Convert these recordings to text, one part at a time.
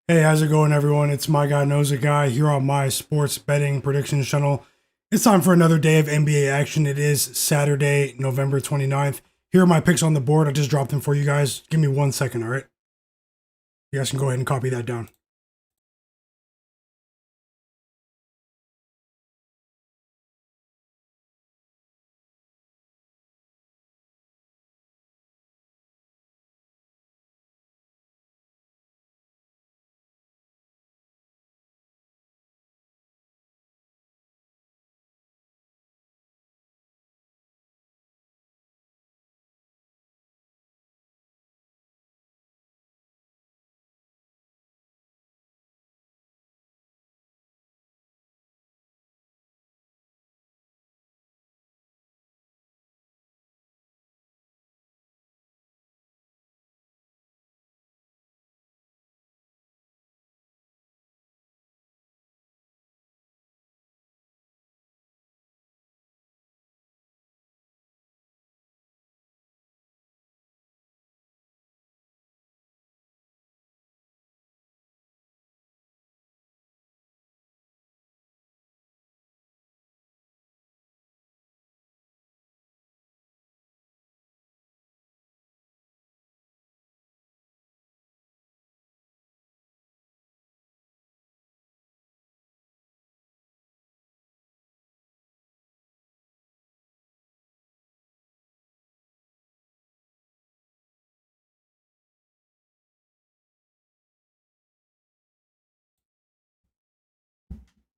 Hey, how's it going, everyone? It's Myguyknowsaguy here on my sports betting predictions channel. It's time for another day of NBA action. It is Saturday, November 29th. Here are my picks on the board. I just dropped them for you guys. Give me 1 second, all right? You guys can go ahead and copy that down.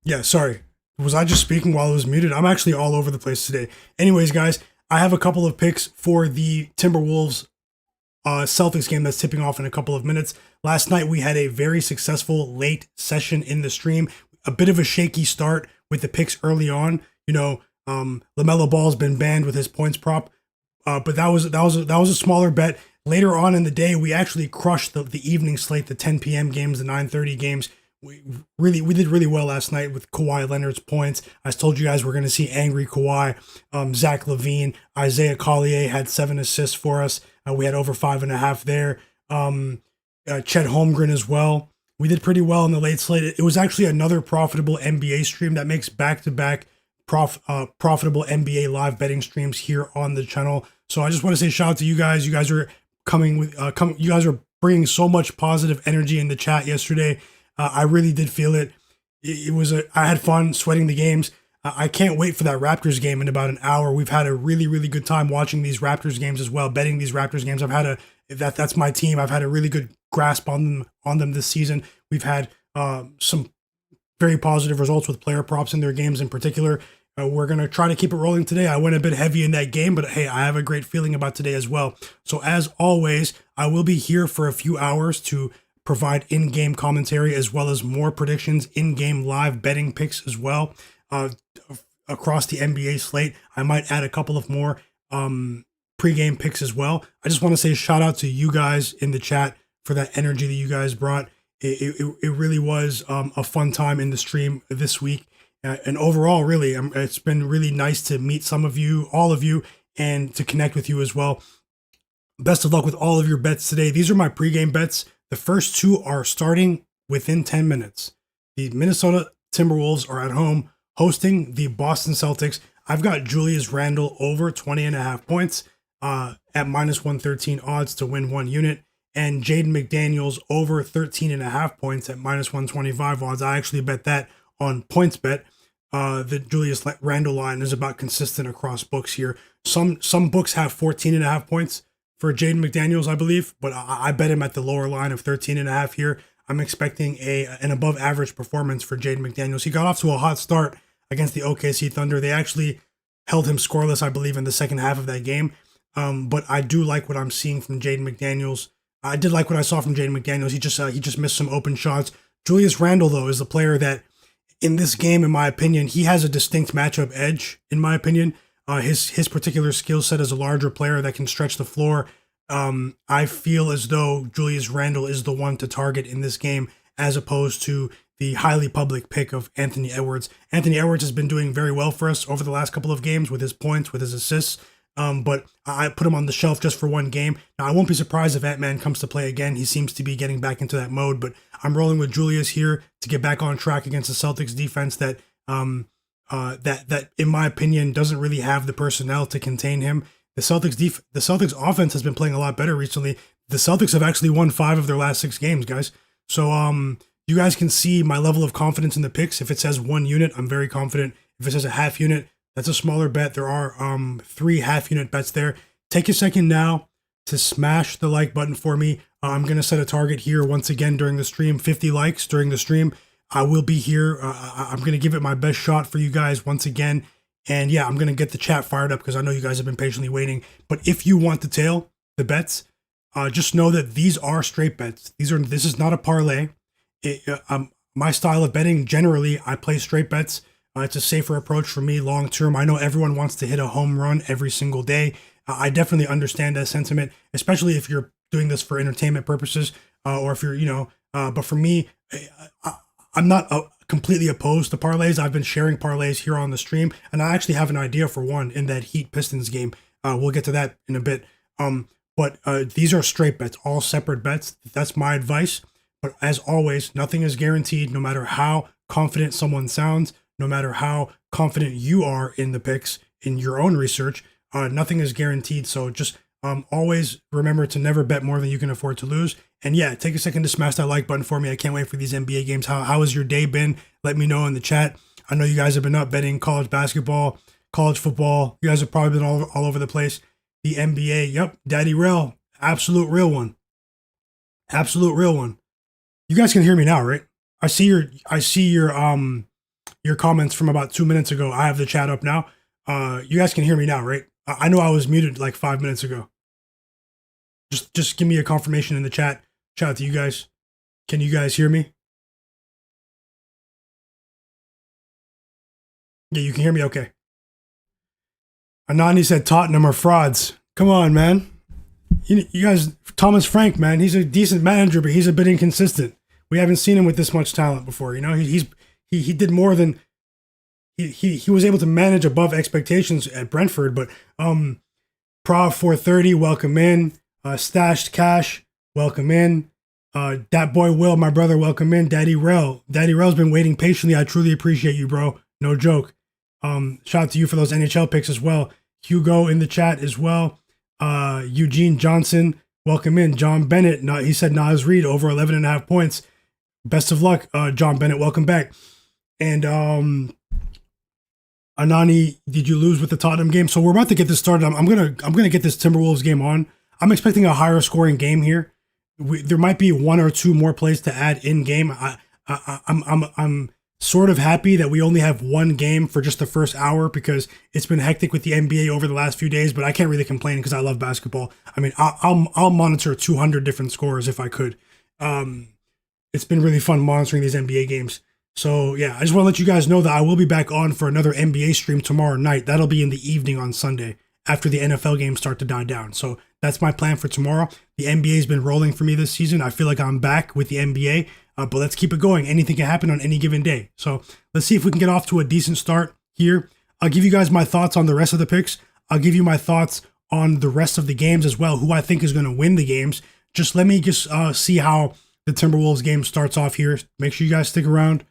Yeah, sorry. Was I just speaking while it was muted? I'm actually all over the place today. Anyways, guys, I have a couple of picks for the Timberwolves Celtics game that's tipping off in a couple of minutes. Last night we had a very successful late session in the stream. A bit of a shaky start with the picks early on. LaMelo Ball's been banned with his points prop, but that was a smaller bet. Later on in the day, we actually crushed the evening slate, the 10 p.m. games, the 9:30 games. We did really well last night with Kawhi Leonard's points. I told you guys we're going to see angry Kawhi. Zach LaVine, Isaiah Collier had 7 assists for us. We had over 5.5 there. Chet Holmgren as well. We did pretty well in the late slate. It was actually another profitable NBA stream that makes back-to-back profitable NBA live betting streams here on the channel. So I just want to say shout out to you guys. You guys are you guys are bringing so much positive energy in the chat yesterday. I really did feel it. I had fun sweating the games. I can't wait for that Raptors game in about an hour. We've had a really, really good time watching these Raptors games as well, betting these Raptors games. That's my team. I've had a really good grasp on them this season. We've had some very positive results with player props in their games in particular. We're going to try to keep it rolling today. I went a bit heavy in that game, but hey, I have a great feeling about today as well. So as always, I will be here for a few hours to provide in-game commentary as well as more predictions, in-game live betting picks as well across the NBA slate. I might add a couple of more pre-game picks as well. I just want to say shout out to you guys in the chat for that energy that you guys brought. It really was a fun time in the stream this week. And overall, really, it's been really nice to meet some of you, all of you, and to connect with you as well. Best of luck with all of your bets today. These are my pregame bets. The first two are starting within 10 minutes. The Minnesota Timberwolves are at home hosting the Boston Celtics. I've got Julius Randle over 20.5 points at minus 113 odds to win 1 unit. And Jaden McDaniels over 13.5 points at minus 125 odds. I actually bet that on PointsBet. The Julius Randle line is about consistent across books here. Some books have 14.5 points for Jaden McDaniels, I believe, but I bet him at the lower line of 13.5 here. I'm expecting an above average performance for Jaden McDaniels. He got off to a hot start against the OKC Thunder. They actually held him scoreless, I believe, in the second half of that game. But I do like what I'm seeing from Jaden McDaniels. I did like what I saw from Jaden McDaniels. He just missed some open shots. Julius Randle, though, is the player that in this game, in my opinion, he has a distinct matchup edge, in my opinion. His particular skill set as a larger player that can stretch the floor. I feel as though Julius Randle is the one to target in this game as opposed to the highly public pick of Anthony Edwards. Anthony Edwards has been doing very well for us over the last couple of games with his points, with his assists. But I put him on the shelf just for one game. Now, I won't be surprised if Ant-Man comes to play again. He seems to be getting back into that mode, but I'm rolling with Julius here to get back on track against the Celtics defense that in my opinion doesn't really have the personnel to contain him. The Celtics offense has been playing a lot better recently. The Celtics have actually won 5 of their last 6 games, guys. So you guys can see my level of confidence in the picks. If it says 1 unit, I'm very confident. If it says a half unit, that's a smaller bet. There are 3 half unit bets there. Take a second now to smash the like button for me. I'm going to set a target here once again during the stream, 50 likes during the stream. I will be here. I'm going to give it my best shot for you guys once again. And yeah, I'm going to get the chat fired up because I know you guys have been patiently waiting. But if you want to tail the bets, just know that these are straight bets. This is not a parlay. My style of betting, generally, I play straight bets. It's a safer approach for me long term. I know everyone wants to hit a home run every single day. I definitely understand that sentiment, especially if you're doing this for entertainment purposes, or if you're, but for me, I'm not completely opposed to parlays. I've been sharing parlays here on the stream, and I actually have an idea for one in that Heat Pistons game. We'll get to that in a bit. But these are straight bets, all separate bets. That's my advice. But as always, nothing is guaranteed, no matter how confident someone sounds, no matter how confident you are in the picks, in your own research, nothing is guaranteed. So just always remember to never bet more than you can afford to lose. And yeah, take a second to smash that like button for me. I can't wait for these NBA games. How has your day been? Let me know in the chat. I know you guys have been up betting college basketball, college football. You guys have probably been all over the place. The NBA, yep, Daddy Rel, absolute real one. Absolute real one. You guys can hear me now, right? I see your comments from about 2 minutes ago. I have the chat up now. You guys can hear me now, right? I know I was muted like 5 minutes ago. Just give me a confirmation in the chat. Shout out to you guys. Can you guys hear me? Yeah, you can hear me? Okay. Anani said Tottenham are frauds. Come on, man. You guys, Thomas Frank, man, he's a decent manager, but he's a bit inconsistent. We haven't seen him with this much talent before. He did more than he was able to manage above expectations at Brentford. But Prov 430, welcome in. Stashed Cash, welcome in. Dat Boy Will, my brother, welcome in. Daddy Rel's been waiting patiently. I truly appreciate you, bro. No joke. Shout out to you for those NHL picks as well. Hugo in the chat as well. Eugene Johnson, welcome in. John Bennett, he said Nas Reed over 11.5 points. Best of luck, John Bennett. Welcome back. And Anani, did you lose with the Tottenham game? So we're about to get this started. I'm gonna get this Timberwolves game on. I'm expecting a higher scoring game here. There might be 1 or 2 more plays to add in game. I'm sort of happy that we only have 1 game for just the first hour because it's been hectic with the NBA over the last few days. But I can't really complain because I love basketball. I mean, I'll monitor 200 different scores if I could. It's been really fun monitoring these NBA games. So yeah, I just want to let you guys know that I will be back on for another NBA stream tomorrow night. That'll be in the evening on Sunday after the NFL games start to die down. So that's my plan for tomorrow. The NBA has been rolling for me this season. I feel like I'm back with the NBA, but let's keep it going. Anything can happen on any given day. So let's see if we can get off to a decent start here. I'll give you guys my thoughts on the rest of the picks. I'll give you my thoughts on the rest of the games as well, who I think is going to win the games. Let me see how the Timberwolves game starts off here. Make sure you guys stick around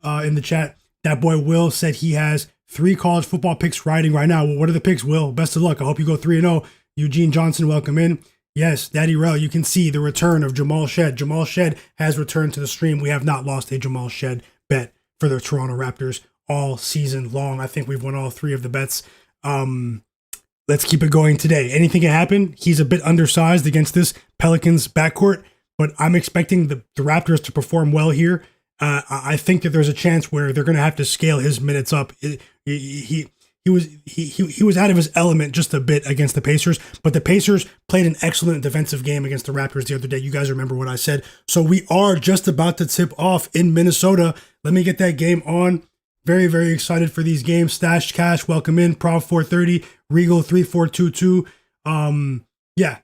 in the chat. That boy Will said he has 3 college football picks riding right now. Well, what are the picks, Will? Best of luck. I hope you go 3-0. Eugene Johnson, welcome in. Yes, Daddy Rel, you can see the return of Jamal Shed. Jamal Shed has returned to the stream. We have not lost a Jamal Shed bet for the Toronto Raptors all season long. I think we've won all 3 of the bets. Let's keep it going today. Anything can happen. He's a bit undersized against this Pelicans backcourt, but I'm expecting the Raptors to perform well here. I think that there's a chance where they're going to have to scale his minutes up. He was out of his element just a bit against the Pacers, but the Pacers played an excellent defensive game against the Raptors the other day. You guys remember what I said. So we are just about to tip off in Minnesota. Let me get that game on. Very, very excited for these games. Stashed Cash, welcome in. Prov 430, Regal 3422. Yeah.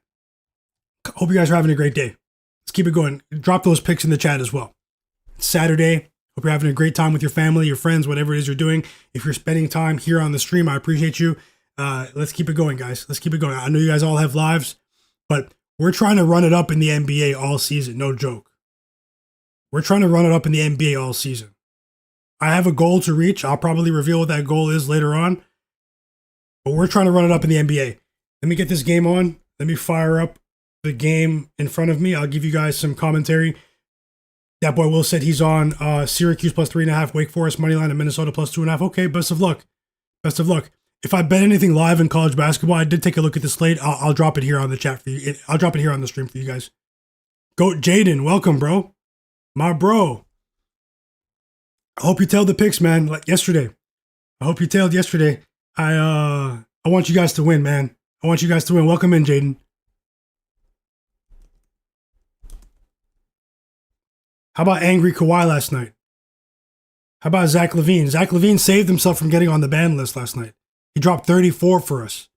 Hope you guys are having a great day. Let's keep it going. Drop those picks in the chat as well. It's Saturday. Hope you're having a great time with your family, your friends, whatever it is you're doing. If you're spending time here on the stream, I appreciate you. Let's keep it going, guys. Let's keep it going. I know you guys all have lives, but we're trying to run it up in the NBA all season. No joke. We're trying to run it up in the NBA all season. I have a goal to reach. I'll probably reveal what that goal is later on. But we're trying to run it up in the NBA. Let me get this game on. Let me fire up the game in front of me. I'll give you guys some commentary. That boy Will said he's on Syracuse plus 3.5, Wake Forest money line, and Minnesota plus 2.5. Okay, best of luck. Best of luck. If I bet anything live in college basketball, I did take a look at the slate. I'll drop it here on the chat for you. I'll drop it here on the stream for you guys. Go, Jaden. Welcome, bro. My bro. I hope you tailed the picks, man. Like yesterday. I hope you tailed yesterday. I want you guys to win, man. I want you guys to win. Welcome in, Jaden. How about angry Kawhi last night? How about Zach LaVine? Zach LaVine saved himself from getting on the ban list last night. He dropped 34 for us.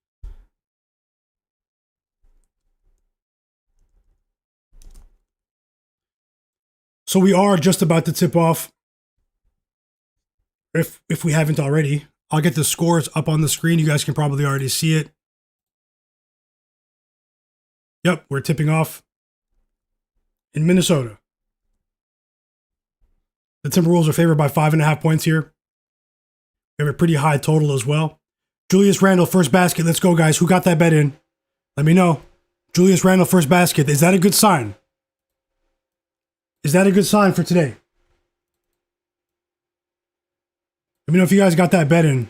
So we are just about to tip off. If we haven't already, I'll get the scores up on the screen. You guys can probably already see it. Yep, we're tipping off in Minnesota. The Timberwolves are favored by 5.5 points here. We have a pretty high total as well. Julius Randle, first basket. Let's go, guys. Who got that bet in? Let me know. Julius Randle, first basket. Is that a good sign? Is that a good sign for today? Let me know if you guys got that bet in.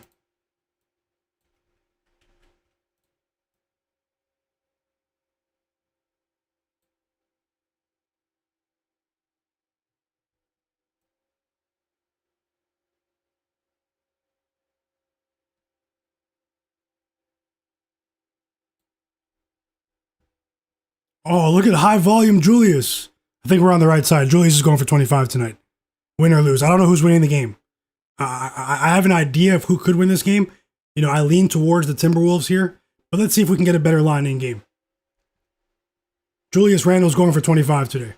Oh, look at high volume Julius. I think we're on the right side. Julius is going for 25 tonight. Win or lose. I don't know who's winning the game. I have an idea of who could win this game. You know, I lean towards the Timberwolves here. But let's see if we can get a better line in game. Julius Randle's going for 25 today.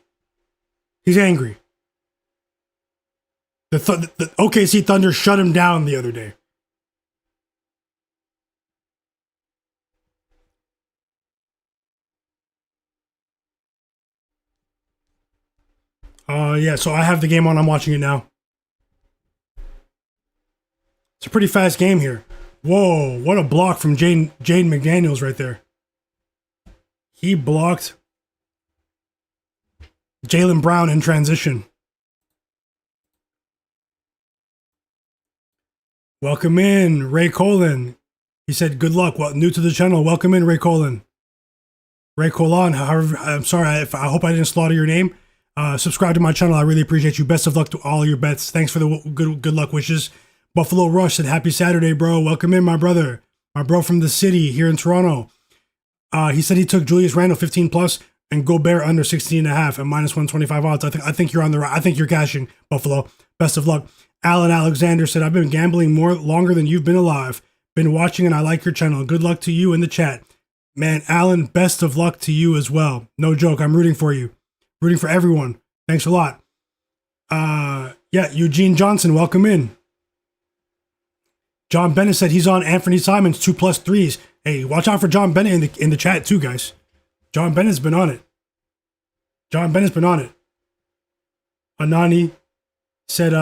He's angry. The OKC Thunder shut him down the other day. Yeah, so I have the game on. I'm watching it now. It's a pretty fast game here. Whoa, what a block from Jaden McDaniels right there. He blocked Jaylen Brown in transition. Welcome in, Ray Colin. He said, good luck. Well, new to the channel. Welcome in, Ray Colin. Ray Colon, however, I'm sorry. I hope I didn't slaughter your name. Subscribe to my channel. I really appreciate you. Best of luck to all your bets. Thanks for the good luck wishes. Buffalo Rush said, happy Saturday, bro. Welcome in, my brother. My bro from the city here in Toronto. He said he took Julius Randle 15 plus and Gobert under 16.5 at minus 125 odds. I think you're on the right. I think you're cashing, Buffalo. Best of luck. Alan Alexander said, I've been gambling longer than you've been alive. Been watching and I like your channel. Good luck to you in the chat. Man, Alan, best of luck to you as well. No joke. I'm rooting for you. Rooting for everyone. Thanks a lot. Yeah, Eugene Johnson, welcome in. John Bennett said he's on Anthony Simons 2+ threes. Hey, watch out for John Bennett in the chat too, guys. John Bennett's been on it. John Bennett's been on it. Anani said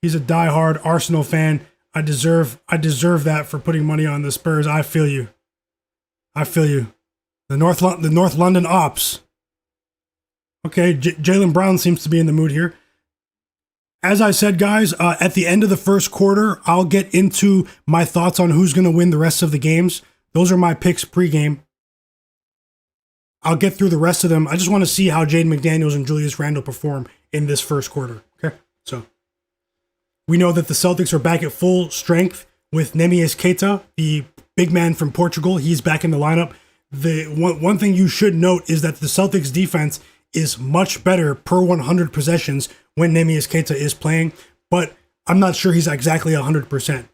he's a diehard Arsenal fan. I deserve that for putting money on the Spurs. I feel you. I feel you. The North London Ops. Okay, Jaylen Brown seems to be in the mood here. As I said, guys, at the end of the first quarter, I'll get into my thoughts on who's going to win the rest of the games. Those are my picks pregame. I'll get through the rest of them. I just want to see how Jaden McDaniels and Julius Randle perform in this first quarter. Okay, so we know that the Celtics are back at full strength with Neemias Queta, the big man from Portugal. He's back in the lineup. The one thing you should note is that the Celtics defense is much better per 100 possessions when Neemias Queta is playing, but I'm not sure he's exactly 100%.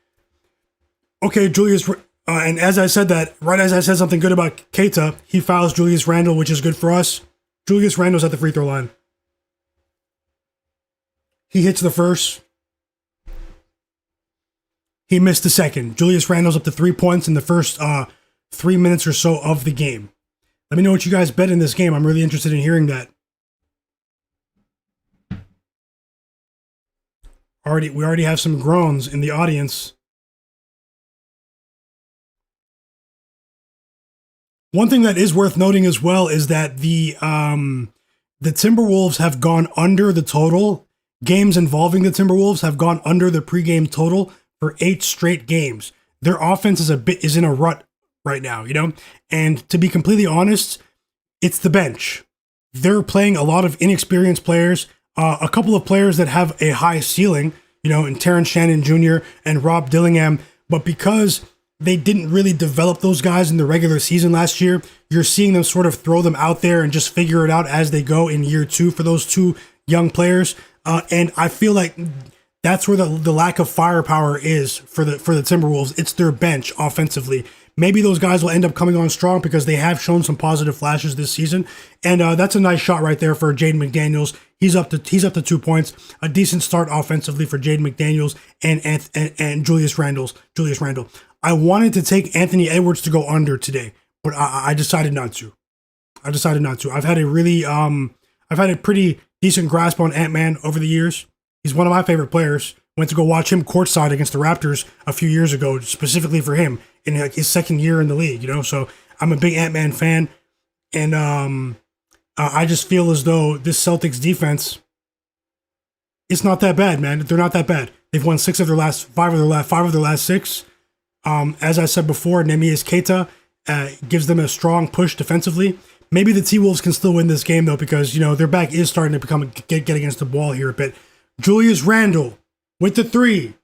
Okay, Julius, and as I said that, right as I said something good about Queta, he fouls Julius Randle, which is good for us. Julius Randle's at the free throw line. He hits the first. he missed the second. Julius Randle's up to 3 points in the first 3 minutes or so of the game. Let me know what you guys bet in this game. I'm really interested in hearing that. We already have some groans in the audience. One thing that is worth noting as well is that the Timberwolves have gone under the total. Games involving the Timberwolves have gone under the pregame total for 8 straight games. Their offense is in a rut right now, you know? And to be completely honest, it's the bench. They're playing a lot of inexperienced players, a couple of players that have a high ceiling, you know, in Terrence Shannon Jr. and Rob Dillingham, but because they didn't really develop those guys in the regular season last year, you're seeing them sort of throw them out there and just figure it out as they go in year 2 for those 2 young players. And I feel like that's where the lack of firepower is for the Timberwolves. It's their bench offensively. Maybe those guys will end up coming on strong because they have shown some positive flashes this season. And that's a nice shot right there for Jaden McDaniels. He's up to 2 points. A decent start offensively for Jaden McDaniels and Julius Randle. I wanted to take Anthony Edwards to go under today, but I decided not to. I've had a pretty decent grasp on Ant-Man over the years. He's one of my favorite players. Went to go watch him courtside against the Raptors a few years ago, specifically for him in like his second year in the league, you know? So I'm a big Ant-Man fan. And I just feel as though this Celtics defense, it's not that bad, man. They're not that bad. They've won 5 of their last 6. As I said before, Neemias Queta gives them a strong push defensively. Maybe the T-Wolves can still win this game, though, because, you know, their back is starting to get against the wall here a bit. Julius Randle with the 3.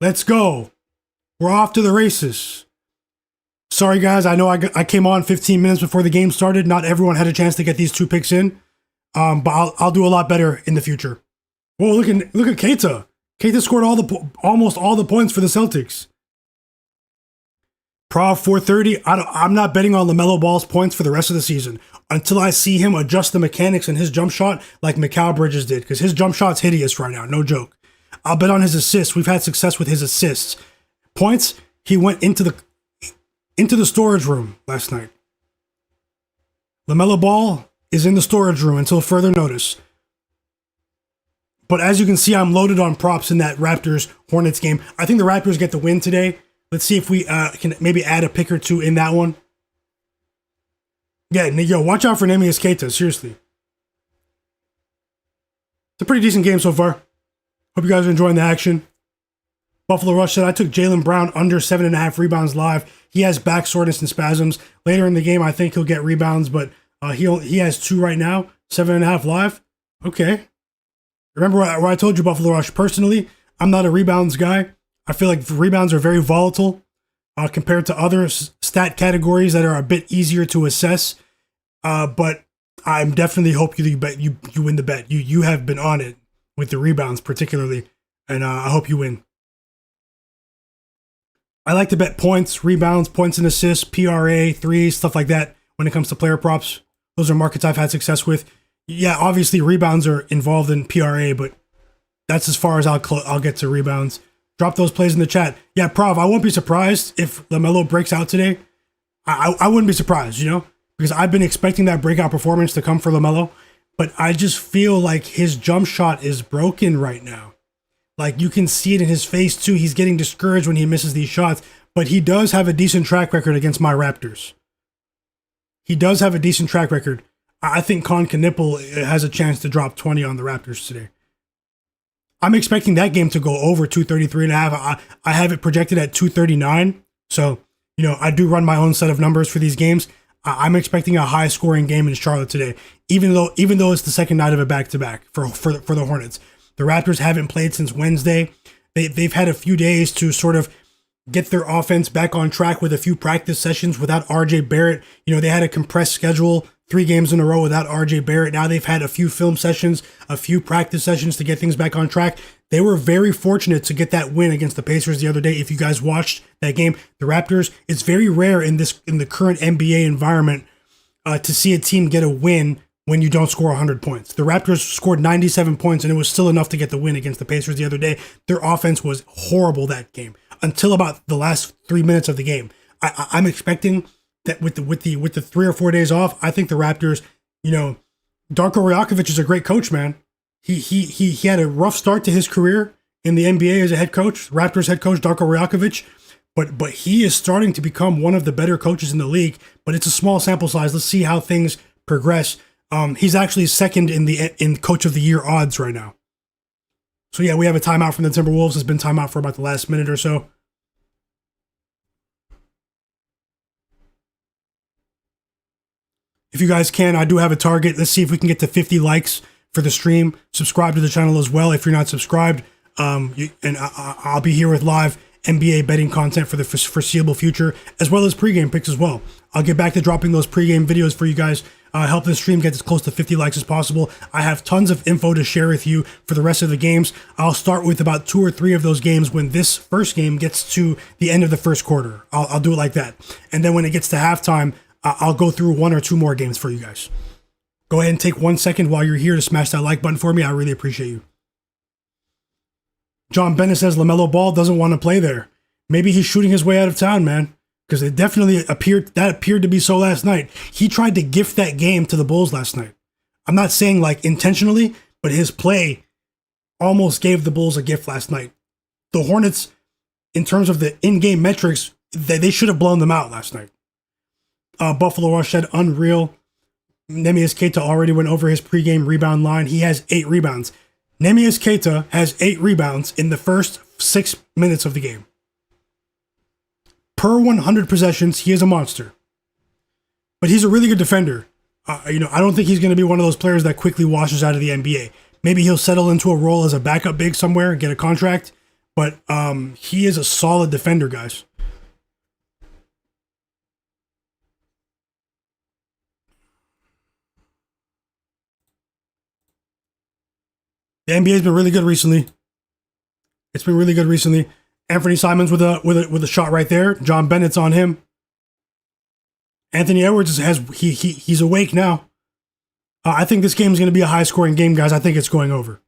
Let's go. We're off to the races. Sorry, guys. I know I came on 15 minutes before the game started. Not everyone had a chance to get these 2 picks in, but I'll do a lot better in the future. Whoa, look at Queta. Queta scored almost all the points for the Celtics. Prov 430, I'm not betting on LaMelo Ball's points for the rest of the season until I see him adjust the mechanics in his jump shot like Mikal Bridges did, because his jump shot's hideous right now, no joke. I'll bet on his assists. We've had success with his assists. Points, he went into the storage room last night. LaMelo Ball is in the storage room until further notice. But as you can see, I'm loaded on props in that Raptors-Hornets game. I think the Raptors get the win today. Let's see if we can maybe add a pick or 2 in that one. Yeah, yo, watch out for Neemias Queta, seriously. It's a pretty decent game so far. Hope you guys are enjoying the action. Buffalo Rush said, I took Jaylen Brown under 7.5 rebounds live. He has back soreness and spasms. Later in the game, I think he'll get rebounds, but he has 2 right now. 7.5 live? Okay. Remember where I told you, Buffalo Rush, personally, I'm not a rebounds guy. I feel like rebounds are very volatile compared to other stat categories that are a bit easier to assess. But I definitely hope you win the bet. You have been on it with the rebounds particularly, and I hope you win. I like to bet points, rebounds, points and assists, PRA, threes, stuff like that when it comes to player props. Those are markets I've had success with. Yeah, obviously rebounds are involved in PRA, but that's as far as I'll get to rebounds. Drop those plays in the chat. Yeah, Prov, I won't be surprised if LaMelo breaks out today. I wouldn't be surprised, you know, because I've been expecting that breakout performance to come for LaMelo, but I just feel like his jump shot is broken right now. Like, you can see it in his face, too. He's getting discouraged when he misses these shots, but he does have a decent track record against my Raptors. He does have a decent track record. I think Con Knipple has a chance to drop 20 on the Raptors today. I'm expecting that game to go over 233.5. I have it projected at 239. So, you know, I do run my own set of numbers for these games. I'm expecting a high scoring game in Charlotte today, even though it's the second night of a back-to-back for the Hornets. The Raptors haven't played since Wednesday. They've had a few days to sort of get their offense back on track with a few practice sessions without RJ Barrett. You know, they had a compressed schedule, 3 games in a row without RJ Barrett. Now they've had a few film sessions, a few practice sessions to get things back on track. They were very fortunate to get that win against the Pacers the other day. If you guys watched that game, the Raptors, it's very rare in the current NBA environment to see a team get a win when you don't score 100 points. The Raptors scored 97 points, and it was still enough to get the win against the Pacers the other day. Their offense was horrible that game until about the last 3 minutes of the game. I'm expecting that with the 3 or 4 days off, I think the Raptors, Darko Rajakovic is a great coach, man. He had a rough start to his career in the NBA as a head coach, Raptors head coach Darko Rajakovic, but he is starting to become one of the better coaches in the league. But it's a small sample size. Let's see how things progress. He's actually second in Coach of the Year odds right now. So yeah, we have a timeout from the Timberwolves. It's been timeout for about the last minute or so. If you guys can, I do have a target. Let's see if we can get to 50 likes for the stream. Subscribe to the channel as well if you're not subscribed. I'll be here with live NBA betting content for the foreseeable future, as well as pregame picks as well. I'll get back to dropping those pregame videos for you guys. Help the stream get as close to 50 likes as possible. I have tons of info to share with you for the rest of the games. I'll start with about 2 or 3 of those games when this first game gets to the end of the first quarter. I'll do it like that. And then when it gets to halftime, I'll go through 1 or 2 more games for you guys. Go ahead and take 1 second while you're here to smash that like button for me. I really appreciate you. John Bennett says LaMelo Ball doesn't want to play there. Maybe he's shooting his way out of town, man. Because it definitely appeared to be so last night. He tried to gift that game to the Bulls last night. I'm not saying like intentionally, but his play almost gave the Bulls a gift last night. The Hornets, in terms of the in-game metrics, they should have blown them out last night. Buffalo Rush said unreal. Neemias Queta already went over his pregame rebound line. He has 8 rebounds. Neemias Queta has 8 rebounds in the first 6 minutes of the game. Per 100 possessions, he is a monster. But he's a really good defender. I don't think he's going to be one of those players that quickly washes out of the NBA. Maybe he'll settle into a role as a backup big somewhere and get a contract. But he is a solid defender, guys. The NBA's been really good recently. It's been really good recently. Anthony Simons with a shot right there. John Bennett's on him. Anthony Edwards he's awake now. I think this game is going to be a high scoring game, guys. I think it's going over.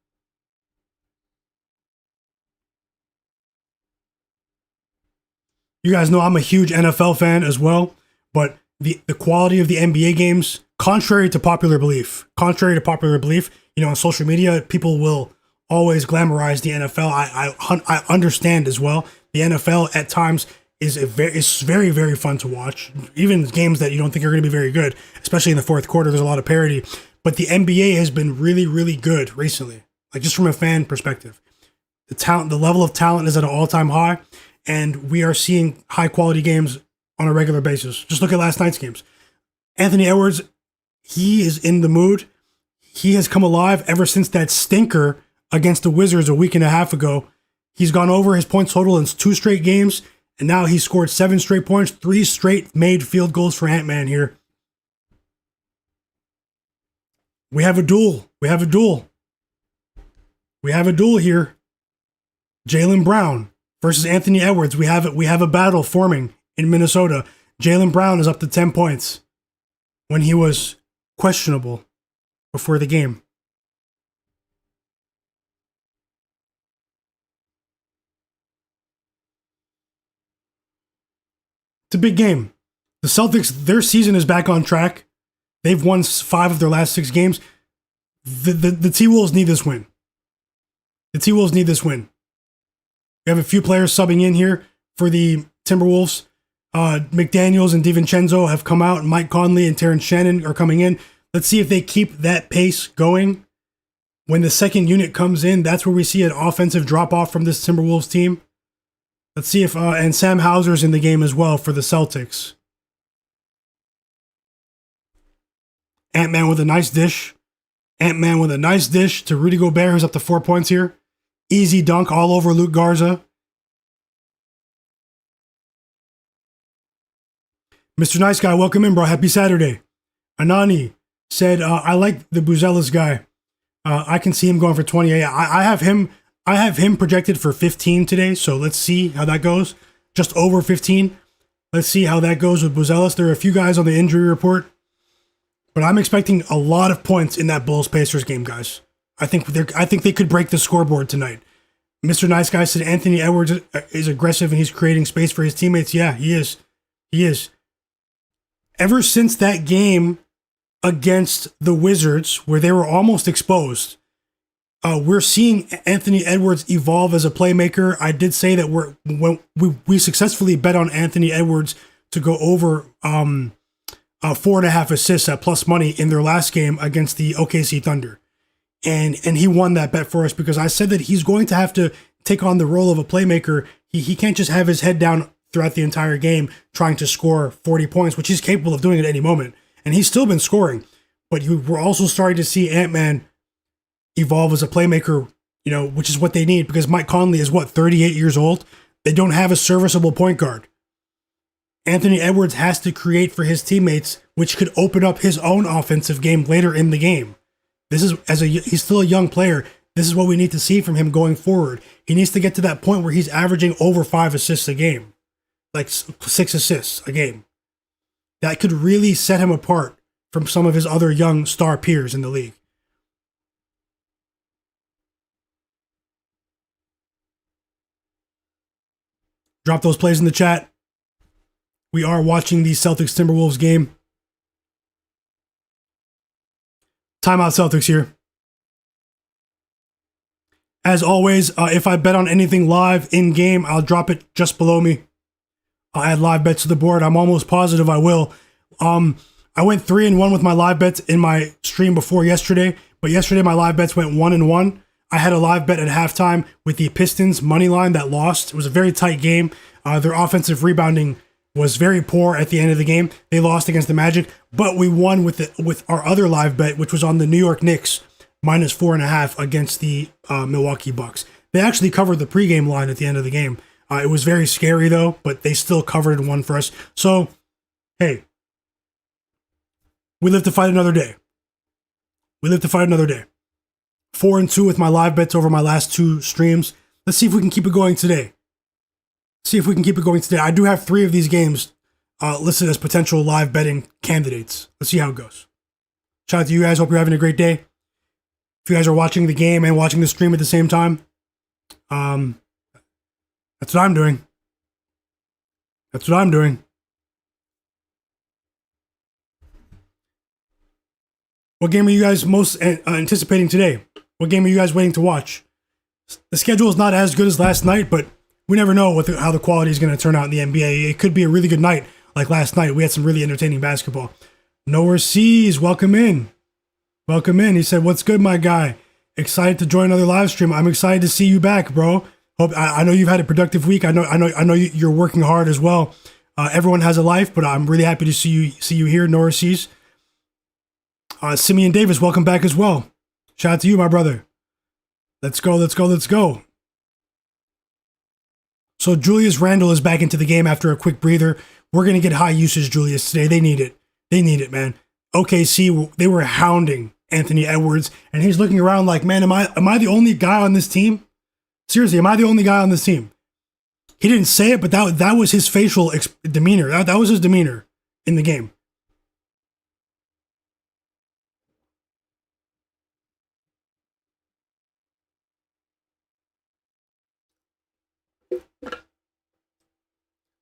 You guys know I'm a huge NFL fan as well, but the quality of the NBA games, contrary to popular belief, on social media, people will always glamorize the NFL. I understand as well. The NFL at times is very, very fun to watch. Even games that you don't think are going to be very good, especially in the fourth quarter, there's a lot of parity. But the NBA has been really, really good recently. Like just from a fan perspective, the level of talent is at an all-time high, and we are seeing high quality games on a regular basis. Just look at last night's games. Anthony Edwards, he is in the mood. He has come alive ever since that stinker against the Wizards a week and a half ago. He's gone over his points total in 2 straight games, and now he's scored 7 straight points, 3 straight made field goals for Ant-Man here. We have a duel. We have a duel here. Jaylen Brown versus Anthony Edwards. We have a battle forming in Minnesota. Jaylen Brown is up to 10 points when he was questionable before the game. It's a big game. The Celtics, their season is back on track. They've won 5 of their last 6 games. The T-Wolves need this win. The T-Wolves need this win. We have a few players subbing in here for the Timberwolves. McDaniels and DiVincenzo have come out. Mike Conley and Terrence Shannon are coming in. Let's see if they keep that pace going. When the second unit comes in, that's where we see an offensive drop-off from this Timberwolves team. Let's see if, and Sam Hauser's in the game as well for the Celtics. Ant-Man with a nice dish. Ant-Man with a nice dish to Rudy Gobert, who's up to 4 points here. Easy dunk all over Luke Garza. Mr. Nice Guy, welcome in, bro. Happy Saturday. Anani said, I like the Buzelis guy. I can see him going for 28. I have him projected for 15 today, so let's see how that goes. Just over 15. Let's see how that goes with Buzelis. There are a few guys on the injury report. But I'm expecting a lot of points in that Bulls-Pacers game, guys. I think they could break the scoreboard tonight. Mr. Nice Guy said Anthony Edwards is aggressive and he's creating space for his teammates. Yeah, he is. He is. Ever since that game against the Wizards, where they were almost exposed, we're seeing Anthony Edwards evolve as a playmaker. I did say that we successfully bet on Anthony Edwards to go over 4.5 assists at plus money in their last game against the OKC Thunder. And he won that bet for us because I said that he's going to have to take on the role of a playmaker. He can't just have his head down throughout the entire game trying to score 40 points, which he's capable of doing at any moment. And he's still been scoring. But we're also starting to see Ant-Man evolve as a playmaker, which is what they need because Mike Conley is 38 years old? They don't have a serviceable point guard. Anthony Edwards has to create for his teammates, which could open up his own offensive game later in the game. He's still a young player. This is what we need to see from him going forward. He needs to get to that point where he's averaging over 5 assists a game, like 6 assists a game. That could really set him apart from some of his other young star peers in the league. Drop those plays in the chat. We are watching the Celtics Timberwolves game. Timeout Celtics here. As always, if I bet on anything live in game, I'll drop it just below me. I'll add live bets to the board. I'm almost positive I will. I went 3-1 with my live bets in my stream before yesterday, but yesterday my live bets went 1-1. I had a live bet at halftime with the Pistons money line that lost. It was a very tight game. Their offensive rebounding was very poor at the end of the game. They lost against the Magic, but we won with our other live bet, which was on the New York Knicks minus 4.5 against the Milwaukee Bucks. They actually covered the pregame line at the end of the game. It was very scary though, but they still covered and won for us. So, hey, we live to fight another day. 4-2 with my live bets over my last 2 streams. Let's see if we can keep it going today. I do have 3 of these games listed as potential live betting candidates. Let's see how it goes. Shout out to you guys. Hope you're having a great day. If you guys are watching the game and watching the stream at the same time, that's what I'm doing. What game are you guys most anticipating today? What game are you guys waiting to watch? The schedule is not as good as last night, but we never know how the quality is going to turn out in the NBA. It could be a really good night, like last night. We had some really entertaining basketball. Nowhere Seas, welcome in. He said, "What's good, my guy? Excited to join another live stream. I'm excited to see you back, bro. I know you've had a productive week. I know you're working hard as well. Everyone has a life, but I'm really happy to see you here, Nowhere Seas. Simeon Davis, welcome back as well. Shout out to you, my brother. Let's go. So Julius Randle is back into the game after a quick breather. We're going to get high usage Julius today. They need it, man. OKC, they were hounding Anthony Edwards, and he's looking around like, man, am I the only guy on this team? Seriously, am I the only guy on this team? He didn't say it, but that was his facial demeanor. That was his demeanor in the game.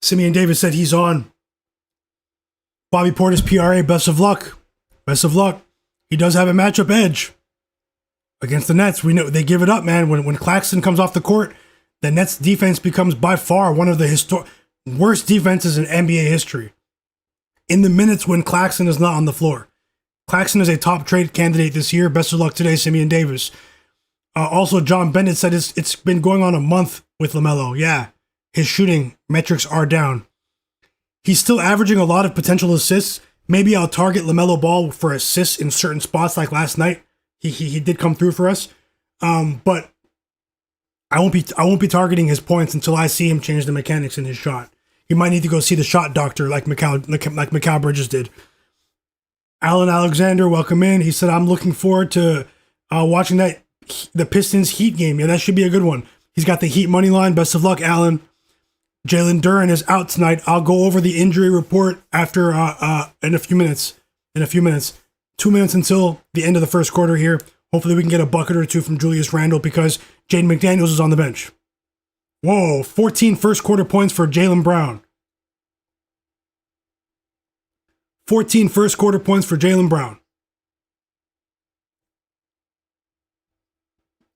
Simeon Davis said he's on. Bobby Portis, PRA, best of luck. He does have a matchup edge against the Nets. We know they give it up, man. When Claxton comes off the court, the Nets defense becomes by far one of the worst defenses in NBA history. In the minutes when Claxton is not on the floor. Claxton is a top trade candidate this year. Best of luck today, Simeon Davis. Also, John Bennett said it's been going on a month with LaMelo. Yeah, his shooting metrics are down. He's still averaging a lot of potential assists. Maybe I'll target LaMelo Ball for assists in certain spots like last night. He did come through for us. But I won't be targeting his points until I see him change the mechanics in his shot. He might need to go see the shot doctor like Mikal Bridges did. Alan Alexander, welcome in. He said, I'm looking forward to watching the Pistons Heat game. Yeah, that should be a good one. He's got the Heat money line. Best of luck, Alan. Jalen Duren is out tonight. I'll go over the injury report after in a few minutes. 2 minutes until the end of the first quarter here. Hopefully we can get a bucket or two from Julius Randle because Jaden McDaniels is on the bench. Whoa, 14 first quarter points for Jaylen Brown. 14 first quarter points for Jaylen Brown.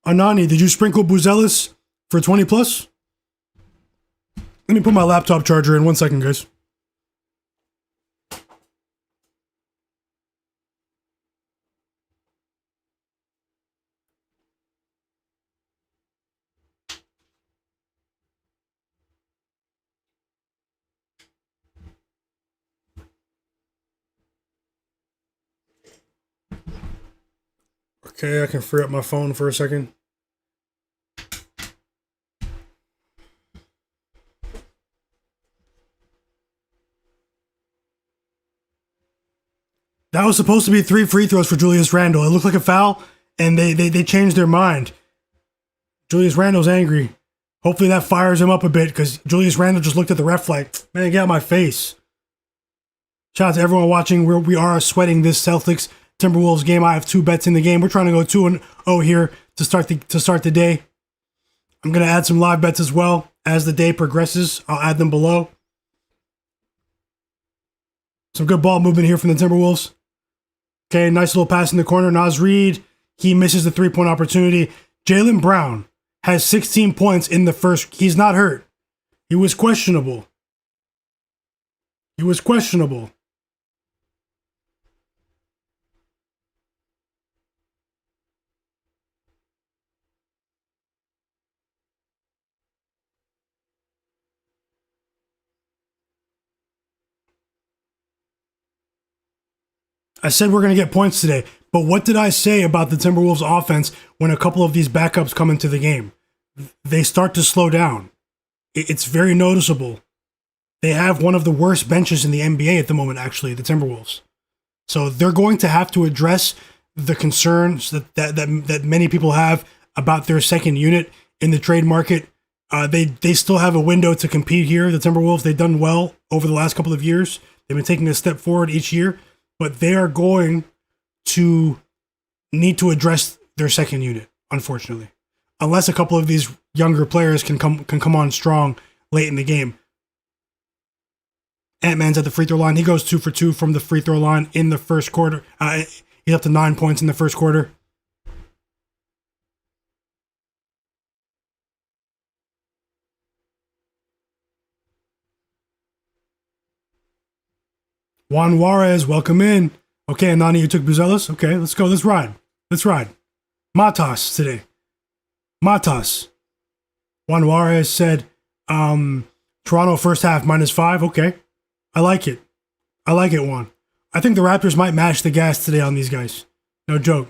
Anani, did you sprinkle Buzelis for 20 plus? Let me put my laptop charger in 1 second, guys. Okay, I can free up my phone for a second. That was supposed to be 3 free throws for Julius Randle. It looked like a foul, and they changed their mind. Julius Randle's angry. Hopefully that fires him up a bit, because Julius Randle just looked at the ref like, man, get out of my face. Shout out to everyone watching. We are sweating this Celtics Timberwolves game. I have 2 bets in the game. We're trying to go 2-0 here to start the day. I'm going to add some live bets as well as the day progresses. I'll add them below. Some good ball movement here from the Timberwolves. Okay, nice little pass in the corner. Naz Reid, he misses the 3-point opportunity. Jaylen Brown has 16 points in the first. He's not hurt. He was questionable. I said we're going to get points today, but what did I say about the Timberwolves offense when a couple of these backups come into the game? They start to slow down. It's very noticeable. They have one of the worst benches in the NBA at the moment, actually, the Timberwolves. So they're going to have to address the concerns that many people have about their second unit in the trade market. They still have a window to compete here. The Timberwolves, they've done well over the last couple of years. They've been taking a step forward each year. But they are going to need to address their second unit, unfortunately, unless a couple of these younger players can come on strong late in the game. Ant-Man's at the free throw line. He goes 2 for 2 from the free throw line in the first quarter. He's up to 9 points in the first quarter. Juan Juarez, welcome in. Okay, Anani, you took Buzelis. Okay, let's go. Let's ride. Matas today. Matas. Juan Juarez said, Toronto first half -5. Okay. I like it, Juan. I think the Raptors might mash the gas today on these guys. No joke.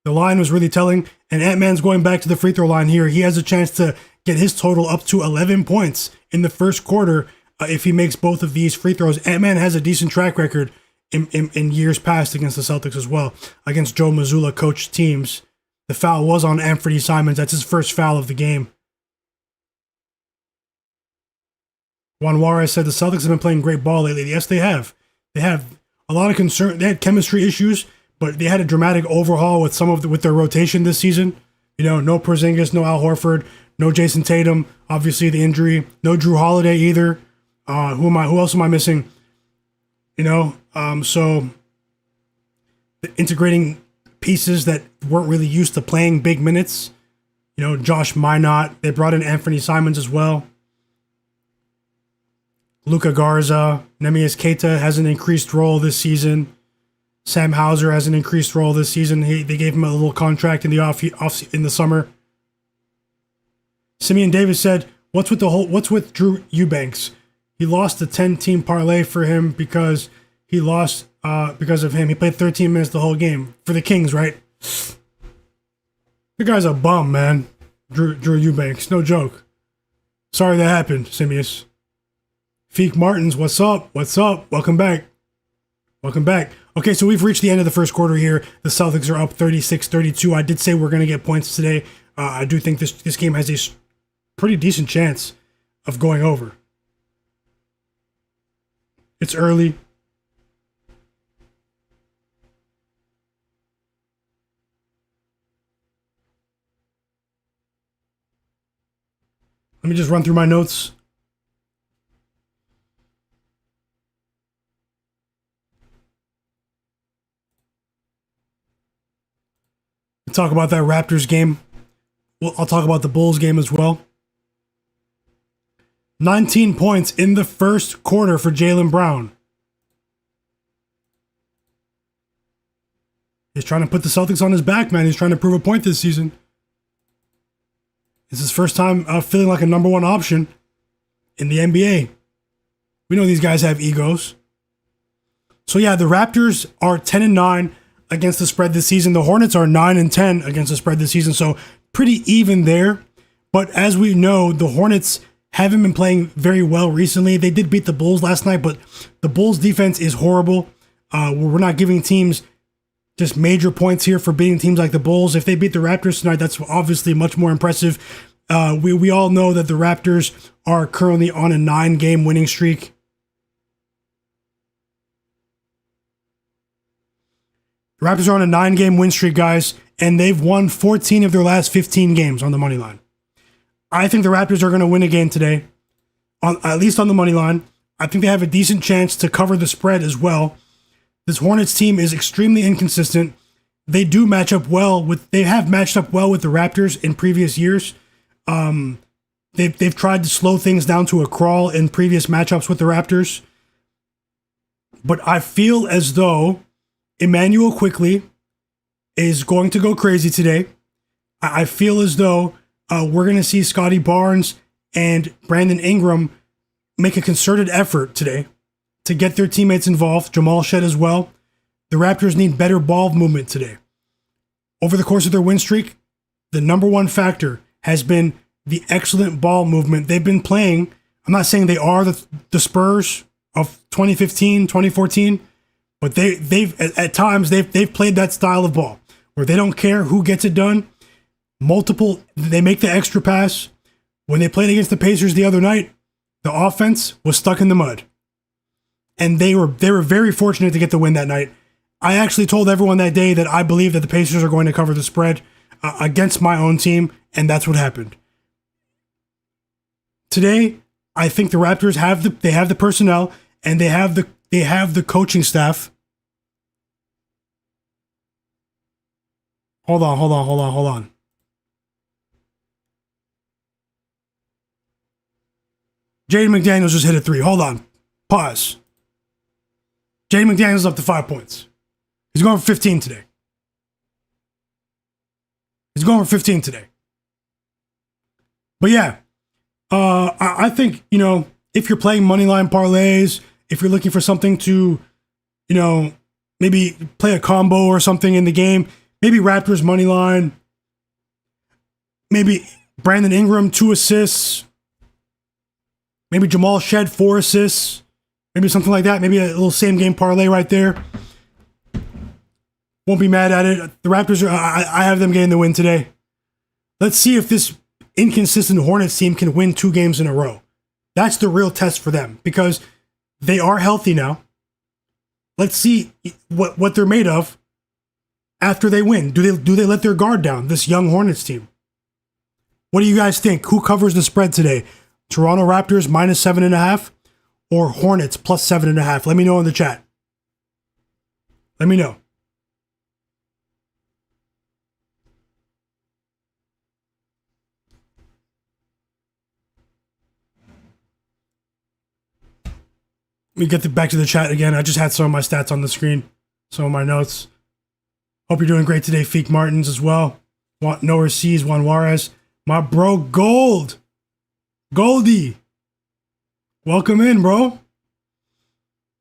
The line was really telling, and Ant-Man's going back to the free throw line here. He has a chance to get his total up to 11 points in the first quarter if he makes both of these free throws. Ant-Man has a decent track record in years past against the Celtics as well, against Joe Mazzulla coached teams. The foul was on Anthony Simons. That's his first foul of the game. Juan Juarez said the Celtics have been playing great ball lately. Yes, they have. They have a lot of concern. They had chemistry issues, but they had a dramatic overhaul with their rotation this season. You know, no Porzingis, no Al Horford, no Jason Tatum. Obviously, the injury. No Drew Holiday either. Who else am I missing? You know, so integrating pieces that weren't really used to playing big minutes. You know, Josh Minot. They brought in Anthony Simons as well. Luka Garza. Neemias Queta has an increased role this season. Sam Hauser has an increased role this season. They gave him a little contract in the in the summer. Simeon Davis said, "What's with Drew Eubanks? He lost the 10-team parlay for him because he lost because of him. He played 13 minutes the whole game for the Kings, right? The guy's a bum, man. Drew Eubanks, no joke. Sorry that happened, Simius. Feek Martins, what's up? Welcome back. Okay, so we've reached the end of the first quarter here. The Celtics are up 36-32. I did say we're going to get points today. I do think this game has a pretty decent chance of going over. It's early. Let me just run through my notes. We'll talk about that Raptors game. Well, I'll talk about the Bulls game as well. 19 points in the first quarter for Jaylen Brown. He's trying to put the Celtics on his back, man. He's trying to prove a point this season. It's his first time feeling like a number one option in the NBA. We know these guys have egos. So yeah, the Raptors are 10-9 against the spread this season. The Hornets are 9-10 against the spread this season. So pretty even there. But as we know, the Hornets haven't been playing very well recently. They did beat the Bulls last night, but the Bulls defense is horrible. We're not giving teams just major points here for beating teams like the Bulls. If they beat the Raptors tonight, that's obviously much more impressive. We all know that the Raptors are currently on a 9-game winning streak. The Raptors are on a 9-game win streak, guys, and they've won 14 of their last 15 games on the money line. I think the Raptors are going to win a game today, at least on the money line. I think they have a decent chance to cover the spread as well. This Hornets team is extremely inconsistent. They have matched up well with the Raptors in previous years. They've tried to slow things down to a crawl in previous matchups with the Raptors. But I feel as though Immanuel Quickley is going to go crazy today. I feel as though we're going to see Scottie Barnes and Brandon Ingram make a concerted effort today to get their teammates involved. Jamal Shed as well. The Raptors need better ball movement today. Over the course of their win streak, the number one factor has been the excellent ball movement they've been playing. I'm not saying they are the Spurs of 2015, 2014, but they've at times they've played that style of ball where they don't care who gets it done. They make the extra pass. When they played against the Pacers the other night, the offense was stuck in the mud. And they were very fortunate to get the win that night. I actually told everyone that day that I believe that the Pacers are going to cover the spread against my own team, and that's what happened. Today, I think the Raptors have the personnel and they have the coaching staff. Hold on. Jaden McDaniels just hit a 3. Hold on. Pause. Jaden McDaniels up to 5 points. He's going for 15 today. But yeah, I think, if you're playing moneyline parlays, if you're looking for something to, maybe play a combo or something in the game, maybe Raptors moneyline, maybe Brandon Ingram 2 assists, maybe Jamal Shed 4 assists, maybe something like that, maybe a little same game parlay right there. Won't be mad at it. The Raptors I have them getting the win today. Let's see if this inconsistent Hornets team can win 2 games in a row. That's the real test for them because they are healthy now. Let's see what they're made of after they win. Do they let their guard down, this young Hornets team? What do you guys think? Who covers the spread today? Toronto Raptors -7.5 or Hornets +7.5? Let me know in the chat. Let me know. Let me get back to the chat again. I just had some of my stats on the screen, some of my notes. Hope you're doing great today, Feek Martins as well. Noah C's, Juan Juarez. My bro, Goldie. Welcome in, bro.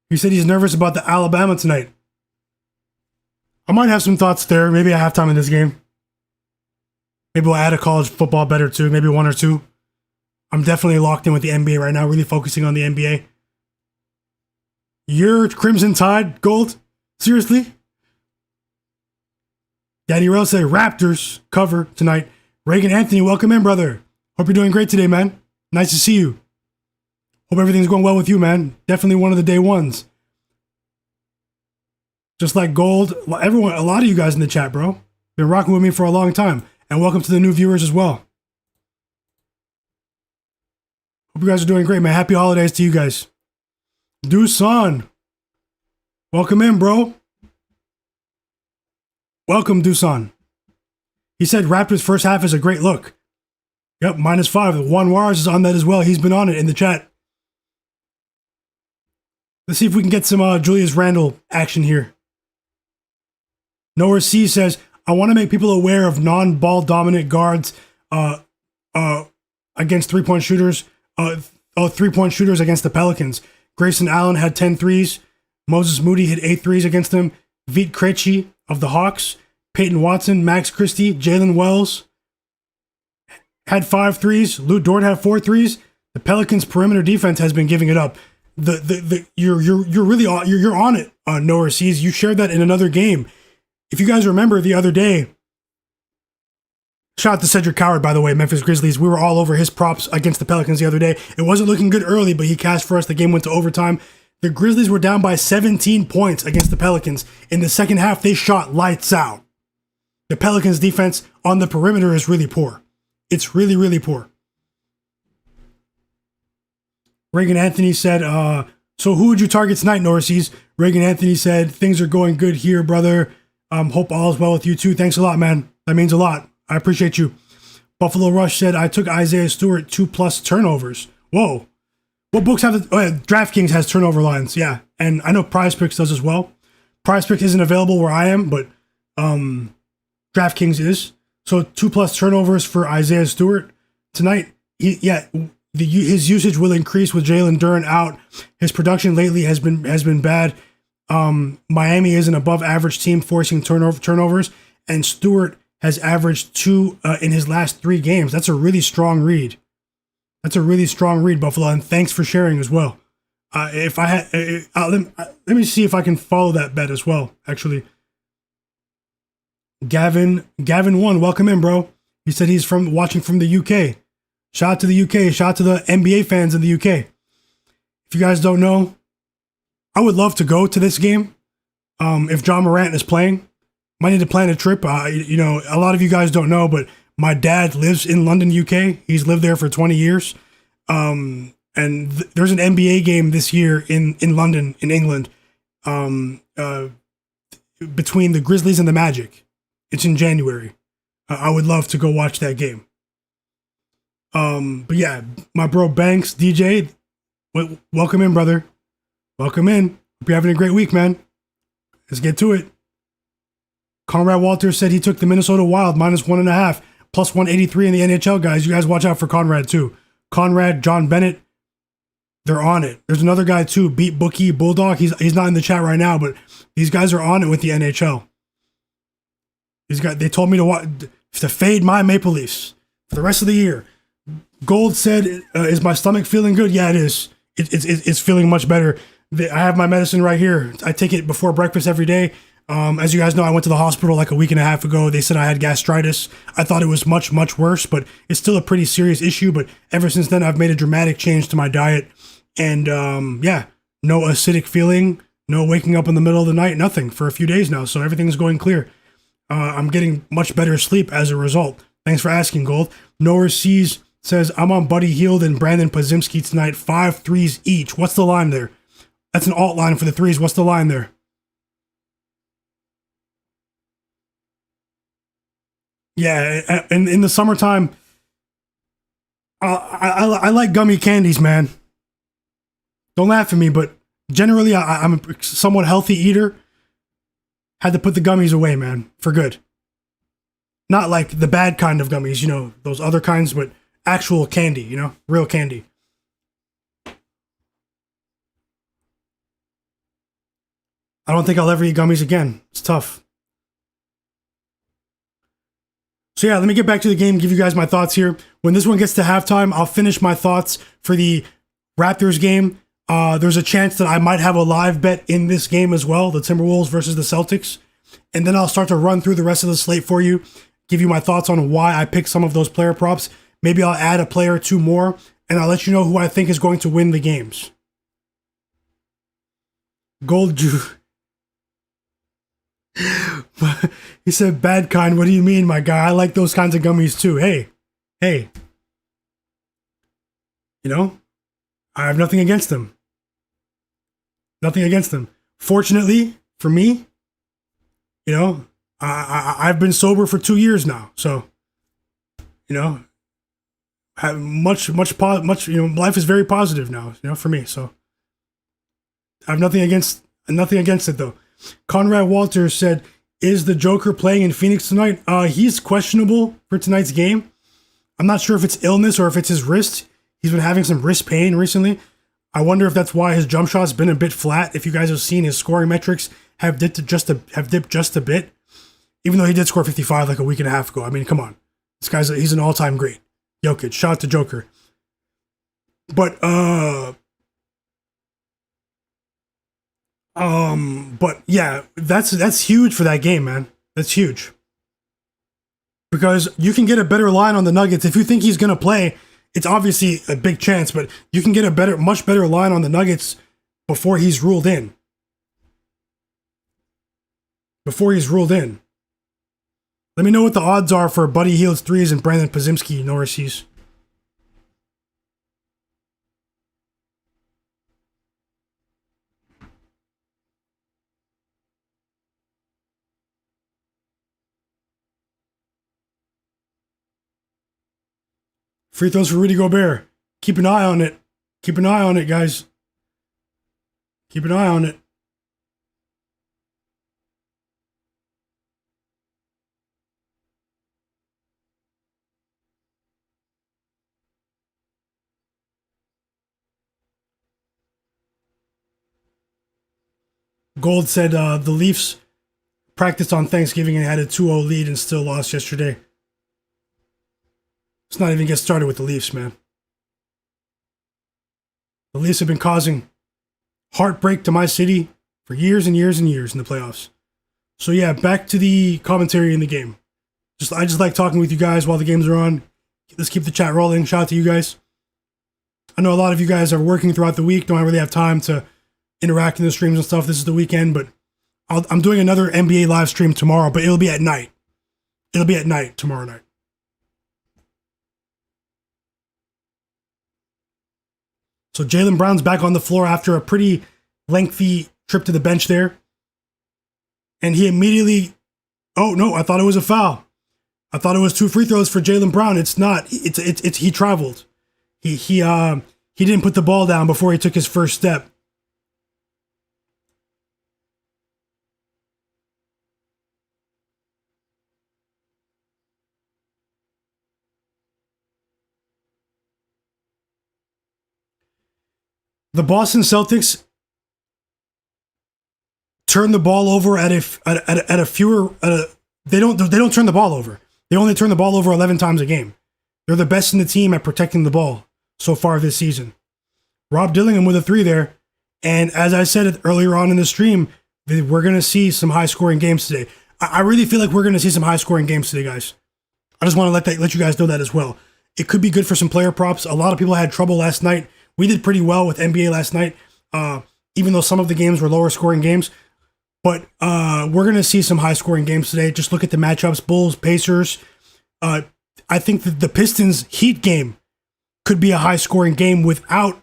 He said he's nervous about the Alabama tonight. I might have some thoughts there. Maybe at halftime in this game. Maybe we'll add a college football bet or two. Maybe 1 or 2. I'm definitely locked in with the NBA right now. Really focusing on the NBA. Your Crimson Tide, Gold? Seriously? Daddy Rel said Raptors cover tonight. Reagan Anthony, welcome in, brother. Hope you're doing great today, man. Nice to see you. Hope everything's going well with you, man. Definitely one of the day ones. Just like Gold, everyone, a lot of you guys in the chat, bro. Been rocking with me for a long time. And welcome to the new viewers as well. Hope you guys are doing great, man. Happy holidays to you guys. Dusan. Welcome in, bro. Welcome, Dusan. He said Raptors first half is a great look. Yep, -5. Juan Juarez is on that as well. He's been on it in the chat. Let's see if we can get some Julius Randle action here. Noah C says, I want to make people aware of non-ball dominant guards against three-point shooters. 3-point shooters against the Pelicans. Grayson Allen had 10 threes. Moses Moody hit 8 threes against them. Vit Krejci of the Hawks. Peyton Watson, Max Christie, Jalen Wells had 5 threes. Lou Dort had 4 threes. The Pelicans' perimeter defense has been giving it up. You're really on it, Noah C's. You shared that in another game. If you guys remember the other day, shout out to Cedric Coward, by the way, Memphis Grizzlies. We were all over his props against the Pelicans the other day. It wasn't looking good early, but he cashed for us. The game went to overtime. The Grizzlies were down by 17 points against the Pelicans. In the second half, they shot lights out. The Pelicans' defense on the perimeter is really poor. It's really, really poor. Reagan Anthony said, so who would you target tonight, Norsees? Reagan Anthony said, things are going good here, brother. Hope all is well with you too. Thanks a lot, man. That means a lot. I appreciate you. Buffalo Rush said, I took Isaiah Stewart 2+ turnovers. Whoa. What books have DraftKings has turnover lines, yeah. And I know Prize Picks does as well. Prize Picks isn't available where I am, but DraftKings is. So 2+ turnovers for Isaiah Stewart tonight. His usage will increase with Jalen Duren out. His production lately has been bad. Miami is an above average team forcing turnovers, and Stewart has averaged 2 in his last 3 games. That's a really strong read. Buffalo, and thanks for sharing as well. If I had, let me see if I can follow that bet as well. Actually, Gavin 1, welcome in, bro. He said he's watching from the UK. Shout out to the UK. Shout out to the NBA fans in the UK. If you guys don't know, I would love to go to this game. If John Morant is playing, might need to plan a trip. A lot of you guys don't know, but my dad lives in London, UK. He's lived there for 20 years. And there's an NBA game this year in London, in England, between the Grizzlies and the Magic. It's in January. I would love to go watch that game. But yeah, my bro Banks, DJ, welcome in, brother. Welcome in. Hope you're having a great week, man. Let's get to it. Conrad Walters said he took the Minnesota Wild -1.5, plus 183 in the NHL, guys. You guys watch out for Conrad, too. Conrad, John Bennett, they're on it. There's another guy, too, Beat Bookie, Bulldog. He's not in the chat right now, but these guys are on it with the NHL. These guys, they told me to fade my Maple Leafs for the rest of the year. Gold said, is my stomach feeling good? Yeah, it is. It's feeling much better. I have my medicine right here. I take it before breakfast every day. As you guys know, I went to the hospital like a week and a half ago. They said I had gastritis. I thought it was much, much worse, but it's still a pretty serious issue. But ever since then, I've made a dramatic change to my diet. And no acidic feeling, no waking up in the middle of the night, nothing for a few days now. So everything's going clear. I'm getting much better sleep as a result. Thanks for asking, Gold. Noah Seas says, I'm on Buddy Hield and Brandon Podziemski tonight. 5 threes each. What's the line there? That's an alt line for the threes. What's the line there? Yeah, and in the summertime, I like gummy candies, man. Don't laugh at me, but generally I'm a somewhat healthy eater. Had to put the gummies away, man, for good. Not like the bad kind of gummies, those other kinds, but actual candy, real candy. I don't think I'll ever eat gummies again. It's tough. So yeah, let me get back to the game, give you guys my thoughts here. When this one gets to halftime, I'll finish my thoughts for the Raptors game. There's a chance that I might have a live bet in this game as well, the Timberwolves versus the Celtics. And then I'll start to run through the rest of the slate for you, give you my thoughts on why I picked some of those player props. Maybe I'll add a player or two more, and I'll let you know who I think is going to win the games. Gold Jew. He said, bad kind. What do you mean, my guy? I like those kinds of gummies too. Hey. I have nothing against him. Nothing against him. Fortunately for me, I've been sober for 2 years now, so have much. Life is very positive now, for me. So I have nothing against it though. Conrad Walters said, "Is the Joker playing in Phoenix tonight?" He's questionable for tonight's game. I'm not sure if it's illness or if it's his wrist. He's been having some wrist pain recently. I wonder if that's why his jump shot's been a bit flat. If you guys have seen, his scoring metrics have dipped just a bit. Even though he did score 55 like a week and a half ago. I mean, come on. He's an all-time great. Jokic, shout out to Joker. But yeah, that's huge for that game, man. That's huge. Because you can get a better line on the Nuggets. If you think he's gonna play, it's obviously a big chance, but you can get a much better line on the Nuggets before he's ruled in. Let me know what the odds are for Buddy Hield's threes and Brandon Podziemski Norris's. Free throws for Rudy Gobert. Keep an eye on it. Keep an eye on it, guys. Keep an eye on it. Gold said the Leafs practiced on Thanksgiving and had a 2-0 lead and still lost yesterday. Let's not even get started with the Leafs, man. The Leafs have been causing heartbreak to my city for years and years and years in the playoffs. So yeah, back to the commentary in the game. I just like talking with you guys while the games are on. Let's keep the chat rolling. Shout out to you guys. I know a lot of you guys are working throughout the week, don't really have time to interact in the streams and stuff. This is the weekend, but I'm doing another NBA live stream tomorrow, but it'll be at night. It'll be at night tomorrow night. So Jaylen Brown's back on the floor after a pretty lengthy trip to the bench there. And he immediately, oh no, I thought it was a foul. I thought it was 2 free throws for Jaylen Brown. It's not. It's he traveled. He didn't put the ball down before he took his first step. The Boston Celtics turn the ball over they don't turn the ball over. They only turn the ball over 11 times a game. They're the best in the team at protecting the ball so far this season. Rob Dillingham with a 3 there. And as I said earlier on in the stream, we're going to see some high-scoring games today. I really feel like we're going to see some high-scoring games today, guys. I just want to let you guys know that as well. It could be good for some player props. A lot of people had trouble last night. We did pretty well with NBA last night, even though some of the games were lower-scoring games. But we're going to see some high-scoring games today. Just look at the matchups. Bulls, Pacers. I think that the Pistons-Heat game could be a high-scoring game without...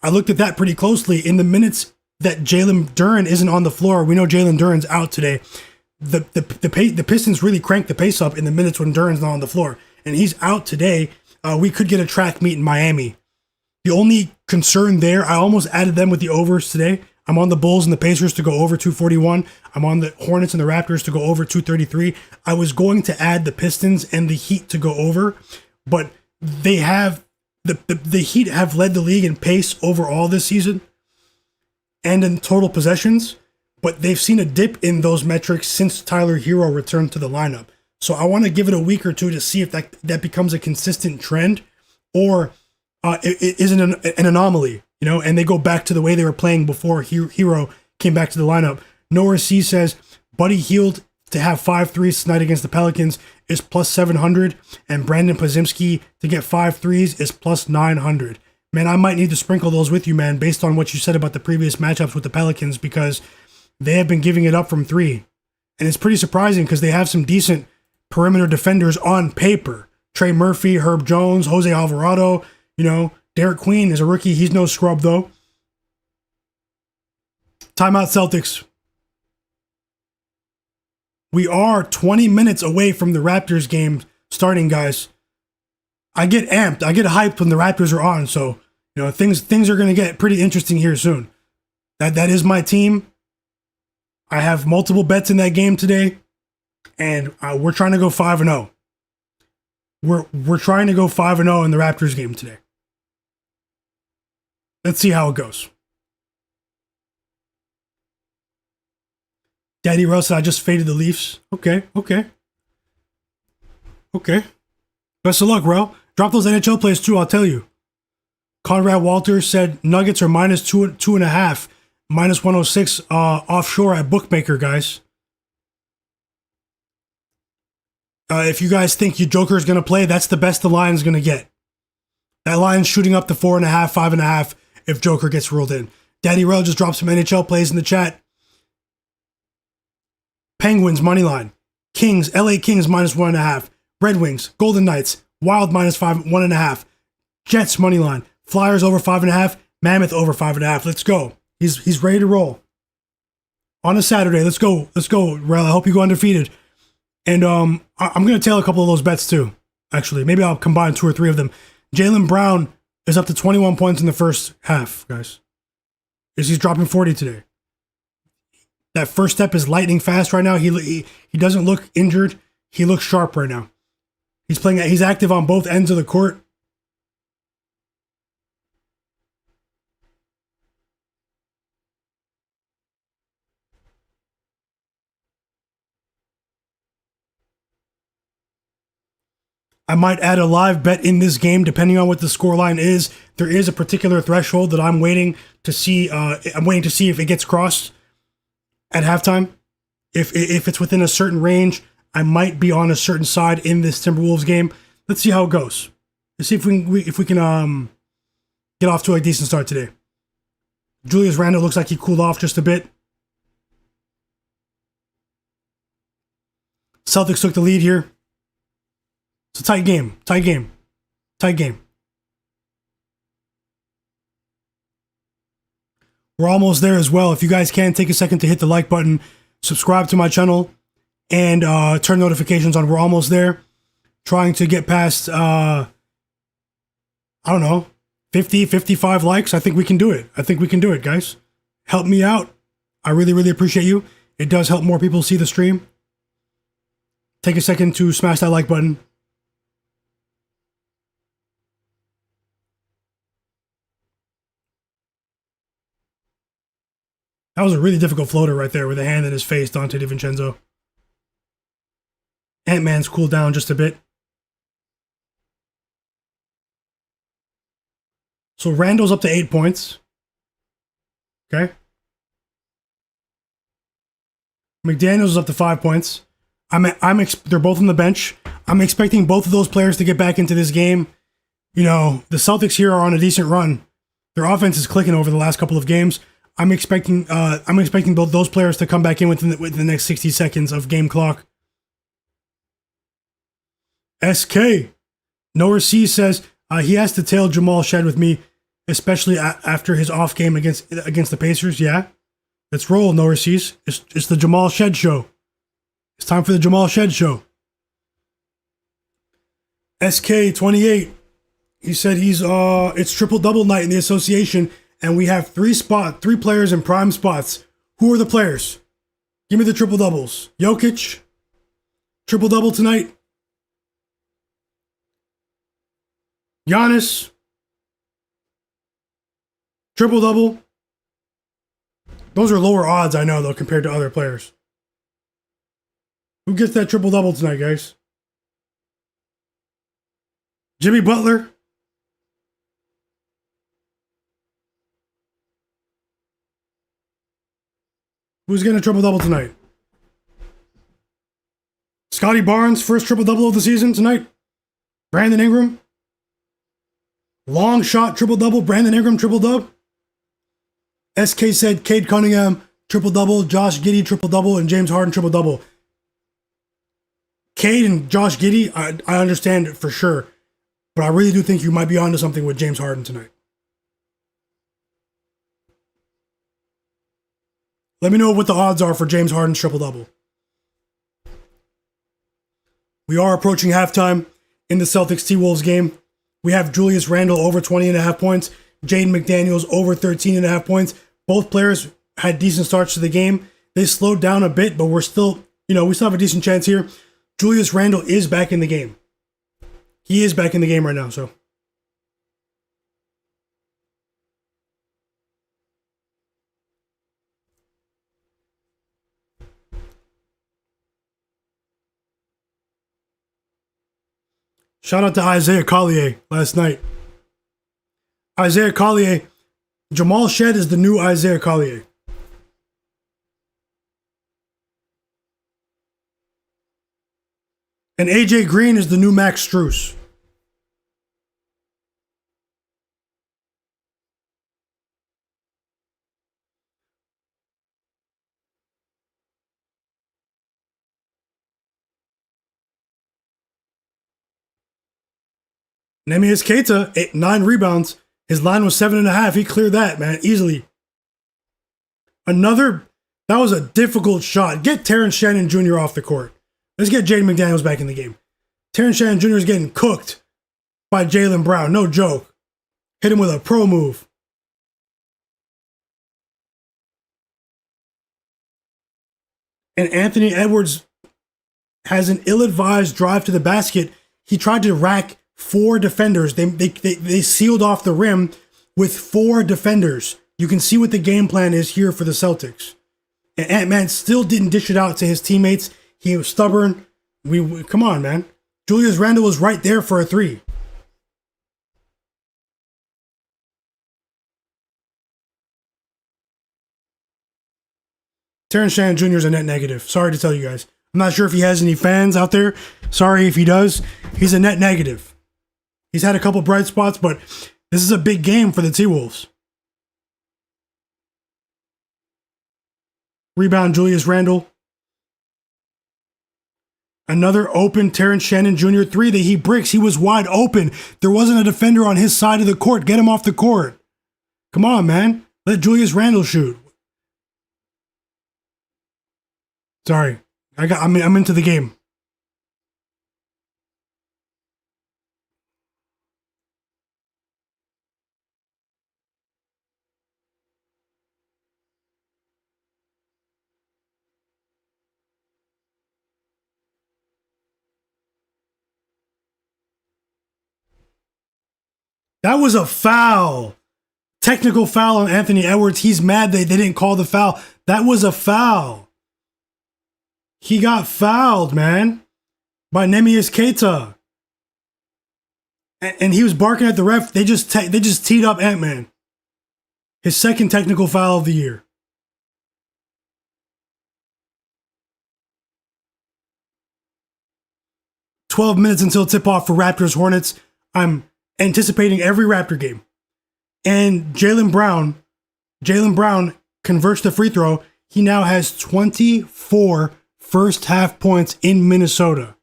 I looked at that pretty closely. In the minutes that Jalen Duren isn't on the floor, we know Jalen Duren's out today. The Pistons really crank the pace up in the minutes when Duren's not on the floor. And he's out today. We could get a track meet in Miami. The only concern there, I almost added them with the overs today. I'm on the Bulls and the Pacers to go over 241. I'm on the Hornets and the Raptors to go over 233. I was going to add the Pistons and the Heat to go over, but they have the Heat have led the league in pace overall this season and in total possessions, but they've seen a dip in those metrics since Tyler Herro returned to the lineup. So I want to give it a week or two to see if that becomes a consistent trend or it isn't an anomaly, and they go back to the way they were playing before Herro came back to the lineup. Noah C says, Buddy Hield to have 5 threes tonight against the Pelicans is plus 700, and Brandon Podziemski to get 5 threes is plus 900. Man, I might need to sprinkle those with you, man, based on what you said about the previous matchups with the Pelicans, because they have been giving it up from 3. And it's pretty surprising because they have some decent perimeter defenders on paper. Trey Murphy, Herb Jones, Jose Alvarado, Derek Queen is a rookie. He's no scrub, though. Timeout Celtics. We are 20 minutes away from the Raptors game starting, guys. I get amped. I get hyped when the Raptors are on. So, things are going to get pretty interesting here soon. That is my team. I have multiple bets in that game today. And we're trying to go 5-0. We're trying to go 5-0 in the Raptors game today. Let's see how it goes. Daddy Rose said I just faded the Leafs. Okay. Best of luck, bro. Drop those NHL plays too, I'll tell you. Conrad Walters said Nuggets are minus 2.5, minus 106 offshore at Bookmaker, guys. If you guys think your Joker is going to play, that's the best the line's going to get. That line's shooting up to 4.5, 5.5 if Joker gets ruled in. Daddy Rel just dropped some NHL plays in the chat. Penguins money line. Kings, LA Kings minus 1.5. Red Wings, Golden Knights, Wild minus 1.5. Jets money line. Flyers over 5.5. Mammoth over 5.5. Let's go. He's ready to roll. On a Saturday, let's go, Rel. I hope you go undefeated. And I'm going to tail a couple of those bets too, actually. Maybe I'll combine 2 or 3 of them. Jaylen Brown is up to 21 points in the first half, guys. He's dropping 40 today. That first step is lightning fast right now. He doesn't look injured. He looks sharp right now. He's active on both ends of the court. I might add a live bet in this game depending on what the scoreline is. There is a particular threshold that I'm waiting to see. I'm waiting to see if it gets crossed at halftime. If it's within a certain range, I might be on a certain side in this Timberwolves game. Let's see how it goes. Let's see if we can get off to a decent start today. Julius Randle looks like he cooled off just a bit. Celtics took the lead here. It's a tight game. We're almost there as well. If you guys can, take a second to hit the like button, subscribe to my channel, and turn notifications on. We're almost there. Trying to get past, 50, 55 likes. I think we can do it. Guys. Help me out. I really, really appreciate you. It does help more people see the stream. Take a second to smash that like button. That was a really difficult floater right there with a hand in his face, Dante DiVincenzo. Ant-Man's cooled down just a bit. So Randall's up to 8 points. Okay. McDaniels is up to 5 points. They're both on the bench. I'm expecting both of those players to get back into this game. The Celtics here are on a decent run. Their offense is clicking over the last couple of games. I'm expecting both those players to come back in within the next 60 seconds of game clock. SK Noah C says he has to tail Jamal Shed with me, especially after his off game against the Pacers. Yeah, let's roll, Noah C. It's the Jamal Shed show. It's time for the Jamal Shed show. SK28. He said it's triple double night in the association. And we have 3 players in prime spots. Who are the players? Give me the triple doubles. Jokic, triple double tonight. Giannis, triple double. Those are lower odds, I know, though, compared to other players. Who gets that triple double tonight, guys? Jimmy Butler. Who's getting a triple-double tonight? Scottie Barnes, first triple-double of the season tonight. Brandon Ingram. Long shot triple-double. Brandon Ingram triple-double. SK said Cade Cunningham triple-double. Josh Giddey triple-double. And James Harden triple-double. Cade and Josh Giddey, I understand it for sure. But I really do think you might be onto something with James Harden tonight. Let me know what the odds are for James Harden's triple-double. We are approaching halftime in the Celtics T-Wolves game. We have Julius Randle over 20.5 points. Jaden McDaniels over 13.5 points. Both players had decent starts to the game. They slowed down a bit, but we're still, we still have a decent chance here. Julius Randle is back in the game. He is back in the game right now, so. Shout out to Isaiah Collier last night. Isaiah Collier, Jamal Shed is the new Isaiah Collier. And AJ Green is the new Max Strus. Neemias Queta, 9 rebounds. His line was 7.5. He cleared that, man, easily. That was a difficult shot. Get Terrence Shannon Jr. off the court. Let's get Jaden McDaniels back in the game. Terrence Shannon Jr. is getting cooked by Jaylen Brown. No joke. Hit him with a pro move. And Anthony Edwards has an ill-advised drive to the basket. He tried to rack 4 defenders. They sealed off the rim with 4 defenders. You can see what the game plan is here for the Celtics. And Ant-Man still didn't dish it out to his teammates. He was stubborn. Come on, man. Julius Randle was right there for a 3. Terrence Shannon Jr. is a net negative. Sorry to tell you guys. I'm not sure if he has any fans out there. Sorry if he does. He's a net negative. He's had a couple bright spots, but this is a big game for the T-Wolves. Rebound, Julius Randle. Another open Terrence Shannon Jr. 3 that he bricks. He was wide open. There wasn't a defender on his side of the court. Get him off the court. Come on, man. Let Julius Randle shoot. Sorry. I'm into the game. That was a foul. Technical foul on Anthony Edwards. He's mad they didn't call the foul. That was a foul. He got fouled, man, by Neemias Queta. And he was barking at the ref. They just teed up Ant-Man. His second technical foul of the year. "12 minutes until tip-off for Raptors Hornets. I'm anticipating every Raptor game. And Jaylen Brown converts the free throw. He now has 24 first half points in Minnesota.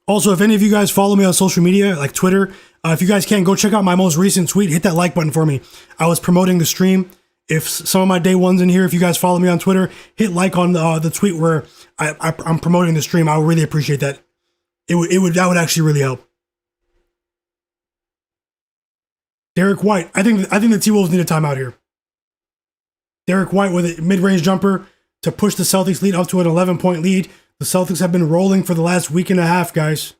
Also, if any of you guys follow me on social media, like Twitter, if you guys can, go check out my most recent tweet. Hit that like button for me. I was promoting the stream. If some of my day ones in here, if you guys follow me on Twitter, hit like on the tweet where I'm promoting the stream. I would really appreciate that. That would actually really help. Derek White. I think the T-Wolves need a timeout here. Derek White with a mid-range jumper to push the Celtics lead up to an 11-point lead. The Celtics have been rolling for the last week and a half, guys.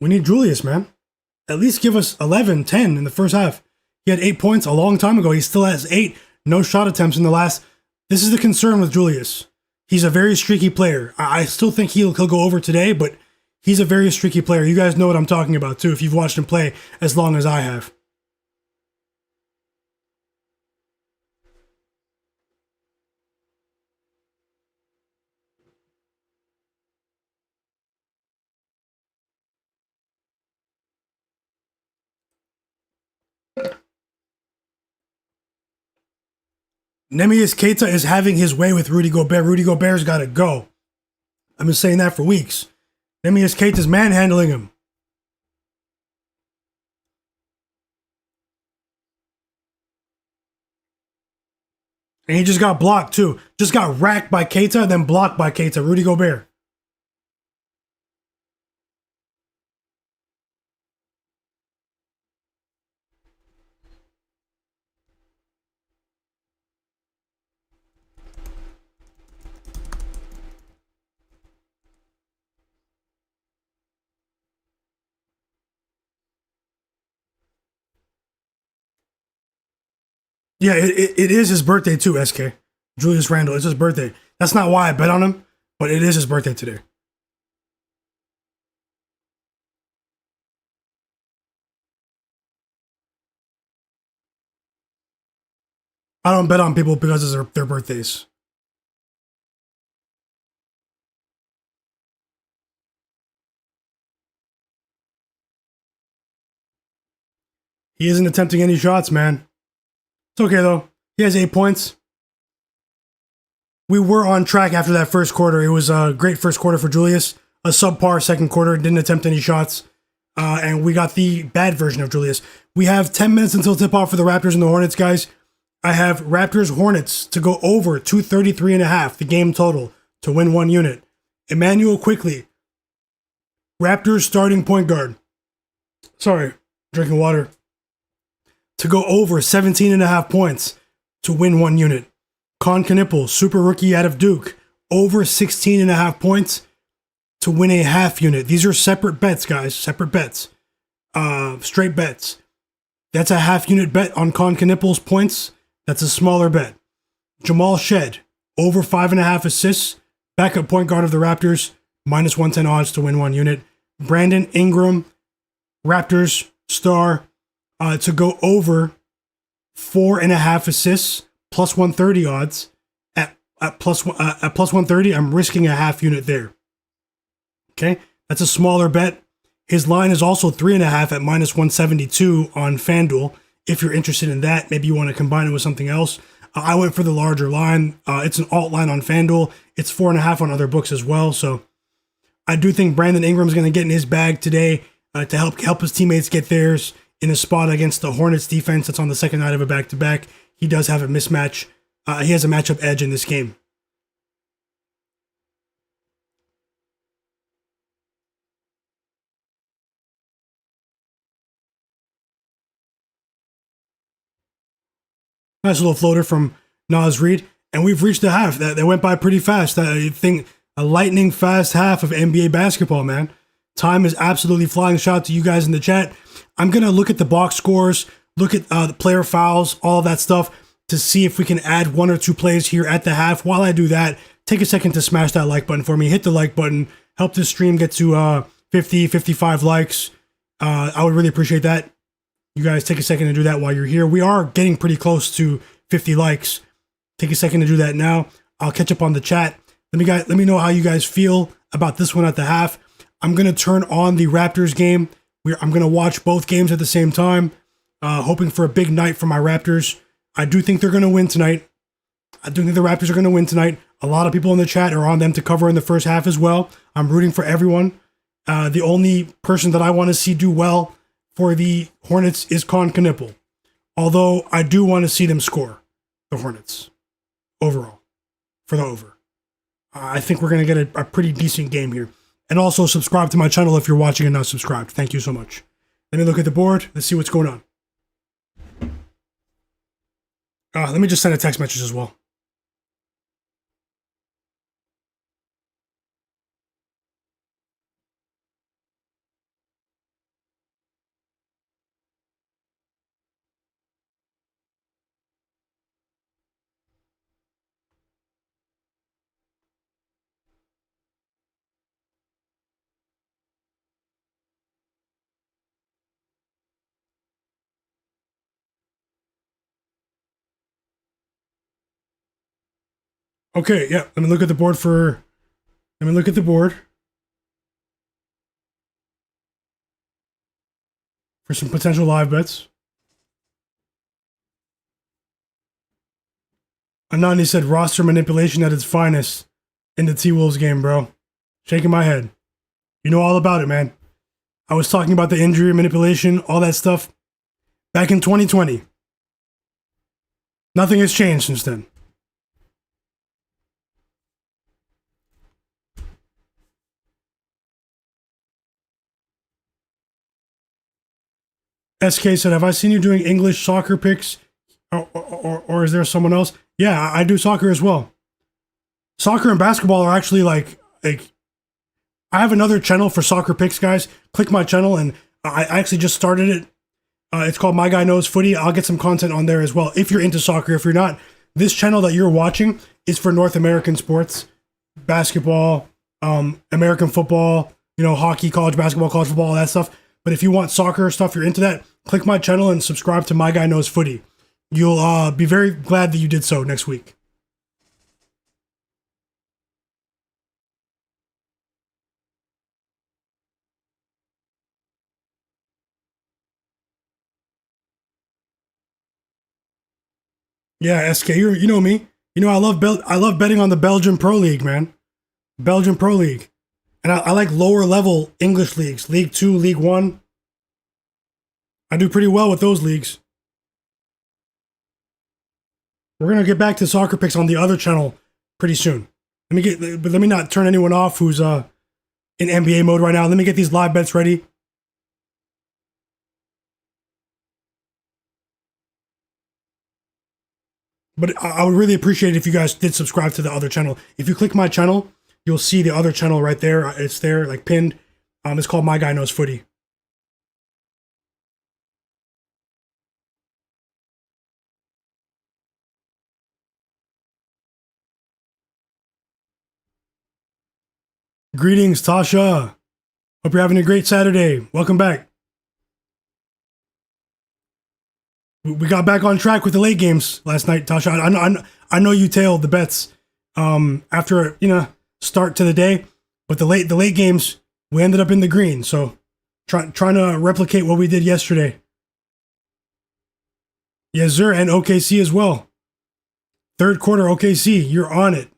We need Julius, man. At least give us 11, 10 in the first half. He had 8 points a long time ago. He still has 8. No shot attempts in the last. This is the concern with Julius. He's a very streaky player. I still think he'll go over today, but he's a very streaky player. You guys know what I'm talking about, too, if you've watched him play as long as I have. Neemias Queta is having his way with Rudy Gobert. Rudy Gobert's got to go. I've been saying that for weeks. Neemias Queta's manhandling him. And he just got blocked too. Just got racked by Queta, then blocked by Queta. Rudy Gobert. Yeah, it is his birthday too, SK. Julius Randle. It's his birthday. That's not why I bet on him, but it is his birthday today. I don't bet on people because of their birthdays. He isn't attempting any shots, man. It's okay though. He has 8 points. We were on track after that first quarter. It was a great first quarter for Julius. A subpar second quarter. Didn't attempt any shots. And we got the bad version of Julius. We have 10 minutes until tip off for the Raptors and the Hornets, guys. I have Raptors Hornets to go over 233.5, the game total, to win 1 unit. Emmanuel Quickley, Raptors starting point guard. Sorry, drinking water. To go over 17.5 points to win 1 unit. Con Knipple, super rookie out of Duke, over 16.5 points to win a half unit. These are separate bets, guys. Separate bets. Straight bets. That's a half unit bet on Con Knipple's points. That's a smaller bet. Jamal Shed, over 5.5 assists. Backup point guard of the Raptors, minus 110 odds to win 1 unit. Brandon Ingram, Raptors star, to go over 4.5 assists, plus 130 odds. At plus 130, I'm risking a half unit there. Okay, that's a smaller bet. His line is also 3.5 at minus 172 on FanDuel. If you're interested in that, maybe you want to combine it with something else. I went for the larger line. It's an alt line on FanDuel. It's 4.5 on other books as well. So I do think Brandon Ingram's going to get in his bag today to help his teammates get theirs in a spot against the Hornets defense that's on the second night of a back-to-back. He does have a mismatch. He has a matchup edge in this game. Nice little floater from Naz Reid. And we've reached the half. That went by pretty fast. I think a lightning fast half of NBA basketball, man. Time is absolutely flying. Shout out to you guys in the chat. I'm going to look at the box scores, look at the player fouls, all that stuff to see if we can add 1 or 2 plays here at the half. While I do that, take a second to smash that like button for me. Hit the like button. Help this stream get to 50, 55 likes. I would really appreciate that. You guys take a second to do that while you're here. We are getting pretty close to 50 likes. Take a second to do that now. I'll catch up on the chat. Let me know how you guys feel about this one at the half. I'm going to turn on the Raptors game. I'm going to watch both games at the same time, hoping for a big night for my Raptors. I do think they're going to win tonight. I do think the Raptors are going to win tonight. A lot of people in the chat are on them to cover in the first half as well. I'm rooting for everyone. The only person that I want to see do well for the Hornets is Con Knipple. Although I do want to see them score, the Hornets, overall, for the over. I think we're going to get a pretty decent game here. And also subscribe to my channel if you're watching and not subscribed. Thank you so much. Let me look at the board. Let's see what's going on. Let me just send a text message as well. Okay, yeah. Let me look at the board for some potential live bets. Anani said roster manipulation at its finest in the T-Wolves game, bro. Shaking my head. You know all about it, man. I was talking about the injury manipulation, all that stuff, back in 2020. Nothing has changed since then. SK said, have I seen you doing English soccer picks? Or is there someone else? Yeah, I do soccer as well. Soccer and basketball are actually like I have another channel for soccer picks, guys. Click my channel, and I actually just started it. It's called My Guy Knows Footy. I'll get some content on there as well. If you're into soccer, if you're not, this channel that you're watching is for North American sports, basketball, American football, hockey, college basketball, college football, all that stuff. But if you want soccer stuff, you're into that, click my channel and subscribe to My Guy Knows Footy. You'll be very glad that you did so next week. Yeah, SK, you know me. I love betting on the Belgian Pro League, man. Belgian Pro League. And I like lower level English leagues. League 2, League 1. I do pretty well with those leagues. We're going to get back to soccer picks on the other channel pretty soon. But let me not turn anyone off who's in NBA mode right now. Let me get these live bets ready. But I would really appreciate it if you guys did subscribe to the other channel. If you click my channel, you'll see the other channel right there. It's there, like pinned. It's called My Guy Knows Footy. Greetings, Tasha. Hope you're having a great Saturday. Welcome back. We got back on track with the late games last night, Tasha. I know you tailed the bets after start to the day, but the late games we ended up in the green. So trying to replicate what we did yesterday. Yes, sir, and OKC as well. Third quarter OKC, you're on it.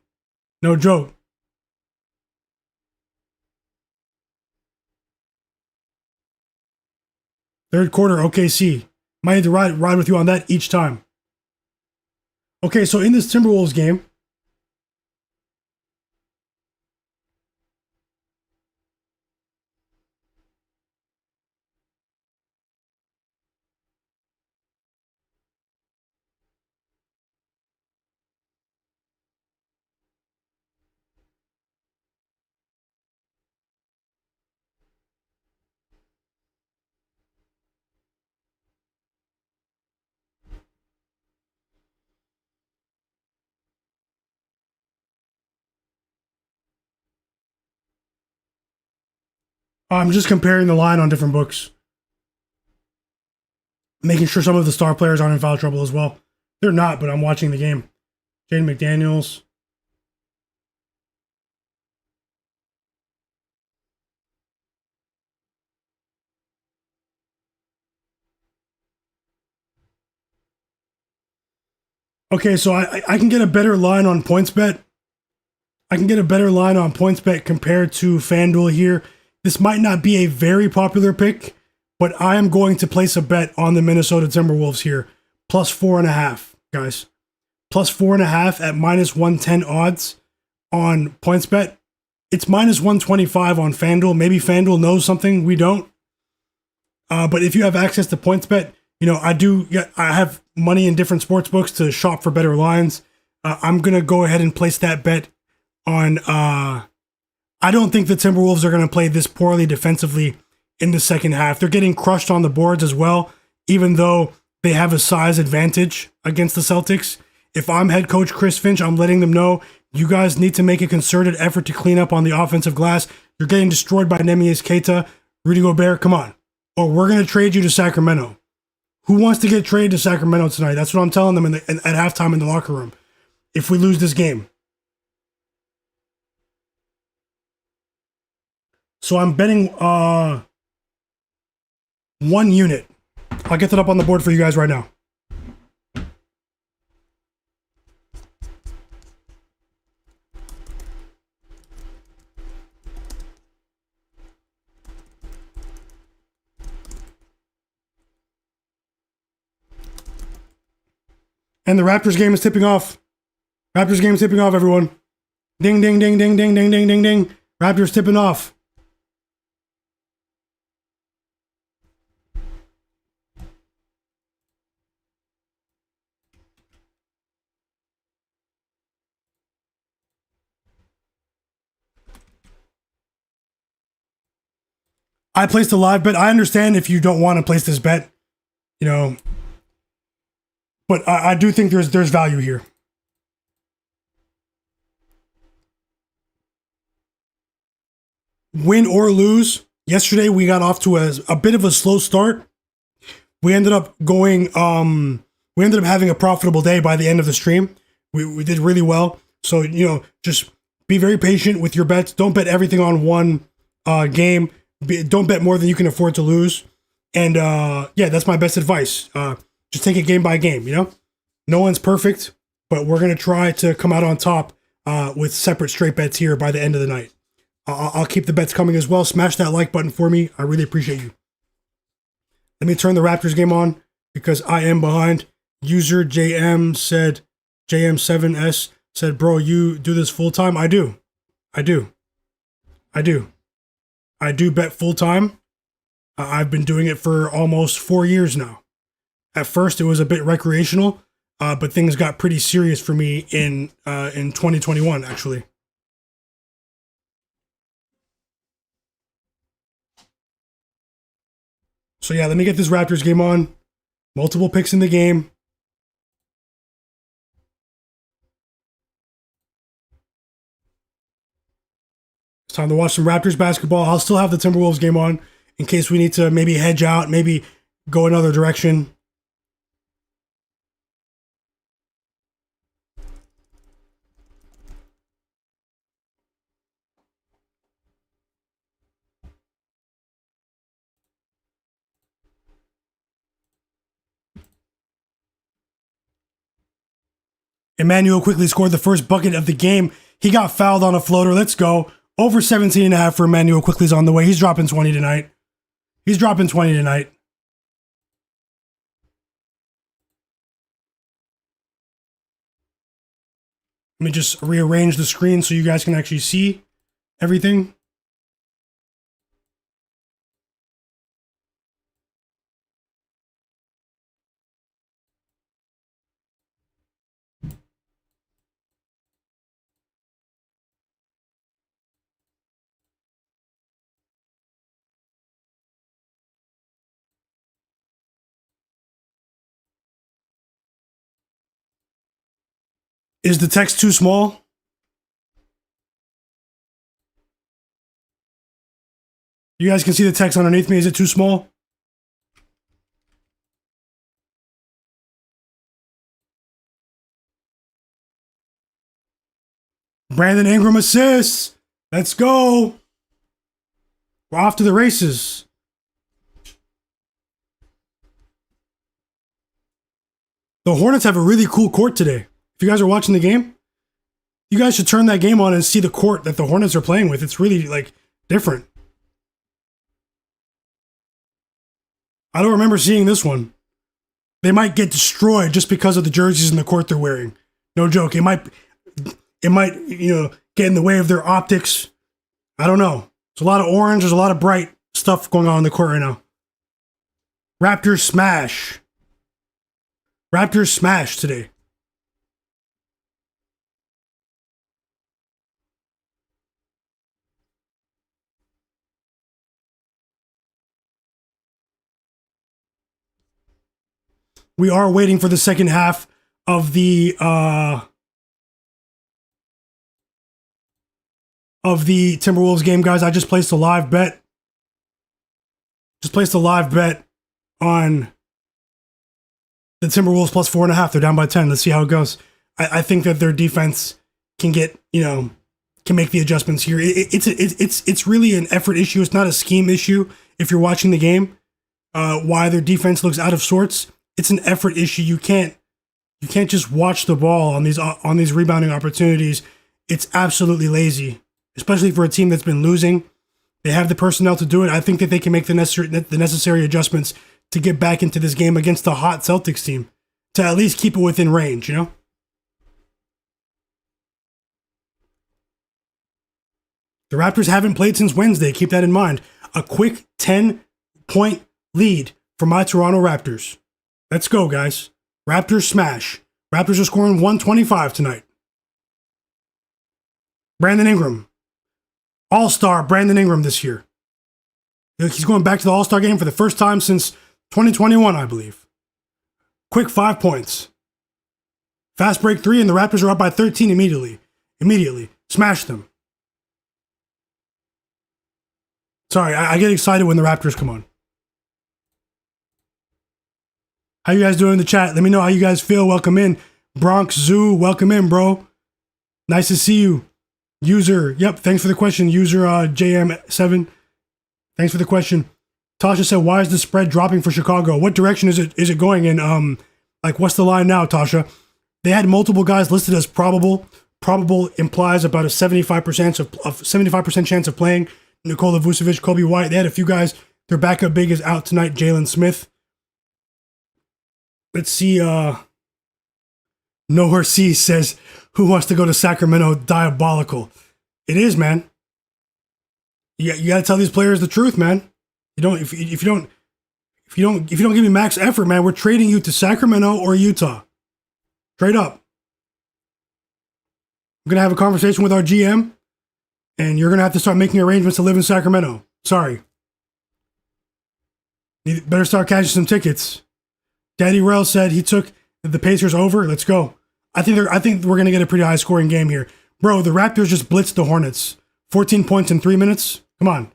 No joke. Third quarter OKC. Might have to ride with you on that each time. Okay, so in this Timberwolves game, I'm just comparing the line on different books. Making sure some of the star players aren't in foul trouble as well. They're not, but I'm watching the game. Jaden McDaniels. Okay, so I can get a better line on PointsBet. I can get a better line on PointsBet compared to FanDuel here. This might not be a very popular pick, but I am going to place a bet on the Minnesota Timberwolves here. Plus 4.5, guys. Plus 4.5 at minus 110 odds on PointsBet. It's minus 125 on FanDuel. Maybe FanDuel knows something we don't. But if you have access to PointsBet, I have money in different sports books to shop for better lines. I'm going to go ahead and place that bet on... I don't think the Timberwolves are going to play this poorly defensively in the second half. They're getting crushed on the boards as well, even though they have a size advantage against the Celtics. If I'm head coach Chris Finch, I'm letting them know, you guys need to make a concerted effort to clean up on the offensive glass. You're getting destroyed by Neemias Queta, Rudy Gobert, come on. Or we're going to trade you to Sacramento. Who wants to get traded to Sacramento tonight? That's what I'm telling them at halftime in the locker room. If we lose this game. So I'm betting 1 unit. I'll get that up on the board for you guys right now. And the Raptors game is tipping off. Raptors game is tipping off, everyone. Ding, ding, ding, ding, ding, ding, ding, ding, ding. Raptors tipping off. I placed a live bet. I understand if you don't want to place this bet, you know, but I do think there's value here. Win or lose, yesterday we got off to a bit of a slow start. We ended up having a profitable day by the end of the stream. We did really well. So, you know, just be very patient with your bets. Don't bet everything on one game. Don't bet more than you can afford to lose. And yeah, that's my best advice. Just take it game by game, you know? No one's perfect, but we're going to try to come out on top with separate straight bets here by the end of the night. I'll keep the bets coming as well. Smash that like button for me. I really appreciate you. Let me turn the Raptors game on because I am behind. User JM said, JM7S said, bro, you do this full time? I do bet full time. I've been doing it for almost 4 years now. At first, it was a bit recreational, but things got pretty serious for me in 2021, actually. So yeah, let me get this Raptors game on. Multiple picks in the game. It's time to watch some Raptors basketball. I'll still have the Timberwolves game on in case we need to maybe hedge out, maybe go another direction. Emmanuel quickly scored the first bucket of the game. He got fouled on a floater. Let's go. Over 17.5 for Emmanuel quickly's on the way. He's dropping 20 tonight. Let me just rearrange the screen so you guys can actually see everything. Is the text too small? You guys can see the text underneath me. Is it too small? Brandon Ingram assists. Let's go. We're off to the races. The Hornets have a really cool court today. If you guys are watching the game, you guys should turn that game on and see the court that the Hornets are playing with. It's really, like, different. I don't remember seeing this one. They might get destroyed just because of the jerseys and the court they're wearing. No joke. It might, you know, get in the way of their optics. I don't know. There's a lot of orange. There's a lot of bright stuff going on in the court right now. Raptors smash. Raptors smash today. We are waiting for the second half of the Timberwolves game, guys. I just placed a live bet. On the Timberwolves plus 4.5. They're down by 10. Let's see how it goes. I think that their defense can get, you know, can make the adjustments here. It's really an effort issue. It's not a scheme issue. If you're watching the game, why their defense looks out of sorts. It's an effort issue. You can't just watch the ball on these rebounding opportunities. It's absolutely lazy, especially for a team that's been losing. They have the personnel to do it. I think that they can make the necessary adjustments to get back into this game against the hot Celtics team. to at least keep it within range, you know? The Raptors haven't played since Wednesday. Keep that in mind. A quick 10-point lead for my Toronto Raptors. Let's go, guys. Raptors smash. Raptors are scoring 125 tonight. Brandon Ingram. All-star Brandon Ingram this year. He's going back to the All-Star game for the first time since 2021, I believe. Quick 5 points. Fast break 3, and the Raptors are up by 13 immediately. Smash them. Sorry, I get excited when the Raptors come on. How you guys doing in the chat? Let me know how you guys feel. Welcome in. Bronx Zoo, welcome in, bro. Nice to see you. User, yep, thanks for the question. User JM7, thanks for the question. Tasha said, why is the spread dropping for Chicago? What direction is it going in? Like, what's the line now, Tasha? They had multiple guys listed as probable. Probable implies about a 75% chance of playing. Nikola Vucevic, Kobe White. They had a few guys. Their backup big is out tonight, Jalen Smith. Let's see. Nowhere C says, who wants to go to Sacramento? Diabolical. It is, man. You got to tell these players the truth, man. If you don't give me max effort, man, we're trading you to Sacramento or Utah. Straight up. I'm gonna have a conversation with our GM, and you're gonna have to start making arrangements to live in Sacramento. Sorry. You better start cashing some tickets. Daddy Rel said he took the Pacers over. Let's go. I think we're gonna get a pretty high scoring game here, bro. The Raptors just blitzed the Hornets. 14 points in 3 minutes. Come on.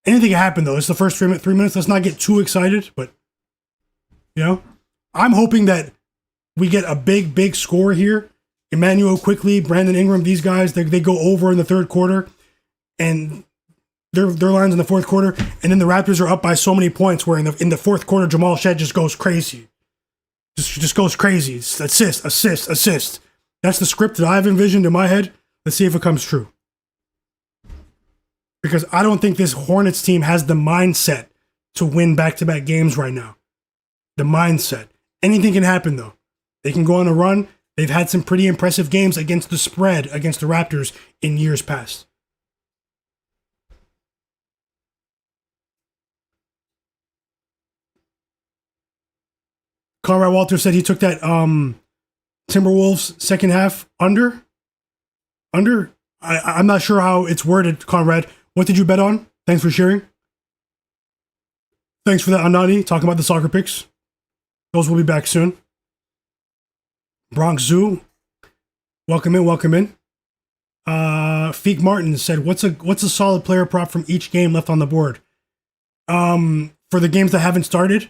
Anything can happen though. It's the first 3 minutes. Let's not get too excited, but you know, I'm hoping that we get a big score here. Emmanuel quickly, Brandon Ingram, these guys, they go over in the third quarter, and their lines in the fourth quarter, and then the Raptors are up by so many points where in the fourth quarter Jamal Shed just goes crazy. Just goes crazy. It's assist. That's the script that I've envisioned in my head. Let's see if it comes true. Because I don't think this Hornets team has the mindset to win back-to-back games right now. The mindset. Anything can happen, though. They can go on a run. They've had some pretty impressive games against the spread against the Raptors in years past. Conrad Walter said he took that Timberwolves second half under. I'm not sure how it's worded, Conrad. What did you bet on? Thanks for sharing. Thanks for that, Anani, talking about the soccer picks. Those will be back soon. Bronx Zoo, welcome in. Feek Martin said, what's a solid player prop from each game left on the board? For the games that haven't started,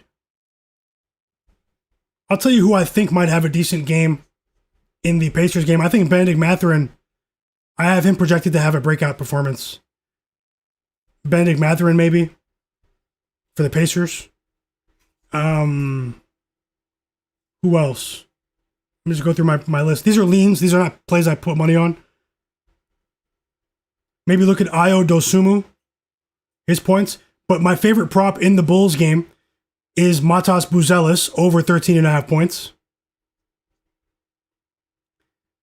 I'll tell you who I think might have a decent game in the Pacers game. I think Benedict Mathurin, I have him projected to have a breakout performance. Benedict Mathurin, maybe, for the Pacers. Who else? Let me just go through my list. These are leans. These are not plays I put money on. Maybe look at Ayo Dosunmu, his points. But my favorite prop in the Bulls game is Matas Buzelis over 13.5 points.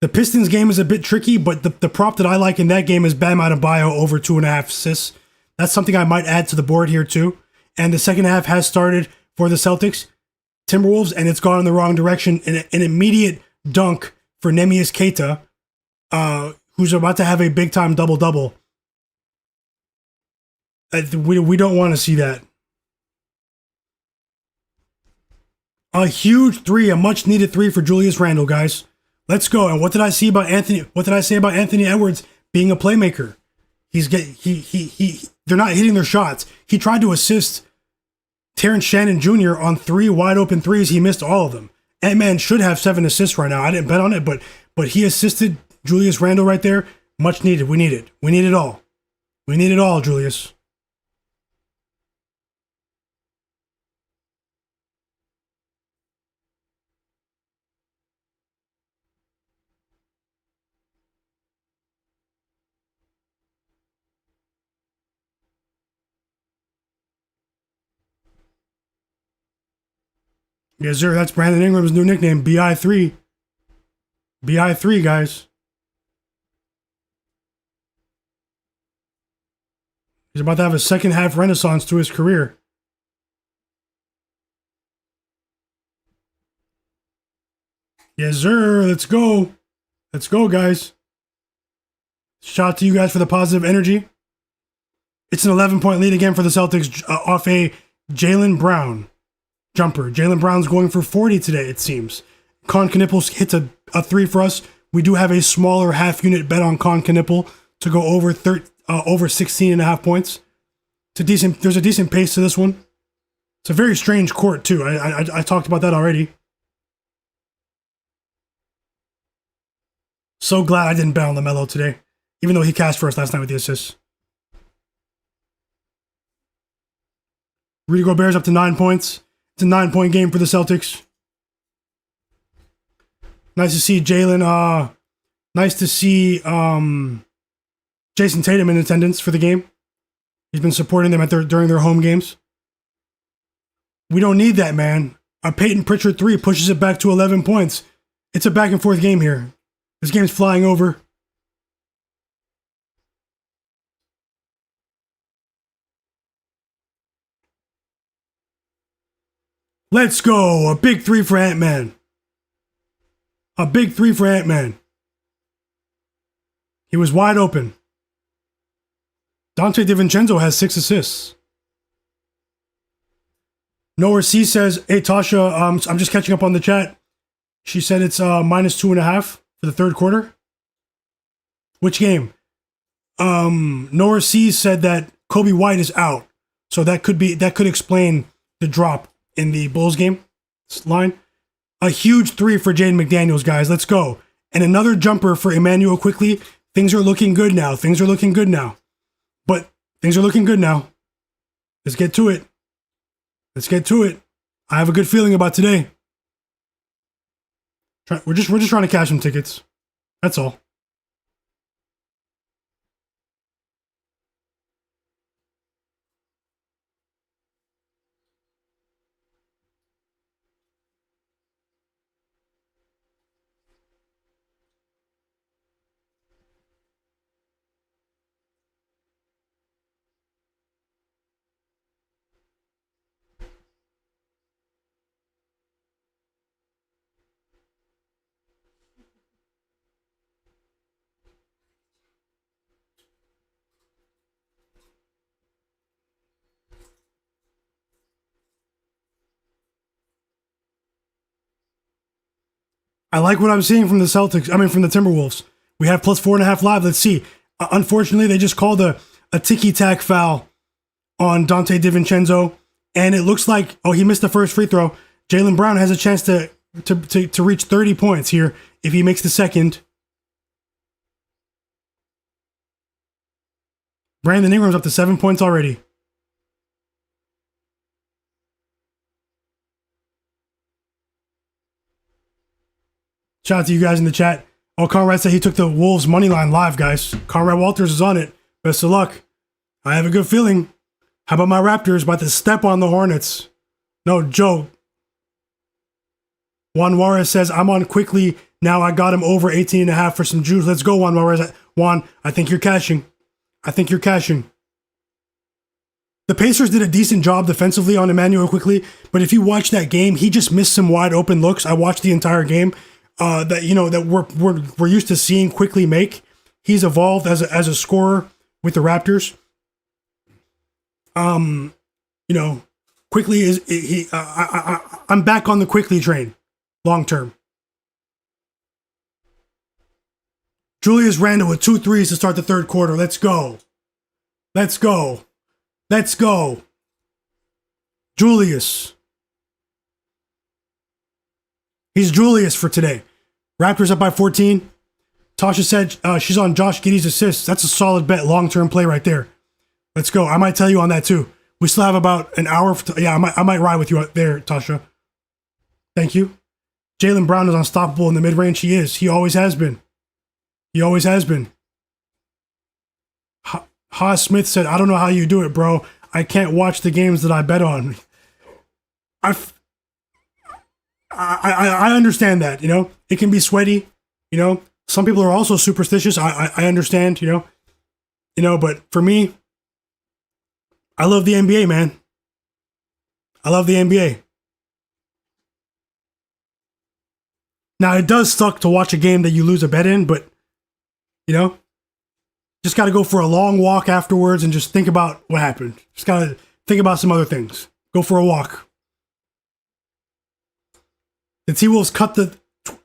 The Pistons game is a bit tricky, but the prop that I like in that game is Bam Adebayo over 2.5 assists. That's something I might add to the board here too. And the second half has started for the Celtics. Timberwolves, and it's gone in the wrong direction. An immediate dunk for Neemias Queta, who's about to have a big-time double-double. We don't want to see that. A huge three, a much-needed three for Julius Randle, guys. Let's go. And what did I say about Anthony Edwards being a playmaker? They're not hitting their shots. He tried to assist Terrence Shannon Jr. on 3 wide open threes. He missed all of them. Ant-Man should have 7 assists right now. I didn't bet on it, but he assisted Julius Randle right there. Much needed. We need it. We need it all. We need it all, Julius. Yes, sir. That's Brandon Ingram's new nickname, BI3. BI3, guys. He's about to have a second half renaissance to his career. Yes, sir. Let's go. Let's go, guys. Shout out to you guys for the positive energy. It's an 11-point lead again for the Celtics off a Jaylen Brown jumper. Jaylen Brown's going for 40 today, it seems. Con Knippel hits a 3 for us. We do have a smaller half-unit bet on Con Knippel to go over 16.5 points. There's a decent pace to this one. It's a very strange court, too. I talked about that already. So glad I didn't bet on LaMelo today, even though he cashed for us last night with the assists. Rudy Gobert's up to 9 points. It's a 9-point game for the Celtics. Nice to see Jaylen. Nice to see Jason Tatum in attendance for the game. He's been supporting them during their home games. We don't need that, man. A Peyton Pritchard 3 pushes it back to 11 points. It's a back and forth game here. This game's flying over. Let's go. A big 3 for Ant-Man. A big 3 for Ant-Man. He was wide open. Dante DiVincenzo has 6 assists. Nowhere C says, hey Tasha, I'm just catching up on the chat. She said it's minus 2.5 for the third quarter. Which game? Nowhere C said that Kobe White is out. So that could explain the drop in the Bulls game line. A huge 3 for Jaden McDaniels, guys. Let's go. And another jumper for Emmanuel quickly. Things are looking good now. But things are looking good now. Let's get to it. I have a good feeling about today. We're just trying to cash some tickets. That's all. I like what I'm seeing from the Celtics. From the Timberwolves. We have plus 4.5 live. Let's see. Unfortunately, they just called a ticky-tack foul on Dante DiVincenzo, and it looks like, he missed the first free throw. Jaylen Brown has a chance to reach 30 points here if he makes the second. Brandon Ingram's up to 7 points already. Shout out to you guys in the chat. Conrad said he took the Wolves money line live, guys. Conrad Walters is on it. Best of luck. I have a good feeling. How about my Raptors about to step on the Hornets? No joke. Juan Juarez says, I'm on quickly. Now I got him over 18.5 for some juice. Let's go, Juan Juarez. Juan, I think you're cashing. The Pacers did a decent job defensively on Emmanuel quickly, but if you watch that game, he just missed some wide open looks. I watched the entire game. That we're used to seeing quickly make. He's evolved as a scorer with the Raptors. Quickly is he. I'm back on the quickly train, long term. Julius Randle with 2 threes to start the third quarter. Let's go. Julius. He's Julius for today. Raptors up by 14. Tasha said she's on Josh Giddey's assists. That's a solid bet, long-term play right there. Let's go. I might tell you on that too. We still have about an hour. I might ride with you out there, Tasha. Thank you. Jaylen Brown is unstoppable in the mid-range. He is. He always has been. Haas Smith said, I don't know how you do it, bro. I can't watch the games that I bet on. I understand that, you know, it can be sweaty, you know. Some people are also superstitious. I understand, you know, but for me, I love the NBA, man. I love the NBA. Now, it does suck to watch a game that you lose a bet in, but, you know, just got to go for a long walk afterwards and just think about what happened. Just got to think about some other things. Go for a walk. The T-Wolves cut the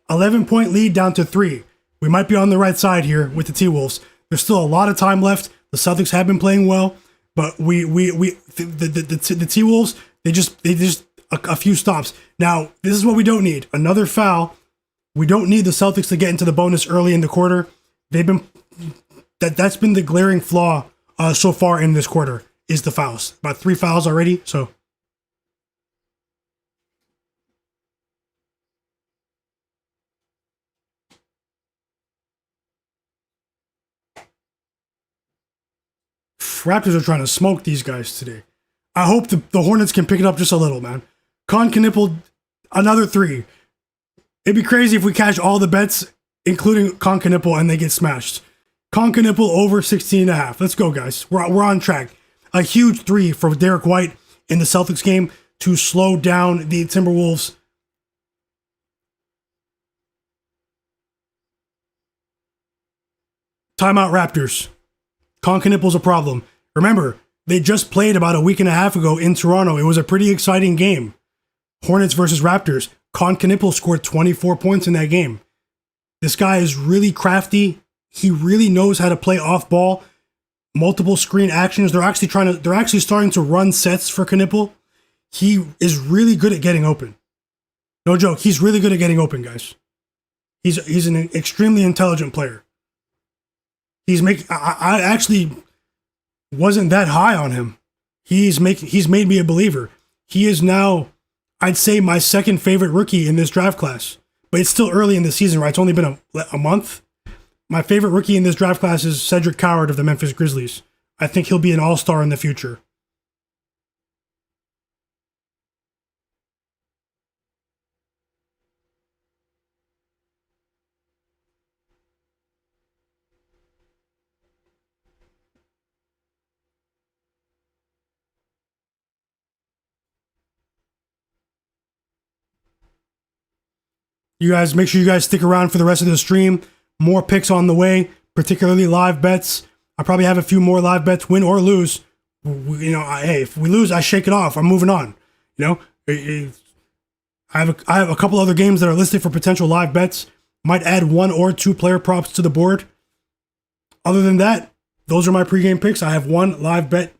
11-point lead down to 3. We might be on the right side here with the T-Wolves. There's still a lot of time left. The Celtics have been playing well, but the T-Wolves, they just a few stops. Now, this is what we don't need. Another foul. We don't need the Celtics to get into the bonus early in the quarter. That's been the glaring flaw so far in this quarter, is the fouls. About 3 fouls already, so. Raptors are trying to smoke these guys today. I hope the Hornets can pick it up just a little, man. Cunningham, another 3. It'd be crazy if we cash all the bets, including Cunningham, and they get smashed. Cunningham over 16.5. Let's go, guys. We're on track. A huge 3 for Derek White in the Celtics game to slow down the Timberwolves. Timeout, Raptors. Conkinnipple's a problem. Remember, they just played about a week and a half ago in Toronto. It was a pretty exciting game. Hornets versus Raptors. Conkinniple scored 24 points in that game. This guy is really crafty. He really knows how to play off ball. Multiple screen actions. They're actually starting to run sets for Knipple. He is really good at getting open. No joke. He's really good at getting open, guys. He's an extremely intelligent player. I actually wasn't that high on him. He's made me a believer. He is now, I'd say, my second favorite rookie in this draft class. But it's still early in the season, right? It's only been a month. My favorite rookie in this draft class is Cedric Coward of the Memphis Grizzlies. I think he'll be an all-star in the future. You guys, make sure you guys stick around for the rest of the stream. More picks on the way, particularly live bets. I probably have a few more live bets, win or lose. You know, hey, if we lose, I shake it off. I'm moving on. You know, I have a couple other games that are listed for potential live bets. Might add 1 or 2 player props to the board. Other than that, those are my pregame picks. I have 1 live bet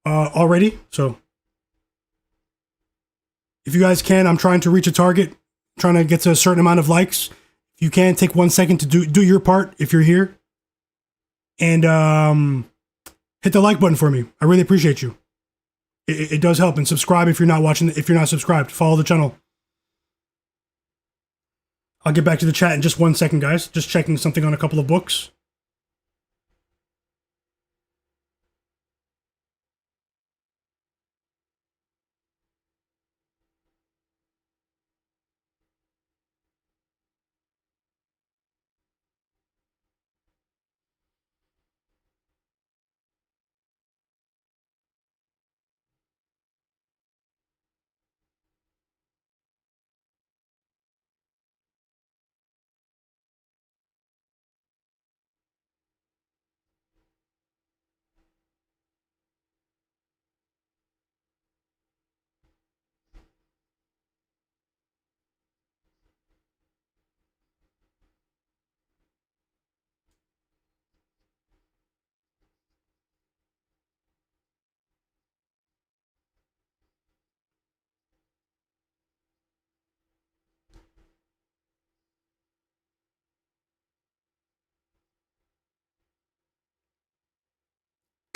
already. So if you guys can, I'm trying to reach a target. Trying to get to a certain amount of likes. If you can, take 1 second to do your part if you're here. And hit the like button for me. I really appreciate you. It does help. And subscribe if you're not watching, if you're not subscribed. Follow the channel. I'll get back to the chat in just 1 second, guys. Just checking something on a couple of books.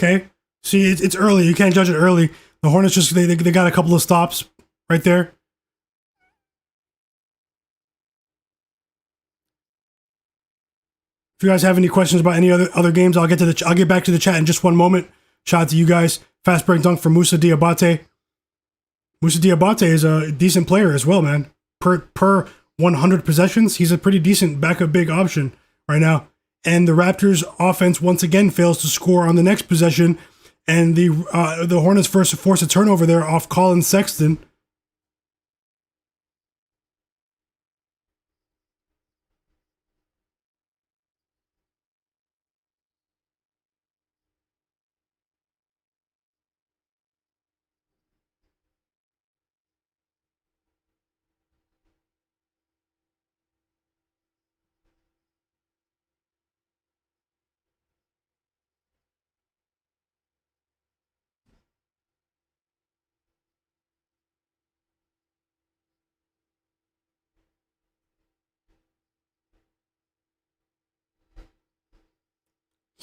Okay. See, it's early. You can't judge it early. The Hornets just they got a couple of stops right there. If you guys have any questions about any other games, I'll get back to the chat in just 1 moment. Shout out to you guys. Fast break dunk for Moussa Diabate. Moussa Diabate is a decent player as well, man. per 100 possessions. He's a pretty decent backup big option right now. And the Raptors offense once again fails to score on the next possession, and the Hornets force a turnover there off Colin Sexton.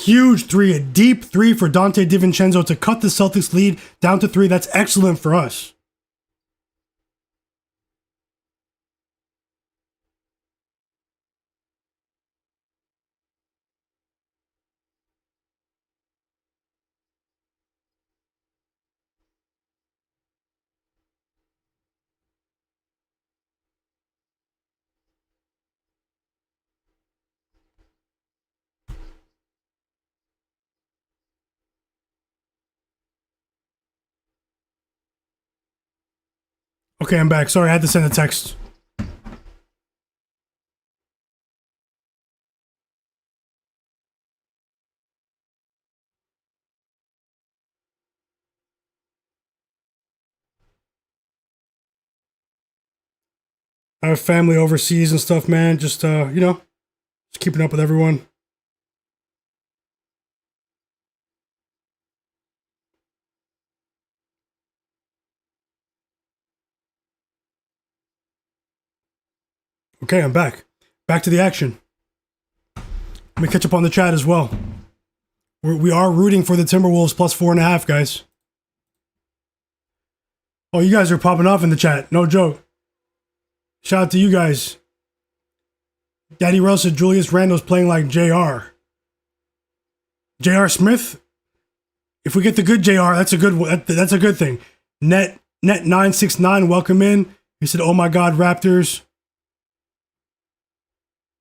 Huge three, a deep three for Dante DiVincenzo to cut the Celtics lead down to 3. That's excellent for us. Okay, I'm back. Sorry, I had to send a text. I have family overseas and stuff, man. Just, just keeping up with everyone. Okay, I'm back. Back to the action. Let me catch up on the chat as well. We are rooting for the Timberwolves plus 4.5, guys. Oh, you guys are popping off in the chat. No joke. Shout out to you guys. Daddy Rel said Julius Randle's playing like JR. JR Smith? If we get the good JR, that's a good thing. Net 969, welcome in. He said, oh my God, Raptors.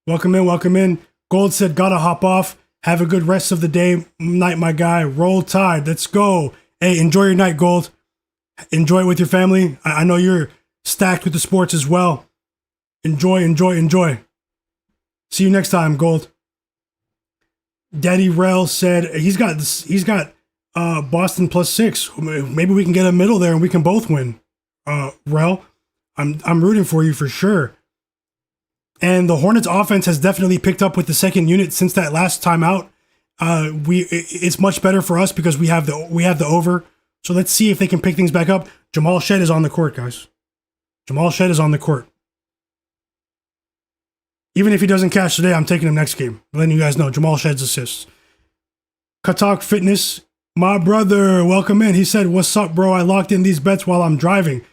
Welcome in. Gold said, gotta hop off. Have a good rest of the day. Night, my guy. Roll Tide. Let's go. Hey, enjoy your night, Gold. Enjoy it with your family. I know you're stacked with the sports as well. Enjoy. See you next time, Gold. Daddy Rel said he's got Boston plus 6. Maybe we can get a middle there and we can both win. Rel, I'm rooting for you for sure. And the Hornets offense has definitely picked up with the second unit since that last time out. It's much better for us because we have the over. So let's see if they can pick things back up. Jamal Shed is on the court, guys. Jamal Shed is on the court. Even if he doesn't catch today, I'm taking him next game. I'm letting you guys know. Jamal Shed's assists. Katak Fitness, my brother, welcome in. He said, what's up, bro? I locked in these bets while I'm driving.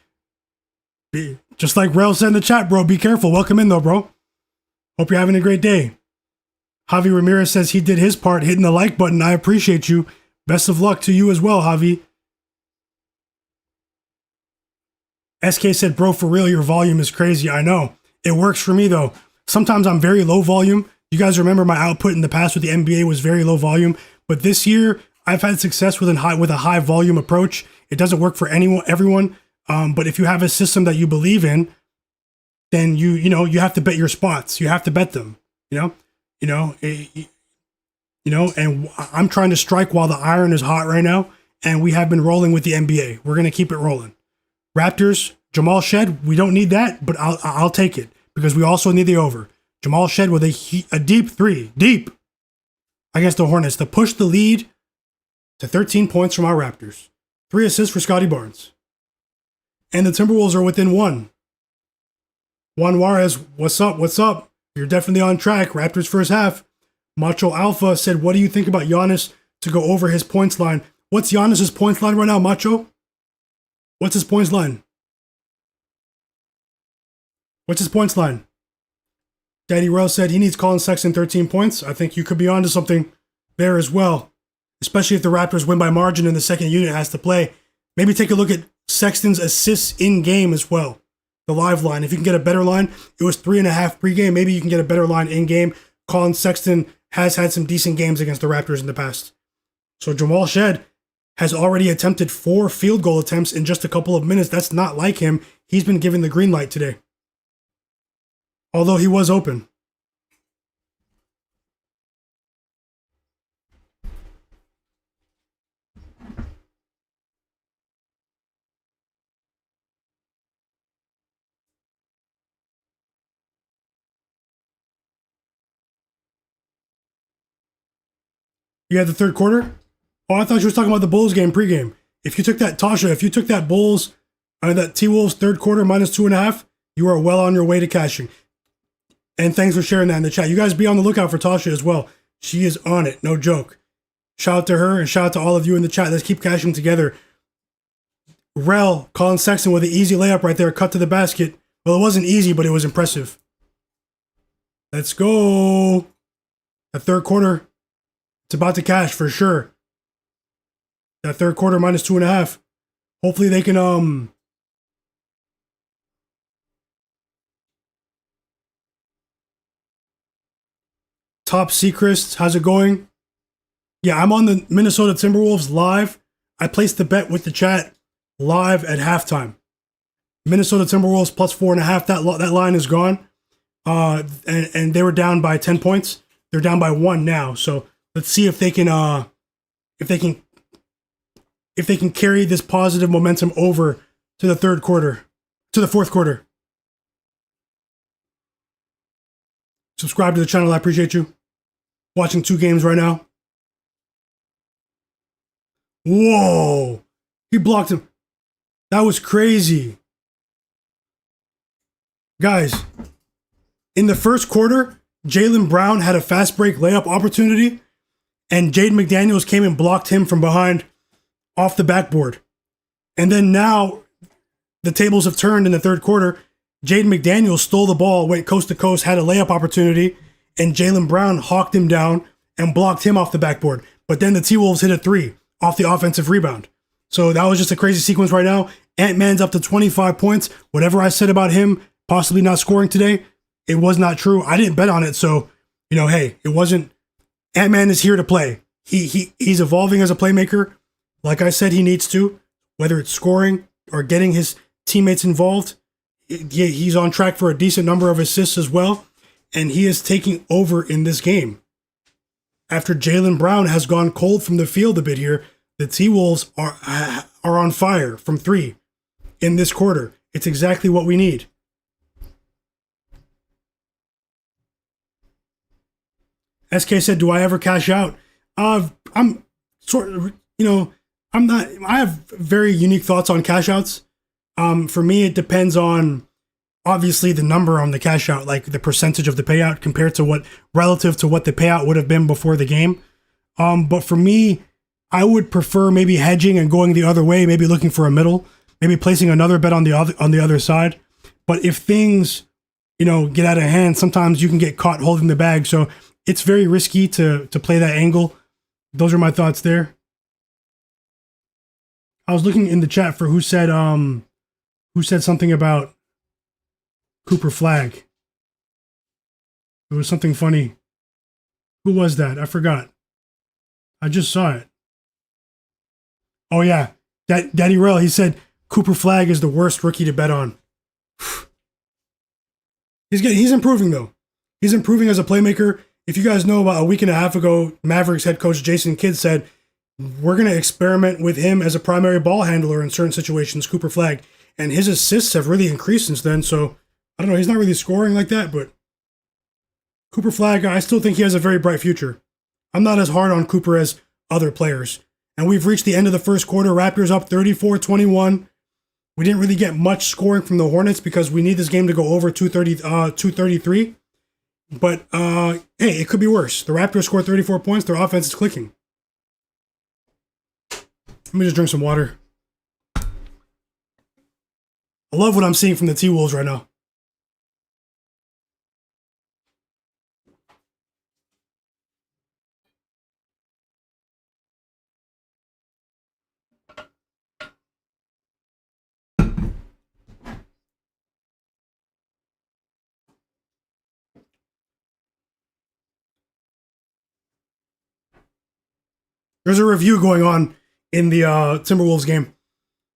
Just like Rel said in the chat, bro, be careful. Welcome in, though, bro. Hope you're having a great day. Javi Ramirez says he did his part, hitting the like button. I appreciate you. Best of luck to you as well, Javi. SK said, bro, for real, your volume is crazy. I know. It works for me, though. Sometimes I'm very low volume. You guys remember my output in the past with the NBA was very low volume. But this year, I've had success with a high volume approach. It doesn't work for everyone. But if you have a system that you believe in, then you have to bet your spots. You have to bet them. And I'm trying to strike while the iron is hot right now. And we have been rolling with the NBA. We're gonna keep it rolling. Raptors, Jamal Shed. We don't need that, but I'll take it because we also need the over. Jamal Shed with a deep 3, deep against the Hornets to push the lead to 13 points from our Raptors. 3 assists for Scottie Barnes. And the Timberwolves are within 1. Juan Juarez, what's up? You're definitely on track. Raptors first half. Macho Alpha said, what do you think about Giannis to go over his points line? What's Giannis's points line right now, Macho? What's his points line? Daddy Rel said he needs Colin Sexton 13 points. I think you could be onto something there as well. Especially if the Raptors win by margin and the second unit has to play. Maybe take a look at Sexton's assists in game as well. the live line. If you can get a better line, it was 3.5 pregame. Maybe you can get a better line in game. Colin Sexton has had some decent games against the Raptors in the past. So Jamal Shead has already attempted 4 field goal attempts in just a couple of minutes. That's not like him. He's been given the green light today. Although he was open. You had the third quarter? Oh, I thought you were talking about the Bulls game pregame. If you took that, Tasha, if you took that that T-Wolves third quarter -2.5, you are well on your way to cashing. And thanks for sharing that in the chat. You guys be on the lookout for Tasha as well. She is on it, no joke. Shout out to her and shout out to all of you in the chat. Let's keep cashing together. Rel, Colin Sexton with an easy layup right there, cut to the basket. Well, it wasn't easy, but it was impressive. Let's go. The third quarter, it's about to cash for sure. That third quarter -2.5. Hopefully they can Top Secrets, how's it going? Yeah, I'm on the Minnesota Timberwolves live. I placed the bet with the chat live at halftime. Minnesota Timberwolves +4.5. That line is gone. And they were down by 10 points. They're down by 1 now. So let's see if they can carry this positive momentum over to the fourth quarter. Subscribe to the channel. I appreciate you. Watching 2 games right now. Whoa. He blocked him. That was crazy. Guys, in the first quarter, Jaylen Brown had a fast break layup opportunity, and Jaden McDaniels came and blocked him from behind off the backboard. And then now the tables have turned in the third quarter. Jaden McDaniels stole the ball, went coast to coast, had a layup opportunity, and Jaylen Brown hawked him down and blocked him off the backboard. But then the T-Wolves hit a 3 off the offensive rebound. So that was just a crazy sequence right now. Ant-Man's up to 25 points. Whatever I said about him possibly not scoring today, it was not true. I didn't bet on it, so, hey, it wasn't. Ant-Man is here to play. He's evolving as a playmaker. Like I said, he needs to, whether it's scoring or getting his teammates involved. He's on track for a decent number of assists as well, and he is taking over in this game. After Jaylen Brown has gone cold from the field a bit here, the T-Wolves are on fire from 3 in this quarter. It's exactly what we need. SK said, "Do I ever cash out?" I'm sort of, I'm not. I have very unique thoughts on cash outs. For me, it depends on obviously the number on the cash out, like the percentage of the payout compared to relative to what the payout would have been before the game. But for me, I would prefer maybe hedging and going the other way, maybe looking for a middle, maybe placing another bet on the other side. But if things, get out of hand, sometimes you can get caught holding the bag. So it's very risky to play that angle. Those are my thoughts there. I was looking in the chat for who said something about Cooper Flagg. It was something funny. Who was that? I forgot. I just saw it. Oh yeah, Daddy Rel. He said Cooper Flagg is the worst rookie to bet on. He's improving though. He's improving as a playmaker. If you guys know, about a week and a half ago, Mavericks head coach Jason Kidd said, we're going to experiment with him as a primary ball handler in certain situations, Cooper Flagg. And his assists have really increased since then. So, I don't know, he's not really scoring like that, but Cooper Flagg, I still think he has a very bright future. I'm not as hard on Cooper as other players. And we've reached the end of the first quarter. Raptors up 34-21. We didn't really get much scoring from the Hornets because we need this game to go over 233. But, hey, it could be worse. The Raptors scored 34 points. Their offense is clicking. Let me just drink some water. I love what I'm seeing from the T-Wolves right now. There's a review going on in the Timberwolves game.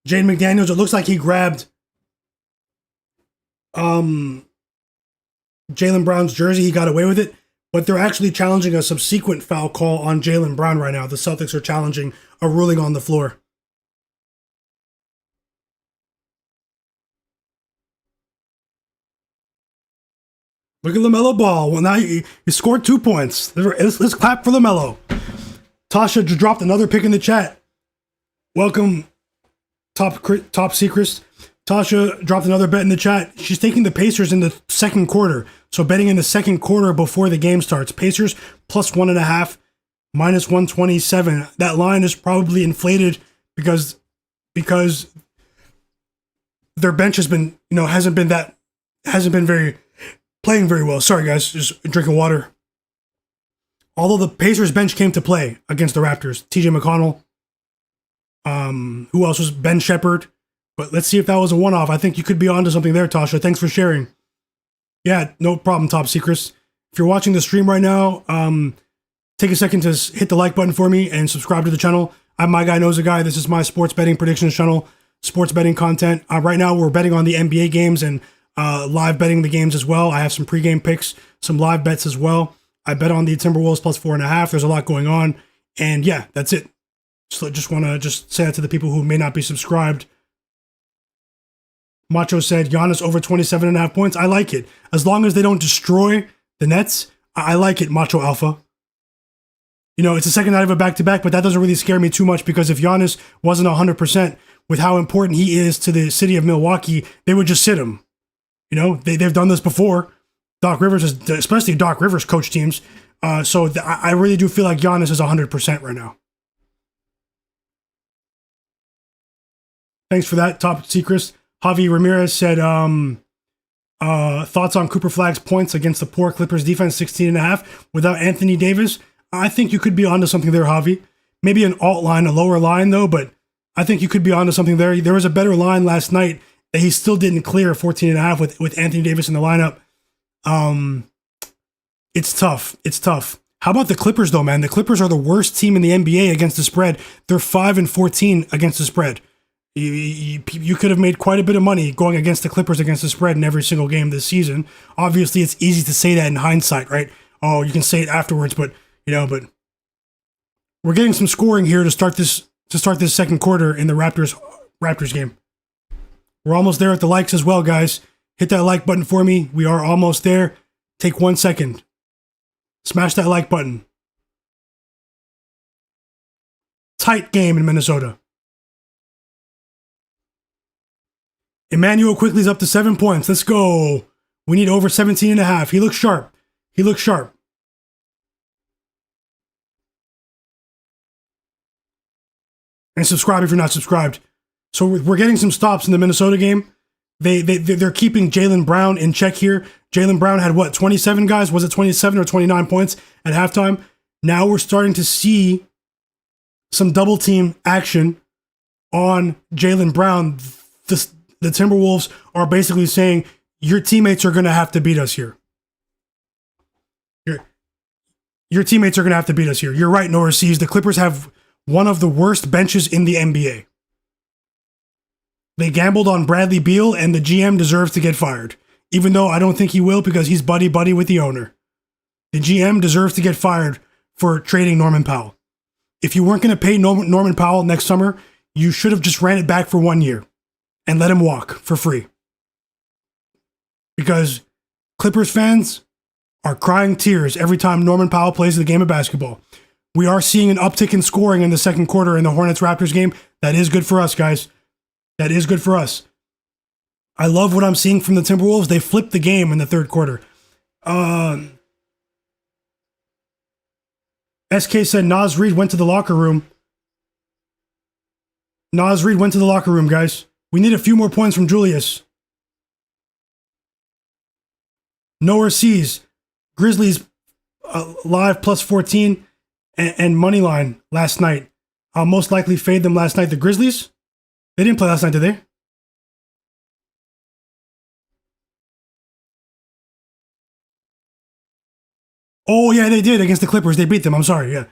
Jaden McDaniels, it looks like he grabbed Jaylen Brown's jersey. He got away with it, but they're actually challenging a subsequent foul call on Jaylen Brown right now. The Celtics are challenging a ruling on the floor. Look at LaMelo Ball. Well, now you scored 2 points. Let's clap for LaMelo. Tasha just dropped another pick in the chat. Welcome, top secrets. Tasha dropped another bet in the chat. She's taking the Pacers in the second quarter. So betting in the second quarter before the game starts. Pacers plus 1.5, minus 127. That line is probably inflated because their bench has been, hasn't been playing very well. Sorry guys, just drinking water. Although the Pacers bench came to play against the Raptors. TJ McConnell. Who else was Ben Shepherd? But let's see if that was a one-off. I think you could be onto something there, Tasha. Thanks for sharing. Yeah, no problem, top secrets. If you're watching the stream right now, take a second to hit the like button for me and subscribe to the channel. I'm Myguyknowsaguy. This is my sports betting predictions channel, sports betting content. Right now, we're betting on the NBA games and live betting the games as well. I have some pregame picks, some live bets as well. I bet on the Timberwolves plus 4.5. There's a lot going on. And yeah, that's it. So just want to say that to the people who may not be subscribed. Macho said, Giannis over 27.5 points. I like it. As long as they don't destroy the Nets, I like it, Macho Alpha. It's the second night of a back-to-back, but that doesn't really scare me too much because if Giannis wasn't 100% with how important he is to the city of Milwaukee, they would just sit him. They've done this before. Especially Doc Rivers coach teams. So I really do feel like Giannis is 100% right now. Thanks for that, top secrets. Javi Ramirez said, thoughts on Cooper Flagg's points against the poor Clippers defense, 16.5 without Anthony Davis. I think you could be onto something there, Javi. Maybe an alt line, a lower line though, but I think you could be onto something there. There was a better line last night that he still didn't clear 14.5 with Anthony Davis in the lineup. It's tough. How about the Clippers though, man? The Clippers are the worst team in the NBA against the spread. They're 5-14 against the spread. You could have made quite a bit of money going against the Clippers against the spread in every single game this season. Obviously, it's easy to say that in hindsight, right? Oh, you can say it afterwards, but we're getting some scoring here to start this second quarter in the Raptors game. We're almost there at the likes as well, guys. Hit that like button for me. We are almost there. Take 1 second. Smash that like button. Tight game in Minnesota. Emmanuel Quickly's up to 7 points. Let's go. We need over 17.5. He looks sharp. And subscribe if you're not subscribed. So we're getting some stops in the Minnesota game. They're keeping Jaylen Brown in check here. Jaylen Brown had 27 guys? Was it 27 or 29 points at halftime? Now we're starting to see some double team action on Jaylen Brown. The Timberwolves are basically saying, your teammates are going to have to beat us here. Your teammates are going to have to beat us here. You're right, Norris sees. The Clippers have one of the worst benches in the NBA. They gambled on Bradley Beal, and the GM deserves to get fired. Even though I don't think he will because he's buddy-buddy with the owner. The GM deserves to get fired for trading Norman Powell. If you weren't going to pay Norman Powell next summer, you should have just ran it back for 1 year. And let him walk for free. Because Clippers fans are crying tears every time Norman Powell plays the game of basketball. We are seeing an uptick in scoring in the second quarter in the Hornets-Raptors game. That is good for us, guys. That is good for us. I love what I'm seeing from the Timberwolves. They flipped the game in the third quarter. SK said Naz Reid went to the locker room. Naz Reid went to the locker room, guys. We need a few more points from Julius. Nowhere sees. Grizzlies live plus 14 and money line last night. I'll most likely fade them last night. The Grizzlies? They didn't play last night, did they? Oh, yeah, they did against the Clippers. They beat them. I'm sorry, yeah.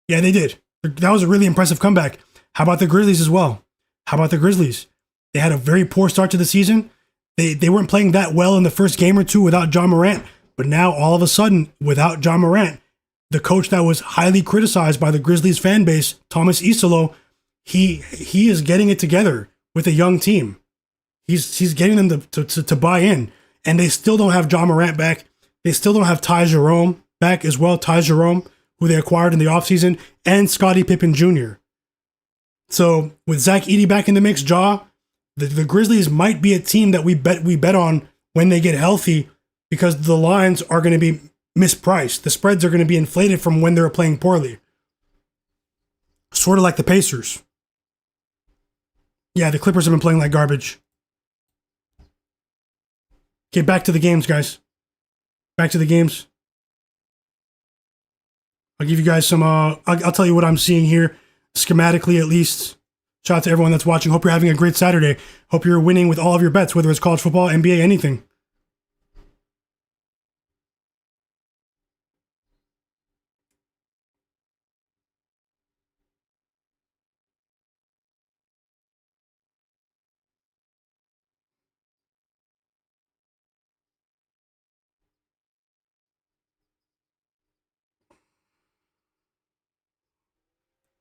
Yeah, they did. That was a really impressive comeback. How about the Grizzlies as well? How about the Grizzlies? They had a very poor start to the season. They weren't playing that well in the first game or two without John Morant, but now all of a sudden, without John Morant, the coach that was highly criticized by the Grizzlies fan base, Thomas Isolo, he is getting it together with a young team. He's getting them to buy in, and they still don't have John Morant back. They still don't have Ty Jerome back as well. Ty Jerome, who they acquired in the offseason, and Scottie Pippen Jr. So with Zach Edey back in the mix, the Grizzlies might be a team that we bet on when they get healthy, because the lines are going to be mispriced. The spreads are going to be inflated from when they're playing poorly. Sort of like the Pacers. Yeah, the Clippers have been playing like garbage. Okay, back to the games, guys. Back to the games. I'll give you guys some, I'll tell you what I'm seeing here, schematically at least. Shout out to everyone that's watching. Hope you're having a great Saturday. Hope you're winning with all of your bets, whether it's college football, NBA, anything.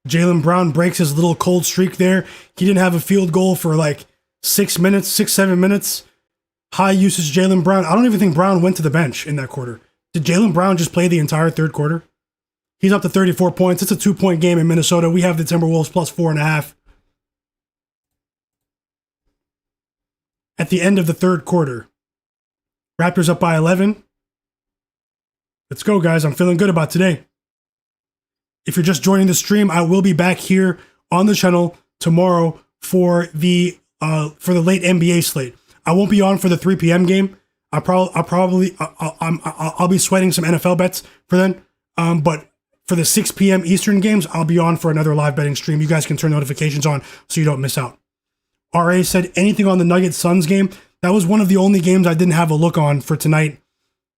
Jaylen Brown breaks his little cold streak there. He didn't have a field goal for like 6 minutes, 7 minutes. High usage Jaylen Brown. I don't even think Brown went to the bench in that quarter. Did Jaylen Brown just play the entire third quarter? He's up to 34 points. It's a 2-point game in Minnesota. We have the Timberwolves plus 4.5. At the end of the third quarter, Raptors up by 11. Let's go, guys. I'm feeling good about today. If you're just joining the stream, I will be back here on the channel tomorrow for the late NBA slate. I won't be on for the 3 p.m. game. I'll be sweating some NFL bets for then. But for the 6 p.m. Eastern games, I'll be on for another live betting stream. You guys can turn notifications on so you don't miss out. RA said anything on the Nuggets Suns game. That was one of the only games I didn't have a look on for tonight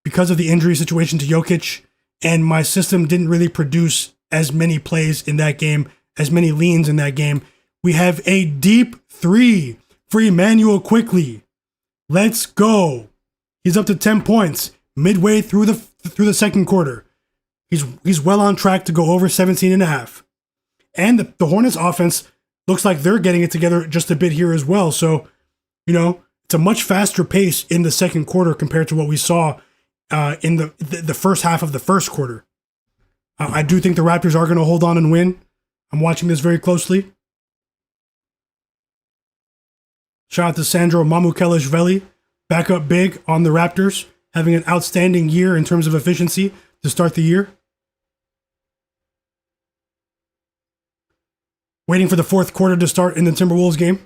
because of the injury situation to Jokic, and my system didn't really produce as many plays in that game, as many leans in that game. We have a deep 3 for Emmanuel Quickly. Let's go. He's up to 10 points midway through the second quarter. He's well on track to go over 17.5. And the Hornets offense looks like they're getting it together just a bit here as well. So, it's a much faster pace in the second quarter compared to what we saw in the first half of the first quarter. I do think the Raptors are going to hold on and win. I'm watching this very closely. Shout out to Sandro Mamukelashvili, back up big on the Raptors, having an outstanding year in terms of efficiency to start the year. Waiting for the fourth quarter to start in the Timberwolves game.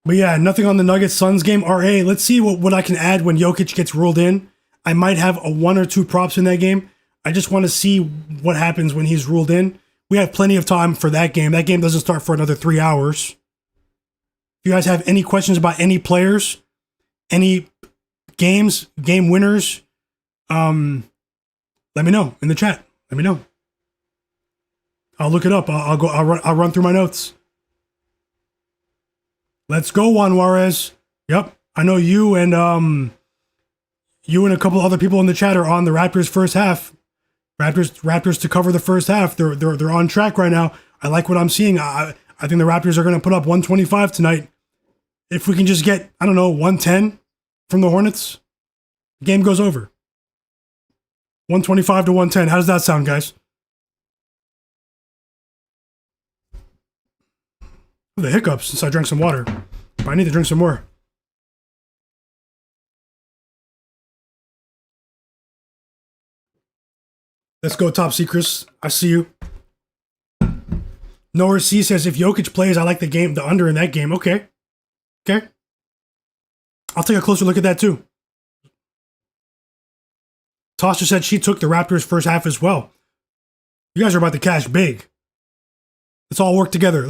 But yeah, nothing on the Nuggets Suns game. RA, let's see what I can add when Jokic gets ruled in. I might have a 1 or 2 props in that game. I just want to see what happens when he's ruled in. We have plenty of time for that game. That game doesn't start for another 3 hours. If you guys have any questions about any players, any games, game winners, let me know in the chat. Let me know. I'll look it up. I'll run through my notes. Let's go, Juan Juarez. Yep, I know you and a couple other people in the chat are on the Raptors first half. Raptors to cover the first half. They're on track right now. I like what I'm seeing. I think the Raptors are going to put up 125 tonight. If we can just get, 110 from the Hornets, the game goes over. 125 to 110. How does that sound, guys? The hiccups since I drank some water. But I need to drink some more. Let's go, Top Secrets. I see you. Noah C says, if Jokic plays, I like the under in that game. Okay. I'll take a closer look at that too. Tosha said she took the Raptors first half as well. You guys are about to cash big. Let's all work together.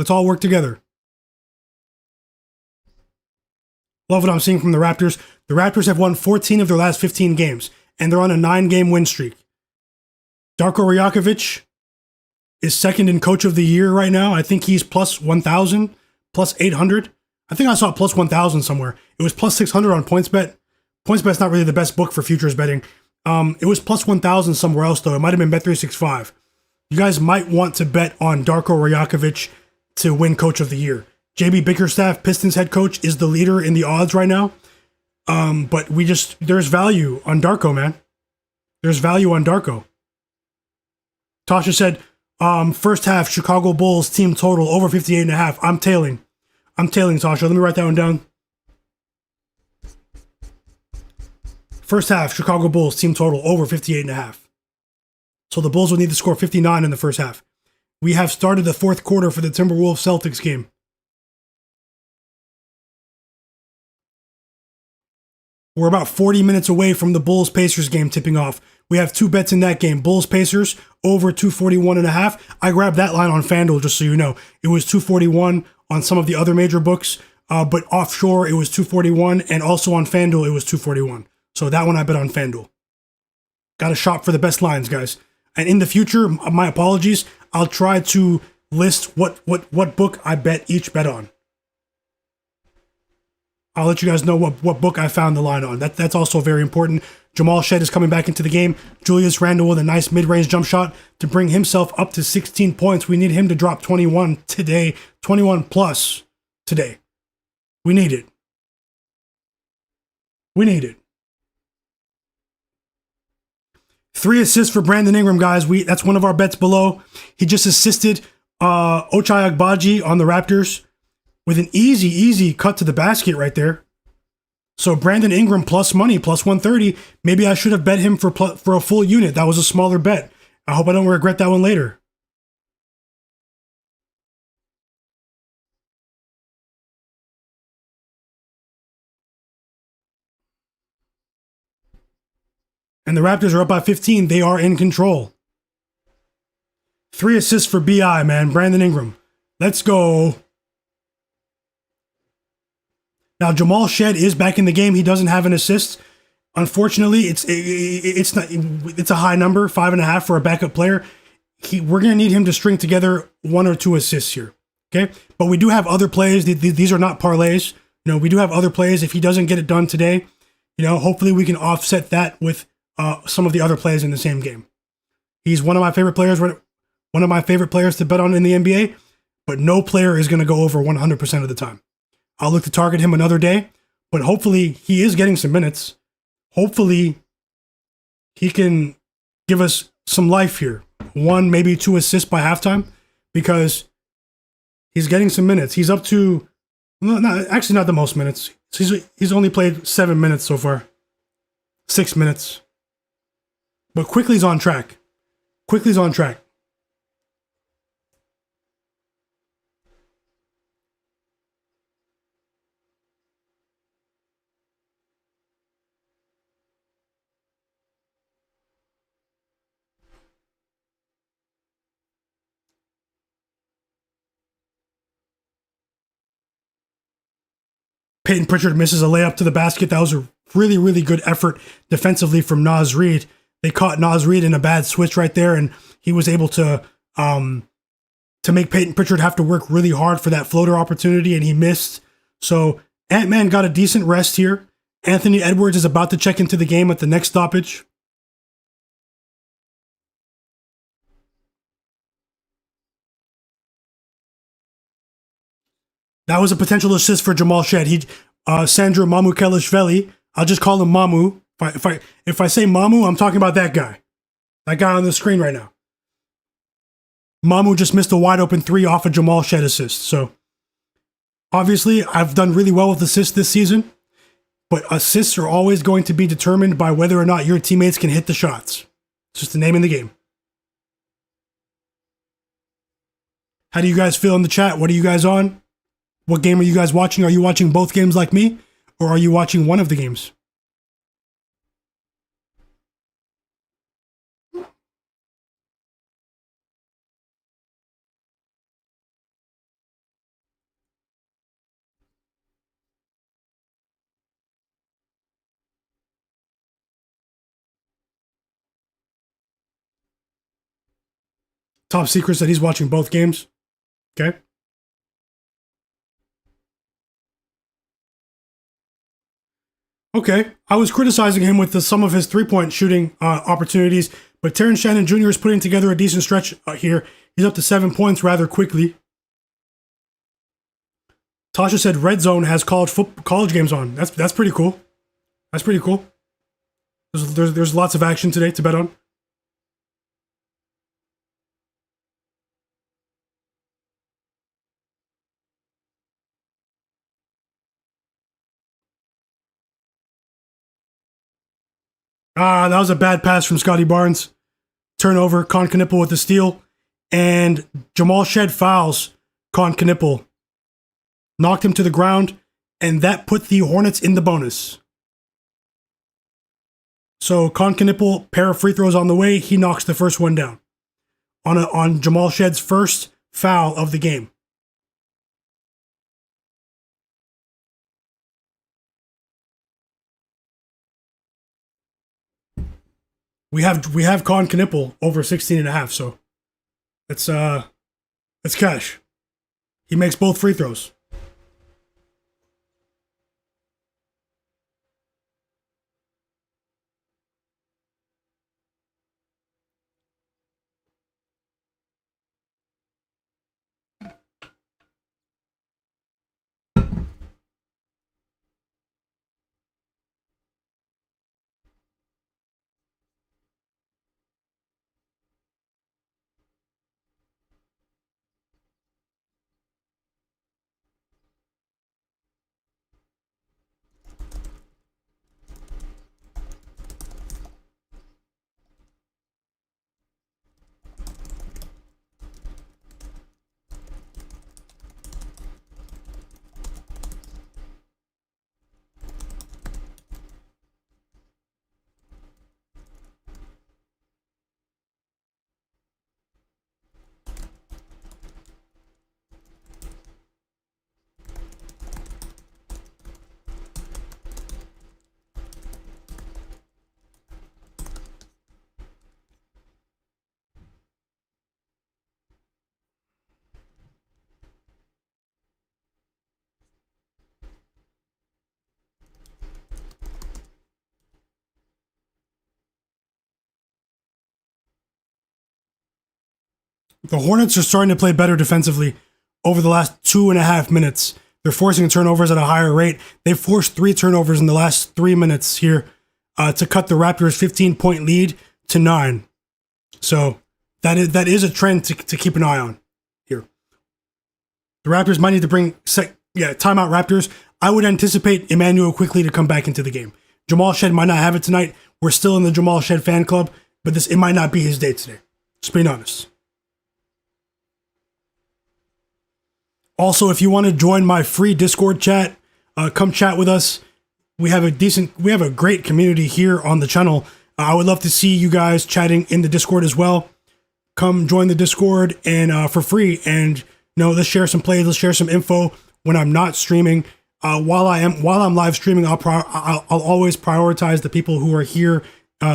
Love what I'm seeing from the Raptors. The Raptors have won 14 of their last 15 games, and they're on a 9-game win streak. Darko Rajakovic is second in Coach of the Year right now. I think he's plus 1,000, plus 800. I think I saw plus 1,000 somewhere. It was plus 600 on PointsBet. PointsBet's not really the best book for futures betting. It was plus 1,000 somewhere else, though. It might have been Bet365. You guys might want to bet on Darko Rajakovic to win Coach of the Year. JB Bickerstaff, Pistons head coach, is the leader in the odds right now. But there's value on Darko, man. There's value on Darko. Tasha said, first half, Chicago Bulls team total over 58.5. I'm tailing, Tasha. Let me write that one down. First half, Chicago Bulls team total over 58.5. So the Bulls would need to score 59 in the first half. We have started the fourth quarter for the Timberwolves Celtics game. We're about 40 minutes away from the Bulls-Pacers game tipping off. We have 2 bets in that game. Bulls-Pacers over 241.5. I grabbed that line on FanDuel, just so you know. It was 241 on some of the other major books, but offshore it was 241, and also on FanDuel it was 241. So that one I bet on FanDuel. Got to shop for the best lines, guys. And in the future, my apologies, I'll try to list what book I bet each bet on. I'll let you guys know what book I found the line on. That's also very important. Jamal Shead is coming back into the game. Julius Randle with a nice mid-range jump shot to bring himself up to 16 points. We need him to drop 21 today. 21 plus today. We need it. We need it. 3 assists for Brandon Ingram, guys. That's one of our bets below. He just assisted Ochai Agbaji on the Raptors with an easy cut to the basket right there. So Brandon Ingram plus money, plus 130. Maybe I should have bet him for a full unit. That was a smaller bet. I hope I don't regret that one later. And the Raptors are up by 15. They are in control. 3 assists for BI, man. Brandon Ingram. Let's go. Now, Jamal Shead is back in the game. He doesn't have an assist. Unfortunately, it's a high number, 5.5 for a backup player. We're going to need him to string together 1 or 2 assists here. Okay? But we do have other plays. These are not parlays. You know, we do have other plays. If he doesn't get it done today, you know, hopefully we can offset that with some of the other plays in the same game. He's one of my favorite players. One of my favorite players to bet on in the NBA. But no player is going to go over 100% of the time. I'll look to target him another day, but hopefully he is getting some minutes. Hopefully he can give us some life here. 1, maybe 2 assists by halftime, because he's getting some minutes. He's up to, actually not the most minutes. He's only played 7 minutes so far. 6 minutes. But Quickly's on track. Quickly's on track. Peyton Pritchard misses a layup to the basket. That was a really good effort defensively from Naz Reid. They caught Naz Reid in a bad switch right there, and he was able to make Peyton Pritchard have to work really hard for that floater opportunity, and he missed. So Ant-Man got a decent rest here. Anthony Edwards is about to check into the game at the next stoppage. That was a potential assist for Jamal Shead. Sandro Mamukelashvili. I'll just call him Mamu. If I say Mamu, I'm talking about that guy. That guy on the screen right now. Mamu just missed a wide open 3 off a Jamal Shead assist. So obviously I've done really well with assists this season, but assists are always going to be determined by whether or not your teammates can hit the shots. It's just the name of the game. How do you guys feel in the chat? What are you guys on? What game are you guys watching? Are you watching both games like me? Or are you watching one of the games? Top secrets that he's watching both games. Okay. Okay. I was criticizing him with some of his 3-point shooting opportunities, but Terrence Shannon Jr. is putting together a decent stretch here. He's up to 7 points rather quickly. Tasha said Red Zone has college games on. That's pretty cool. That's pretty cool. There's lots of action today to bet on. That was a bad pass from Scottie Barnes. Turnover, Con Knipple with the steal. And Jamal Shed fouls Con Knipple. Knocked him to the ground, and that put the Hornets in the bonus. So Con Knipple, pair of free throws on the way, he knocks the first one down. On Jamal Shed's first foul of the game. We have Con Knipple over 16.5, so it's cash. He makes both free throws. The Hornets are starting to play better defensively over the last 2.5 minutes. They're forcing turnovers at a higher rate. They forced 3 turnovers in the last 3 minutes here to cut the Raptors' 15-point lead to 9. So that is a trend to keep an eye on here. The Raptors might need to timeout Raptors. I would anticipate Emmanuel quickly to come back into the game. Jamal Shed might not have it tonight. We're still in the Jamal Shed fan club, but it might not be his day today. Just being honest. Also, if you want to join my free Discord chat, come chat with us. We have a great community here on the channel. I would love to see you guys chatting in the Discord as well. Come join the Discord and for free. And let's share some plays. Let's share some info when I'm not streaming. While I'm live streaming, I'll always prioritize the people who are here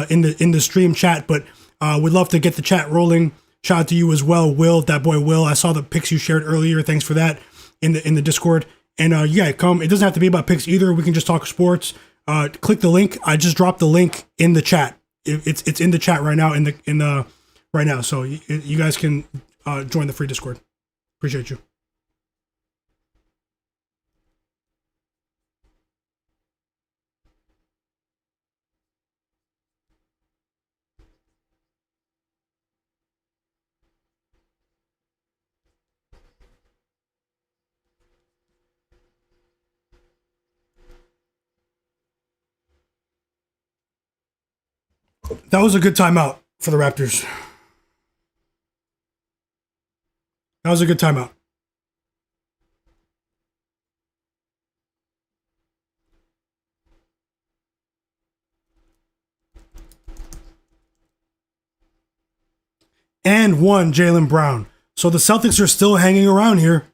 in the stream chat. But would love to get the chat rolling. Shout out to you as well, Will. That boy Will. I saw the pics you shared earlier. Thanks for that in the Discord. And come. It doesn't have to be about picks either. We can just talk sports. Click the link. I just dropped the link in the chat. It's in the chat right now. Right now. So you guys can join the free Discord. Appreciate you. That was a good timeout for the Raptors. That was a good timeout. And one, Jaylen Brown. So the Celtics are still hanging around here.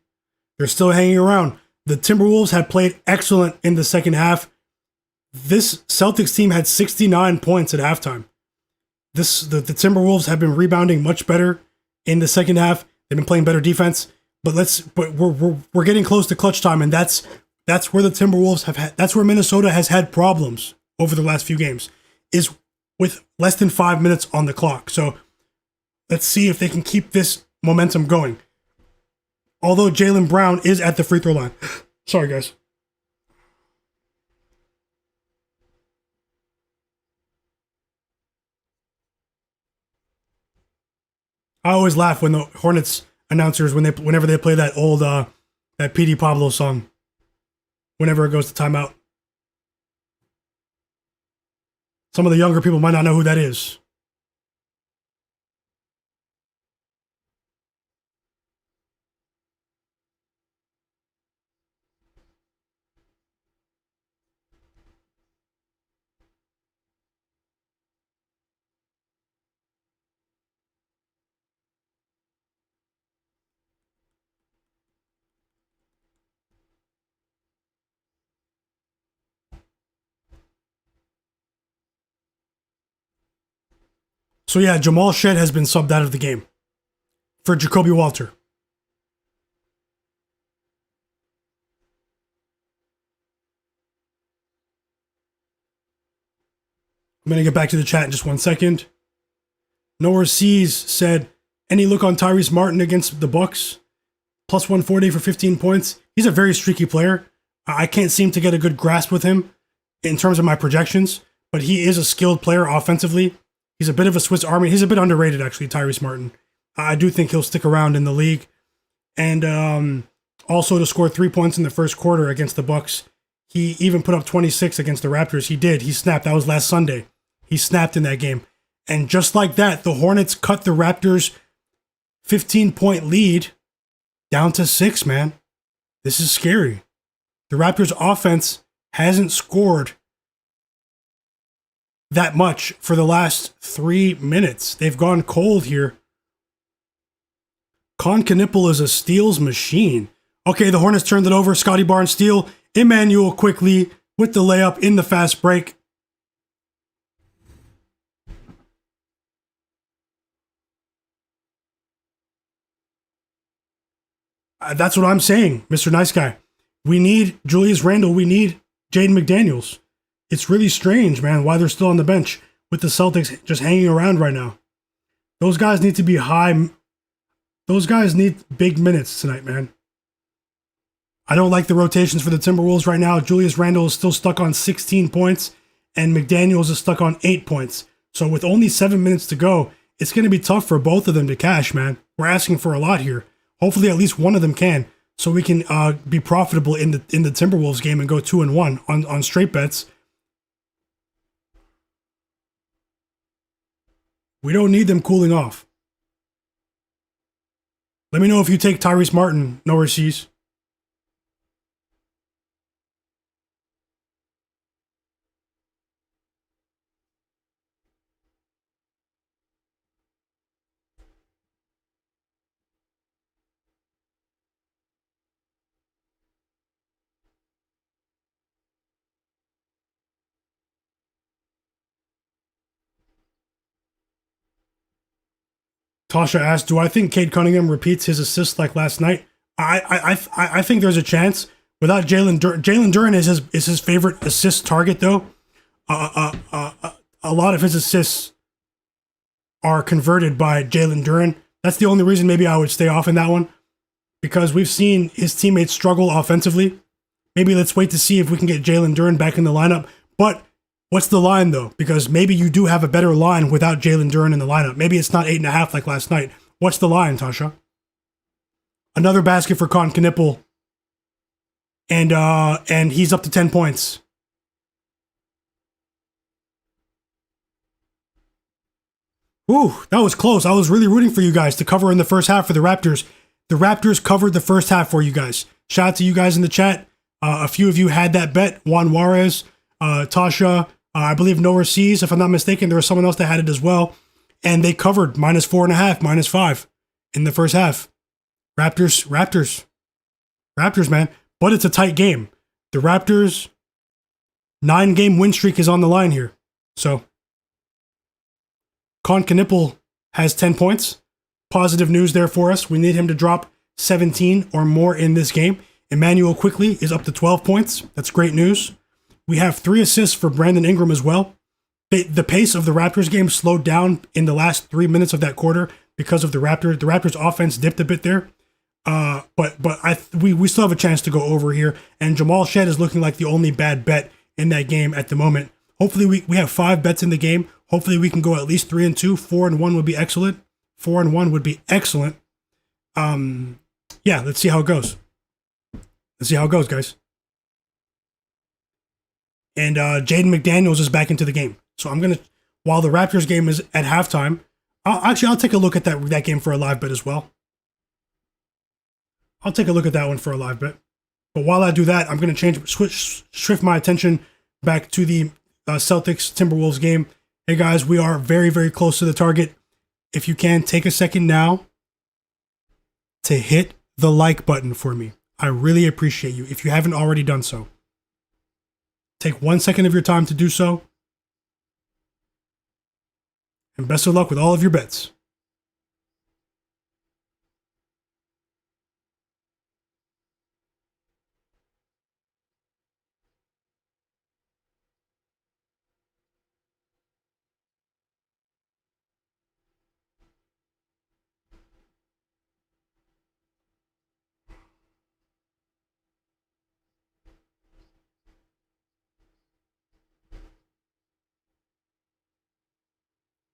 They're still hanging around. The Timberwolves have played excellent in the second half. This Celtics team had 69 points at halftime. The Timberwolves have been rebounding much better in the second half. They've been playing better defense, but we're getting close to clutch time, and that's where the Timberwolves have had. That's where Minnesota has had problems over the last few games, is with less than 5 minutes on the clock. So let's see if they can keep this momentum going. Although Jaylen Brown is at the free throw line. Sorry, guys. I always laugh when the Hornets announcers, whenever they play that old that PD Pablo song, whenever it goes to timeout. Some of the younger people might not know who that is. So yeah, Jamal Shed has been subbed out of the game for Jacoby Walter. I'm going to get back to the chat in just 1 second. Nowhere Seas said, any look on Tyrese Martin against the Bucks? Plus 140 for 15 points. He's a very streaky player. I can't seem to get a good grasp with him in terms of my projections, but he is a skilled player offensively. He's a bit of a Swiss Army. He's a bit underrated, actually, Tyrese Martin. I do think he'll stick around in the league. And also to score 3 points in the first quarter against the Bucks. He even put up 26 against the Raptors. He did. He snapped. That was last Sunday. He snapped in that game. And just like that, the Hornets cut the Raptors' 15-point lead down to 6, man. This is scary. The Raptors' offense hasn't scored that much for the last 3 minutes. They've gone cold here. Knipple is a steals machine. Okay, the Hornets turned it over. Scottie Barnes steal. Emmanuel quickly with the layup in the fast break. That's what I'm saying, Mr. Nice Guy. We need Julius Randle. We need Jaden McDaniels. It's really strange, man, why they're still on the bench with the Celtics just hanging around right now. Those guys need to be high. Those guys need big minutes tonight, man. I don't like the rotations for the Timberwolves right now. Julius Randle is still stuck on 16 points, and McDaniels is stuck on 8 points. So with only 7 minutes to go, it's going to be tough for both of them to cash, man. We're asking for a lot here. Hopefully at least one of them can, so we can be profitable in the Timberwolves game and go 2-1 on straight bets. We don't need them cooling off. Let me know if you take Tyrese Martin, no overseas. Tasha asked, do I think Cade Cunningham repeats his assist like last night? I think there's a chance. Without Jalen Duren is his favorite assist target, though. A lot of his assists are converted by Jalen Duren. That's the only reason maybe I would stay off in that one, because we've seen his teammates struggle offensively. Maybe let's wait to see if we can get Jalen Duren back in the lineup. But what's the line, though? Because maybe you do have a better line without Jalen Duren in the lineup. Maybe it's not 8.5 like last night. What's the line, Tasha? Another basket for Knipple. And he's up to 10 points. Ooh, that was close. I was really rooting for you guys to cover in the first half for the Raptors. The Raptors covered the first half for you guys. Shout out to you guys in the chat. A few of you had that bet. Juan Juarez, Tasha, I believe Nowhere Seas, if I'm not mistaken. There was someone else that had it as well. And they covered -4.5, -5 in the first half. Raptors, man. But it's a tight game. The Raptors' 9-game win streak is on the line here. So, Knipple has 10 points. positive news there for us. We need him to drop 17 or more in this game. Emmanuel quickly is up to 12 points. That's great news. We have 3 assists for Brandon Ingram as well. The pace of the Raptors game slowed down in the last 3 minutes of that quarter because of the Raptors. The Raptors offense dipped a bit there. But we still have a chance to go over here. And Jamal Shed is looking like the only bad bet in that game at the moment. Hopefully we have 5 bets in the game. Hopefully we can go at least 3-2. 4-1 would be excellent. 4-1 would be excellent. Yeah, let's see how it goes. Let's see how it goes, guys. And Jaden McDaniels is back into the game. So I'm going to, while the Raptors game is at halftime, I'll take a look at that game for a live bet as well. I'll take a look at that one for a live bet. But while I do that, I'm going to shift my attention back to the Celtics Timberwolves game. Hey guys, we are very, very close to the target. If you can, take a second now to hit the like button for me. I really appreciate you if you haven't already done so. Take 1 second of your time to do so. And best of luck with all of your bets.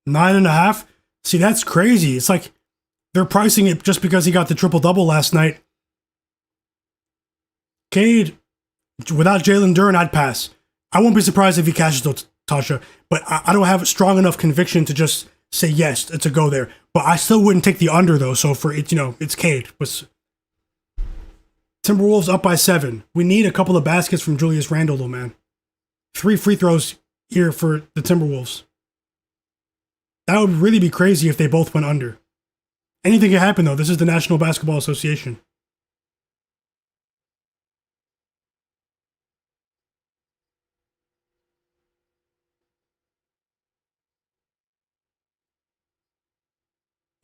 $9.5. See, that's crazy. It's like they're pricing it just because he got the triple-double last night. Cade, without Jalen Duren, I'd pass. I won't be surprised if he cashes Tasha, but I don't have strong enough conviction to just say yes, it's a go there. But I still wouldn't take the under, though, so for it, it's Cade. But Timberwolves up by 7. We need a couple of baskets from Julius Randle, though, man. 3 free throws here for the Timberwolves. That would really be crazy if they both went under. Anything can happen, though. This is the National Basketball Association.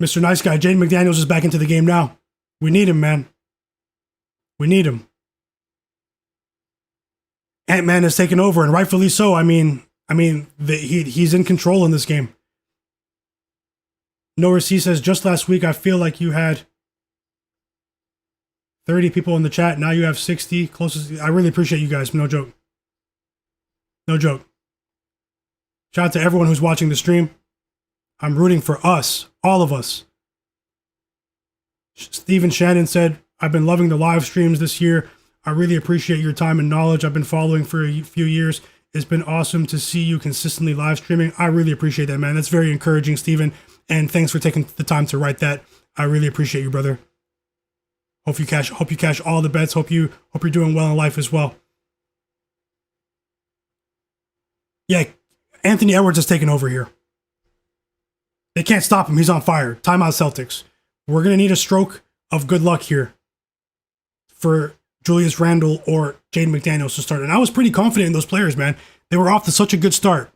Mr. Nice Guy, Jaden McDaniels is back into the game now. We need him, man. We need him. Ant-Man has taken over, and rightfully so. He's in control in this game. Norris C says, just last week, I feel like you had 30 people in the chat. Now you have 60. Closest. I really appreciate you guys. No joke. No joke. Shout out to everyone who's watching the stream. I'm rooting for us. All of us. Steven Shannon said, I've been loving the live streams this year. I really appreciate your time and knowledge. I've been following for a few years. It's been awesome to see you consistently live streaming. I really appreciate that, man. That's very encouraging, Steven. And thanks for taking the time to write that. I really appreciate you, brother. Hope you cash all the bets. Hope you're doing well in life as well. Yeah, Anthony Edwards has taken over here. They can't stop him. He's on fire. Timeout Celtics. We're going to need a stroke of good luck here for Julius Randle or Jaden McDaniels to start. And I was pretty confident in those players, man. They were off to such a good start.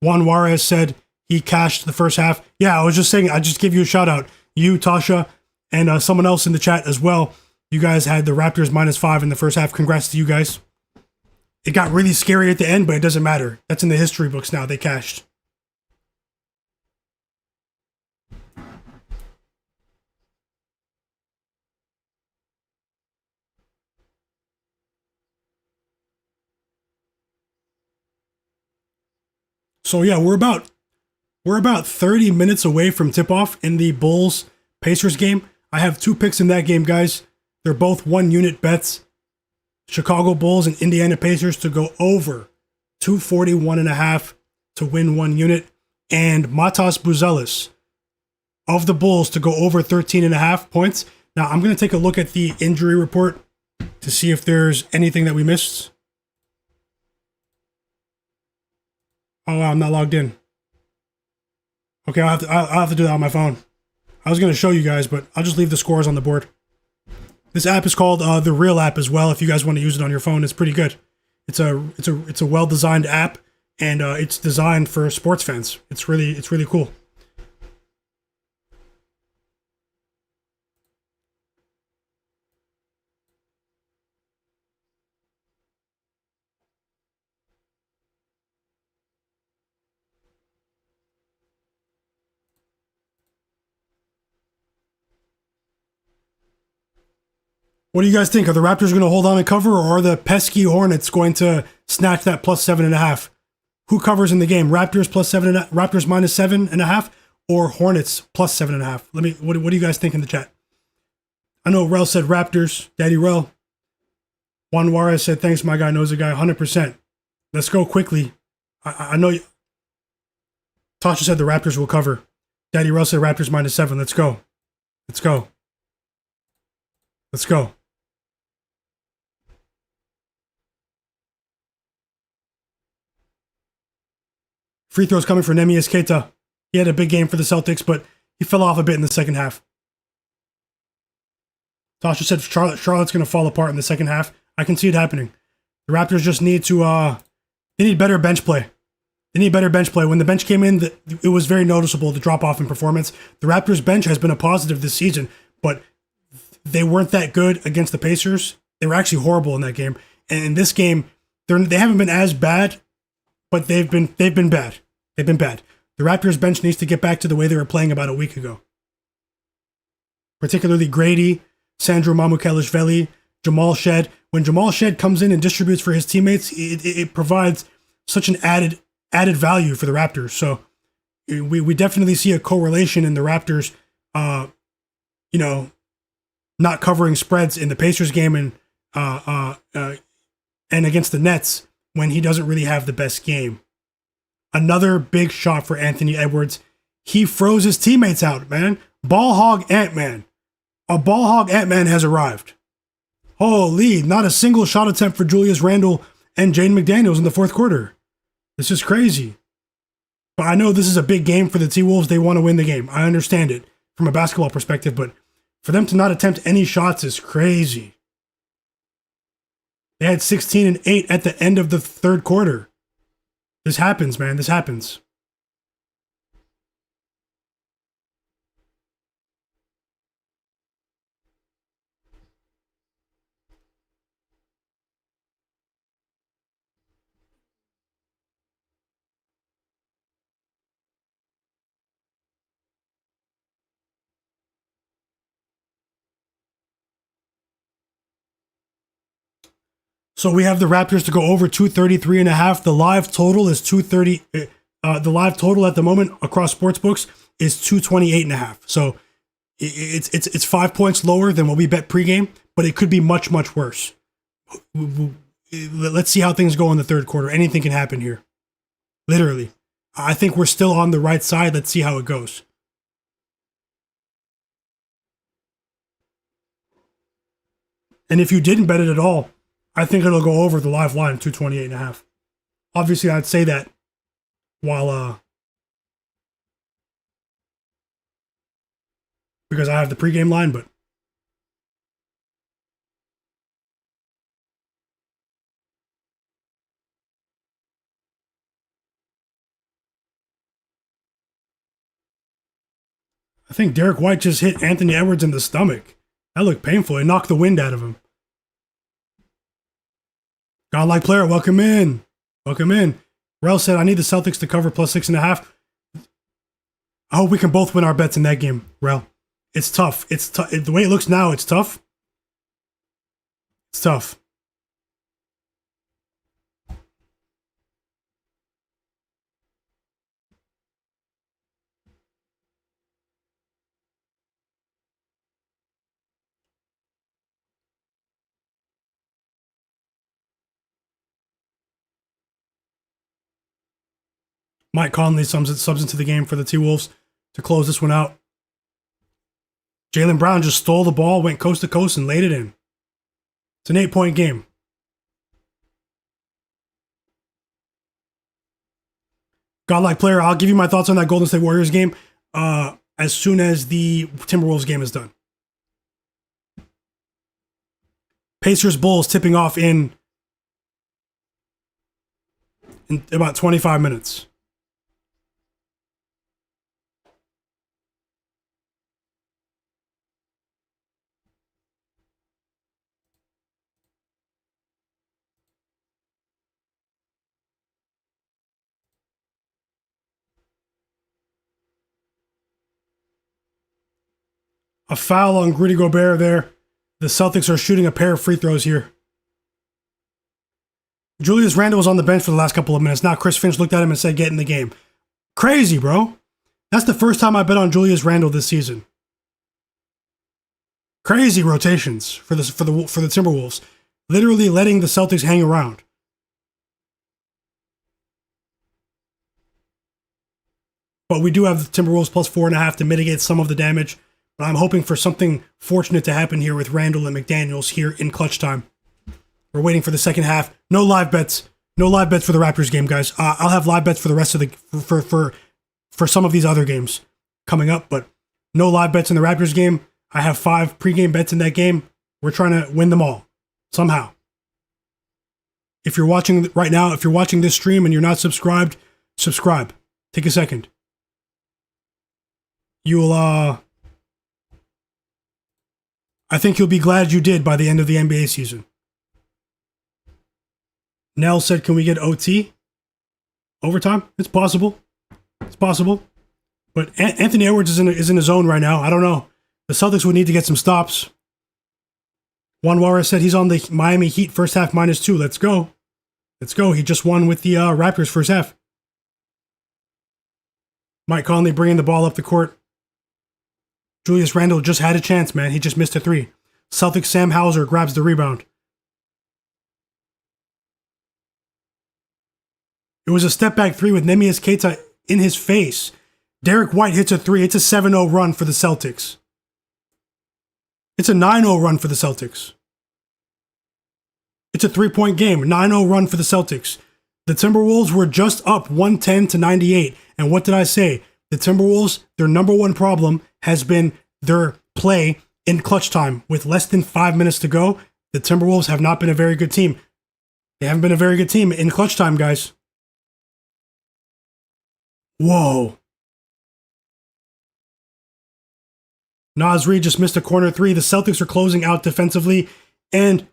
Juan Juarez said he cashed the first half. Yeah, I was just saying, I just give you a shout out. You, Tasha, and someone else in the chat as well. You guys had the Raptors -5 in the first half. Congrats to you guys. It got really scary at the end, but it doesn't matter. That's in the history books now. They cashed. So yeah, we're about 30 minutes away from tip-off in the Bulls-Pacers game. I have 2 picks in that game, guys. They're both 1-unit bets. Chicago Bulls and Indiana Pacers to go over 241.5 to win 1 unit. And Matas Buzelis of the Bulls to go over 13.5 points. Now, I'm going to take a look at the injury report to see if there's anything that we missed. Oh, wow, I'm not logged in. Okay, I'll have to do that on my phone. I was going to show you guys, but I'll just leave the scores on the board. This app is called the Real app as well. If you guys want to use it on your phone, it's pretty good. It's a well-designed app. and it's designed for sports fans. It's really cool. What do you guys think? Are the Raptors going to hold on and cover, or are the pesky Hornets going to snatch that plus 7.5? Who covers in the game? Raptors plus 7.5, Raptors minus 7.5, or Hornets plus 7.5? What do you guys think in the chat? I know Rel said Raptors. Daddy Rel. Juan Juarez said thanks, my guy knows a guy. 100%. Let's go quickly. I know. Tasha said the Raptors will cover. Daddy Rel said Raptors minus 7. Let's go. Let's go. Let's go. Free throws coming for Neemias Queta. He had a big game for the Celtics, but he fell off a bit in the second half. Tasha said Charlotte's going to fall apart in the second half. I can see it happening. The Raptors just need to, they need better bench play. They need better bench play. When the bench came in, it was very noticeable, the drop-off in performance. The Raptors bench has been a positive this season, but they weren't that good against the Pacers. They were actually horrible in that game. And in this game, they haven't been as bad, but they've been bad. They've been bad. The Raptors bench needs to get back to the way they were playing about a week ago. Particularly Grady, Sandro Mamukelashvili, Jamal Shed. When Jamal Shed comes in and distributes for his teammates, it provides such an added value for the Raptors. So we definitely see a correlation in the Raptors, not covering spreads in the Pacers game and against the Nets when he doesn't really have the best game. Another big shot for Anthony Edwards. He froze his teammates out, man. Ball hog Ant-Man. A ball hog Ant-Man has arrived. Holy, not a single shot attempt for Julius Randle and Jaden McDaniels in the fourth quarter. This is crazy. But I know this is a big game for the T-Wolves. They want to win the game. I understand it from a basketball perspective, but for them to not attempt any shots is crazy. They had 16 and 8 at the end of the third quarter. This happens, man. This happens. So we have the Raptors to go over 233.5. The live total is 230. The live total at the moment across sportsbooks is 228.5. So it's 5 points lower than what we bet pregame, but it could be much worse. Let's see how things go in the third quarter. Anything can happen here. Literally. I think we're still on the right side. Let's see how it goes. And if you didn't bet it at all, I think it'll go over the live line, 228.5. Obviously, I'd say that while because I have the pregame line, but I think Derek White just hit Anthony Edwards in the stomach. That looked painful. It knocked the wind out of him. Godlike player, welcome in. Welcome in. Rel said, I need the Celtics to cover plus 6.5. I hope we can both win our bets in that game, Rel. It's tough. It's tough. The way it looks now, it's tough. It's tough. Mike Conley subs into the game for the T-Wolves to close this one out. Jaylen Brown just stole the ball, went coast to coast, and laid it in. It's an 8-point game. Godlike player, I'll give you my thoughts on that Golden State Warriors game as soon as the Timberwolves game is done. Pacers Bulls tipping off in in about 25 minutes. A foul on Rudy Gobert there. The Celtics are shooting a pair of free throws here. Julius Randle was on the bench for the last couple of minutes. Now Chris Finch looked at him and said, get in the game. Crazy, bro. That's the first time I bet on Julius Randle this season. Crazy rotations for the Timberwolves. Literally letting the Celtics hang around. But we do have the Timberwolves plus 4.5 to mitigate some of the damage. But I'm hoping for something fortunate to happen here with Randle and McDaniels here in clutch time. We're waiting for the second half. No live bets. No live bets for the Raptors game, guys. I'll have live bets for the rest of the for some of these other games coming up, but no live bets in the Raptors game. I have 5 pregame bets in that game. We're trying to win them all somehow. If you're watching right now, if you're watching this stream and you're not subscribed, subscribe. Take a second. You'll I think you'll be glad you did by the end of the NBA season. Nell said, can we get OT? Overtime? It's possible. It's possible. But Anthony Edwards is in his zone right now. I don't know. The Celtics would need to get some stops. Juan Juarez said he's on the Miami Heat first half -2. Let's go. Let's go. He just won with the Raptors first half. Mike Conley bringing the ball up the court. Julius Randle just had a chance, man. He just missed a 3. Celtics Sam Hauser grabs the rebound. It was a step-back 3 with Nemias Keita in his face. Derek White hits a 3. It's a 7-0 run for the Celtics. It's a 9-0 run for the Celtics. It's a 3-point game. 9-0 run for the Celtics. The Timberwolves were just up 110-98. And what did I say? The Timberwolves, their number one problem has been their play in clutch time. With less than 5 minutes to go, the Timberwolves have not been a very good team. They haven't been a very good team in clutch time, guys. Whoa. Naz Reid just missed a corner 3. The Celtics are closing out defensively. And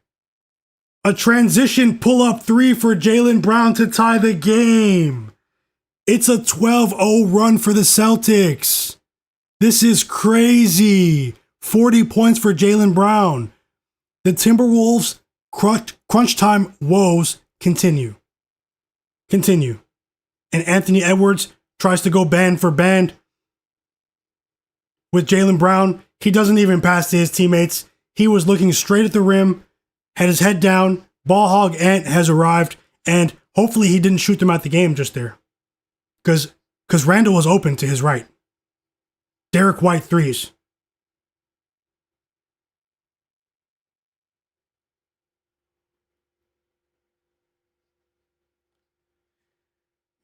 a transition pull-up 3 for Jaylen Brown to tie the game. It's a 12-0 run for the Celtics. This is crazy. 40 points for Jaylen Brown. The Timberwolves crunch time woes continue. Continue. And Anthony Edwards tries to go band for band with Jaylen Brown. He doesn't even pass to his teammates. He was looking straight at the rim, had his head down. Ball hog Ant has arrived, and hopefully he didn't shoot them out the game just there. Because Randle was open to his right. Derek White threes.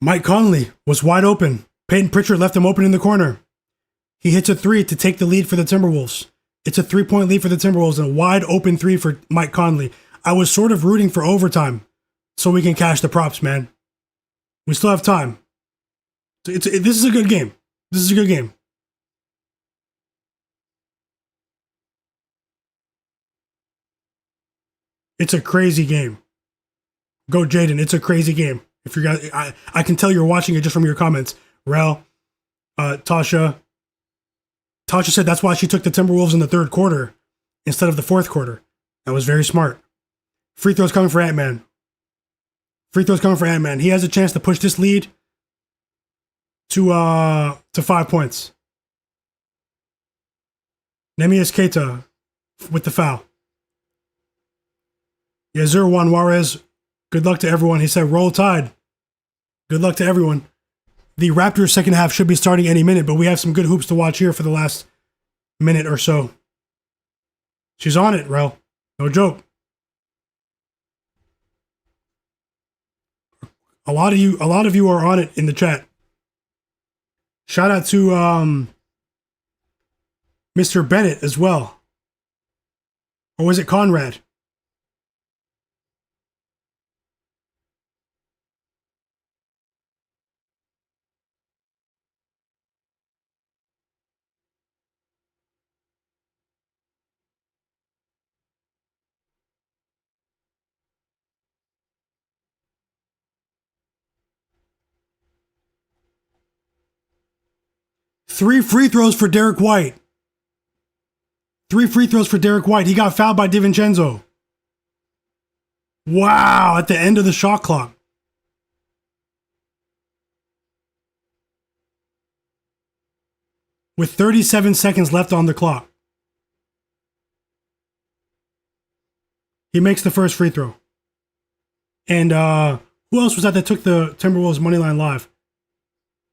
Mike Conley was wide open. Peyton Pritchard left him open in the corner. He hits a 3 to take the lead for the Timberwolves. It's a 3-point lead for the Timberwolves and a wide open 3 for Mike Conley. I was sort of rooting for overtime so we can cash the props, man. We still have time. This is a good game. This is a good game. It's a crazy game. Go Jaden. It's a crazy game. If you guys, I can tell you're watching it just from your comments. Rel, Tasha said that's why she took the Timberwolves in the third quarter instead of the fourth quarter. That was very smart. Free throws coming for Ant-Man. Free throws coming for Ant-Man. He has a chance to push this lead to 5 points. Nemias Keita with the foul. Yazir Juan Juarez. Good luck to everyone. He said, roll tide. Good luck to everyone. The Raptors' second half should be starting any minute, but we have some good hoops to watch here for the last minute or so. She's on it, Rel. No joke. A lot of you are on it in the chat. Shout out to Mr. Bennett as well. Or was it Conrad? 3 free throws for Derek White. 3 free throws for Derek White. He got fouled by DiVincenzo. Wow, at the end of the shot clock. With 37 seconds left on the clock. He makes the first free throw. And who else was that took the Timberwolves money line live?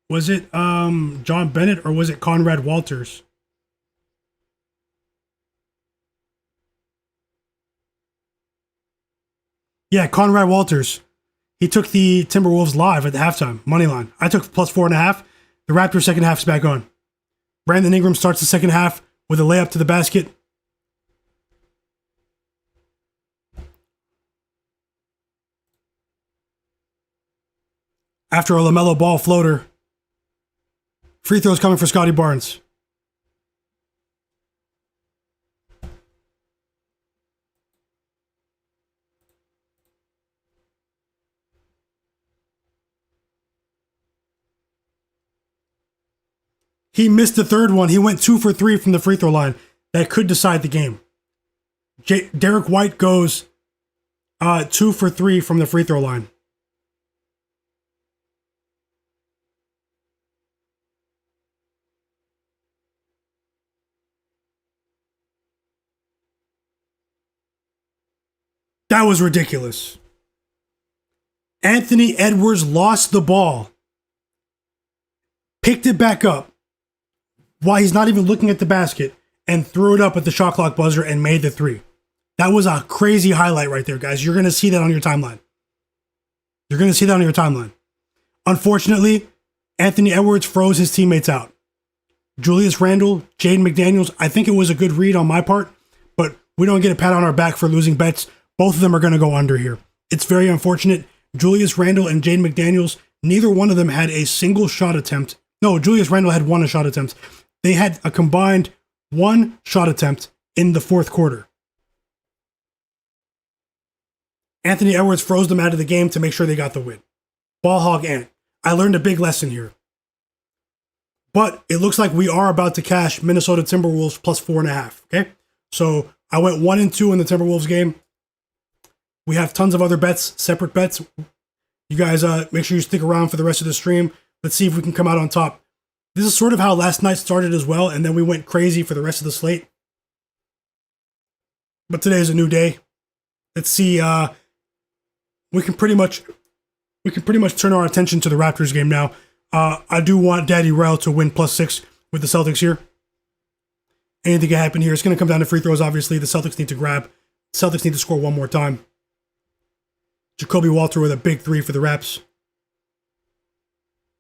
Was it John Bennett or was it Conrad Walters? Yeah, Conrad Walters. He took the Timberwolves live at the halftime, money line. I took plus 4.5. The Raptors second half is back on. Brandon Ingram starts the second half with a layup to the basket. After a LaMelo Ball floater. Free throws coming for Scottie Barnes. He missed the third one. He went 2 for 3 from the free throw line. That could decide the game. Derek White goes 2 for 3 from the free throw line. That was ridiculous. Anthony Edwards lost the ball. Picked it back up while he's not even looking at the basket and threw it up at the shot clock buzzer and made the 3. That was a crazy highlight right there, guys. You're going to see that on your timeline. You're going to see that on your timeline. Unfortunately, Anthony Edwards froze his teammates out. Julius Randle, Jaden McDaniels, I think it was a good read on my part, but we don't get a pat on our back for losing bets. Both of them are going to go under here. It's very unfortunate. Julius Randle and Jaden McDaniels, neither one of them had a single shot attempt. No, Julius Randle had 1 shot attempt. They had a combined 1 shot attempt in the fourth quarter. Anthony Edwards froze them out of the game to make sure they got the win. Ball hog Ant. I learned a big lesson here. But it looks like we are about to cash Minnesota Timberwolves plus 4.5. Okay? So I went 1-2 in the Timberwolves game. We have tons of other bets, separate bets. You guys make sure you stick around for the rest of the stream. Let's see if we can come out on top. This is sort of how last night started as well, and then we went crazy for the rest of the slate. But today is a new day. Let's see. We can pretty much turn our attention to the Raptors game now. I do want Daddy Rel to win +6 with the Celtics here. Anything can happen here. It's going to come down to free throws, obviously. The Celtics need to grab. Celtics need to score one more time. Jacoby Walter with a big 3 for the Raps.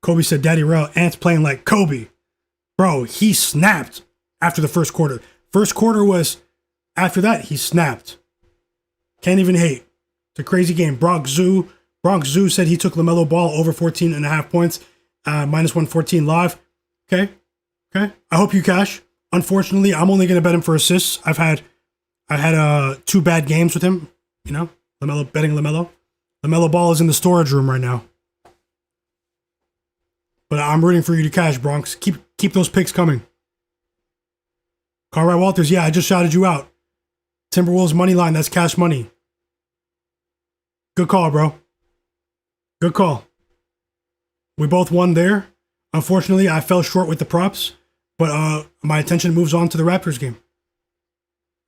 Kobe said, Daddy Rel, Ant's playing like Kobe. Bro, he snapped after the first quarter. First quarter was, after that, he snapped. Can't even hate. It's a crazy game. Bronx Zoo said he took LaMelo Ball over 14.5 points. -114 live. Okay. I hope you cash. Unfortunately, I'm only going to bet him for assists. I had 2 bad games with him. You know, betting LaMelo. LaMelo Ball is in the storage room right now. But I'm rooting for you to cash, Bronx. Keep those picks coming. Conrad Walters, yeah, I just shouted you out. Timberwolves money line, that's cash money. Good call, bro. Good call. We both won there. Unfortunately, I fell short with the props, but my attention moves on to the Raptors game.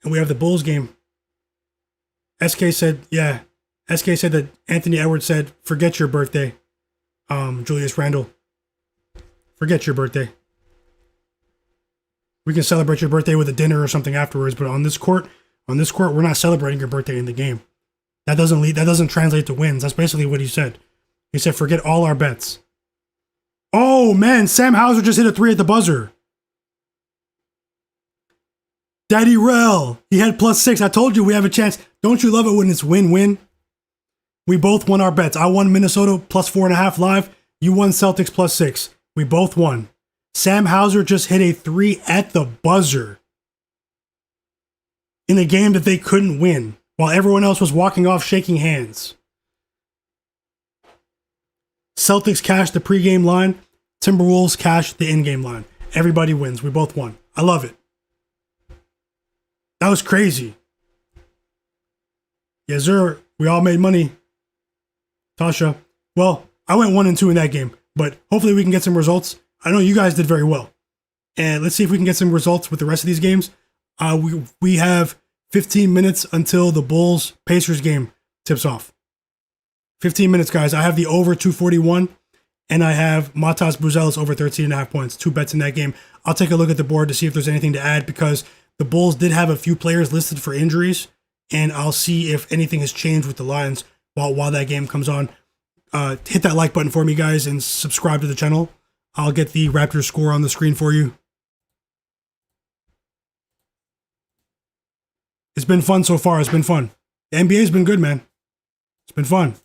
And we have the Bulls game. SK said that Anthony Edwards said, forget your birthday. Julius Randle. Forget your birthday. We can celebrate your birthday with a dinner or something afterwards, but on this court, we're not celebrating your birthday in the game. That doesn't translate to wins. That's basically what he said. He said, forget all our bets. Oh man, Sam Hauser just hit a 3 at the buzzer. Daddy Rel, he had +6. I told you we have a chance. Don't you love it when it's win-win? We both won our bets. I won Minnesota +4.5 live. You won Celtics +6. We both won. Sam Hauser just hit a 3 at the buzzer in a game that they couldn't win while everyone else was walking off shaking hands. Celtics cashed the pregame line. Timberwolves cashed the in-game line. Everybody wins. We both won. I love it. That was crazy. Yes, sir. We all made money. Tasha. Well, I went 1-2 in that game, but hopefully we can get some results. I know you guys did very well. And let's see if we can get some results with the rest of these games. We have 15 minutes until the Bulls-Pacers game tips off. 15 minutes, guys. I have the over 241, and I have Matas Buzelis over 13.5 points. 2 bets in that game. I'll take a look at the board to see if there's anything to add because the Bulls did have a few players listed for injuries, and I'll see if anything has changed with the Lions while that game comes on. Hit that like button for me, guys, and subscribe to the channel. I'll get the Raptors score on the screen for you. It's been fun so far. It's been fun. The NBA's been good, man. It's been fun.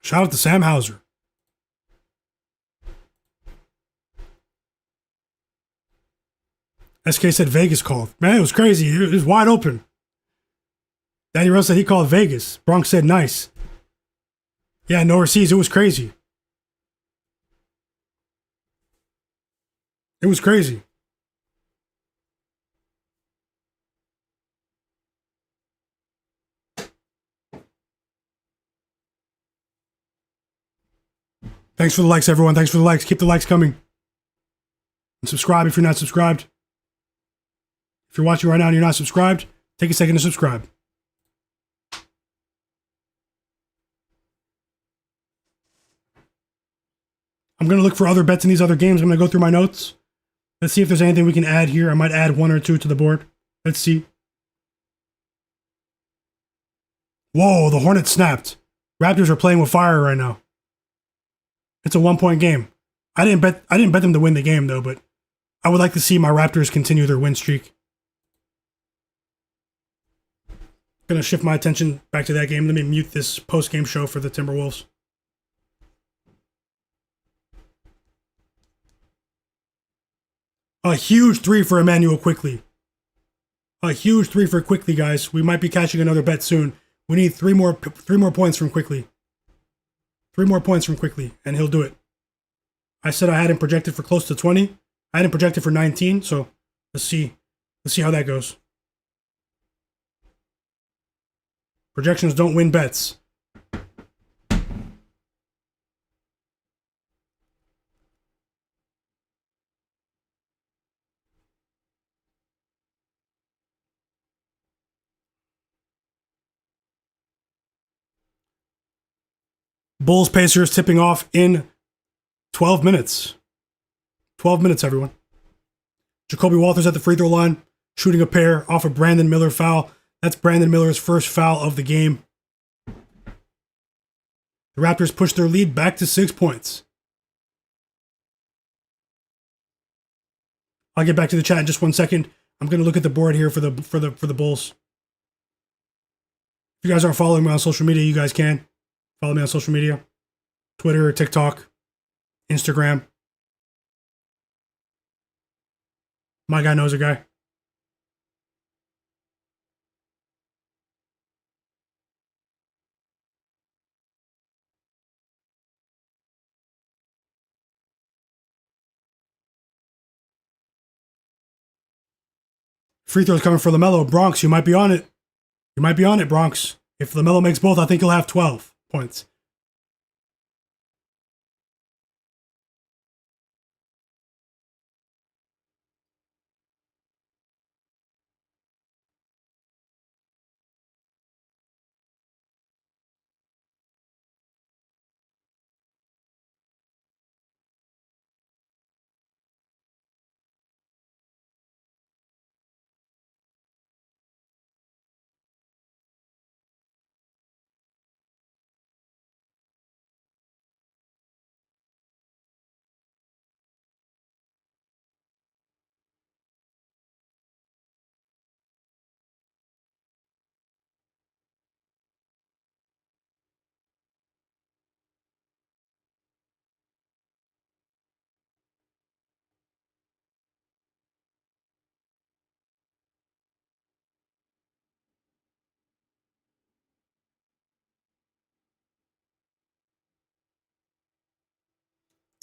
Shout out to Sam Hauser. SK said Vegas called. Man, it was crazy. It was wide open. Danny Russ said he called Vegas. Bronx said nice. Yeah, no receipts. It was crazy. It was crazy. Thanks for the likes, everyone. Thanks for the likes. Keep the likes coming. And subscribe if you're not subscribed. If you're watching right now and you're not subscribed, take a second to subscribe. I'm going to look for other bets in these other games. I'm going to go through my notes. Let's see if there's anything we can add here. I might add 1 or 2 to the board. Let's see. Whoa, the Hornets snapped. Raptors are playing with fire right now. It's a 1-point game. I didn't bet them to win the game though, but I would like to see my Raptors continue their win streak. Gonna shift my attention back to that game. Let me mute this post-game show for the Timberwolves. A huge 3 for Emmanuel Quickly. A huge 3 for Quickly, guys. We might be catching another bet soon. We need 3 more points from Quickly. 3 more points from Quickly, and he'll do it. I said I had him projected for close to 20. I had him projected for 19, so let's see. Let's see how that goes. Projections don't win bets. Bulls Pacers tipping off in 12 minutes. 12 minutes, everyone. Jacoby Walters at the free throw line, shooting a pair off a Brandon Miller foul. That's Brandon Miller's first foul of the game. The Raptors push their lead back to 6 points. I'll get back to the chat in just 1 second. I'm going to look at the board here for the Bulls. If you guys aren't following me on social media, you guys can. Follow me on social media. Twitter, TikTok, Instagram. Myguyknowsaguy. Free throws coming for LaMelo. Bronx, you might be on it. You might be on it, Bronx. If LaMelo makes both, I think he'll have 12 points.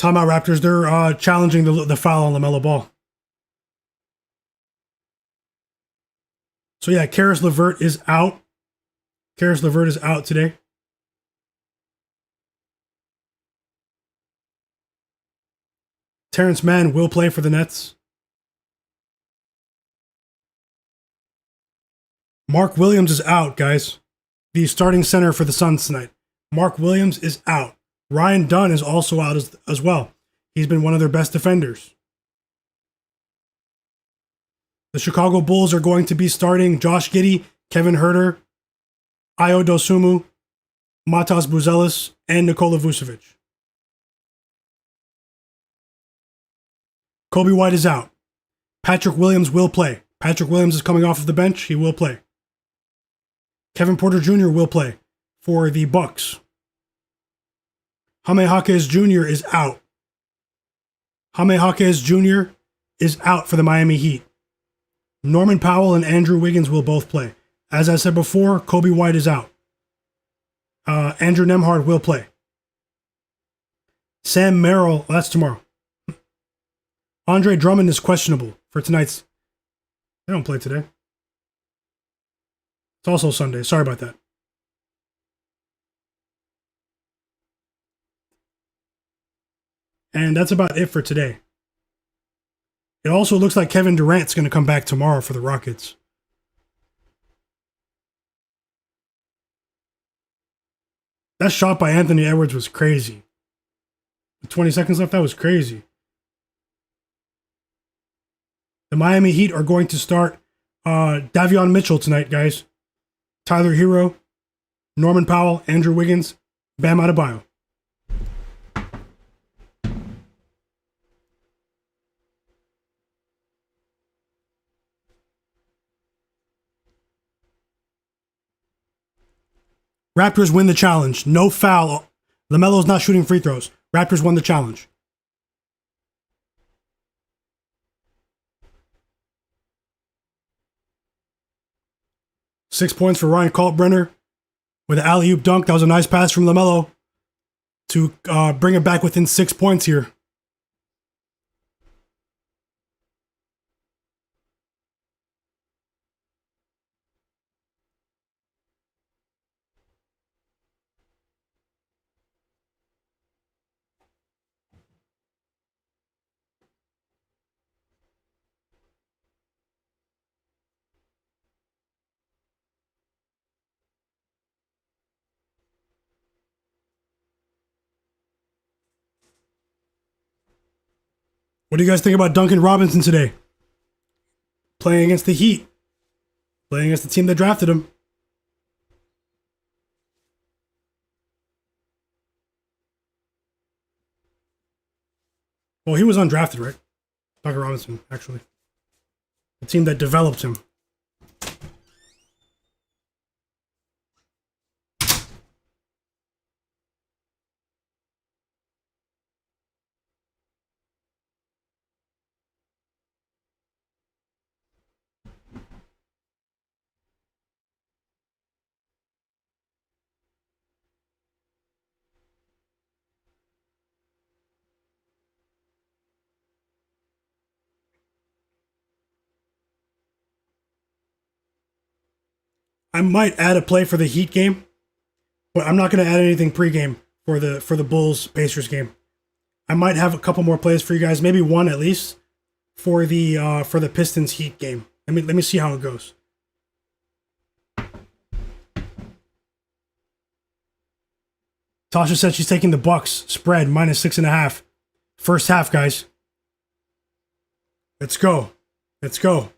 Timeout Raptors. They're challenging the foul on LaMelo Ball. So yeah, Karis LeVert is out. Karis LeVert is out today. Terrence Mann will play for the Nets. Mark Williams is out, guys. The starting center for the Suns tonight. Mark Williams is out. Ryan Dunn is also out as well. He's been one of their best defenders. The Chicago Bulls are going to be starting Josh Giddey, Kevin Huerter, Ayo Dosunmu, Matas Buzelis, and Nikola Vucevic. Kobe White is out. Patrick Williams will play. Patrick Williams is coming off of the bench. He will play. Kevin Porter Jr. will play for the Bucks. Jaime Jaquez Jr. is out. Jaime Jaquez Jr. is out for the Miami Heat. Norman Powell and Andrew Wiggins will both play. As I said before, Kobe White is out. Andrew Nembhard will play. Sam Merrill, that's tomorrow. Andre Drummond is questionable for tonight's. They don't play today. It's also Sunday. Sorry about that. And that's about it for today. It also looks like Kevin Durant's going to come back tomorrow for the Rockets. That shot by Anthony Edwards was crazy. With 20 seconds left, that was crazy. The Miami Heat are going to start Davion Mitchell tonight, guys. Tyler Herro, Norman Powell, Andrew Wiggins, Bam Adebayo. Raptors win the challenge. No foul. LaMelo's not shooting free throws. Raptors won the challenge. Six points for Ryan Kalkbrenner with an alley-oop dunk. That was a nice pass from LaMelo to bring it back within 6 points here. What do you guys think about Duncan Robinson today? Playing against the Heat. Playing against the team that drafted him. Well, he was undrafted, right? Duncan Robinson, actually. The team that developed him. I might add a play for the Heat game, but I'm not going to add anything pregame for the Bulls Pacers game. I might have a couple more plays for you guys, maybe one at least for the Pistons Heat game. Let me see how it goes. Tasha said she's taking the Bucks spread -6.5. First half, guys. Let's go. Let's go.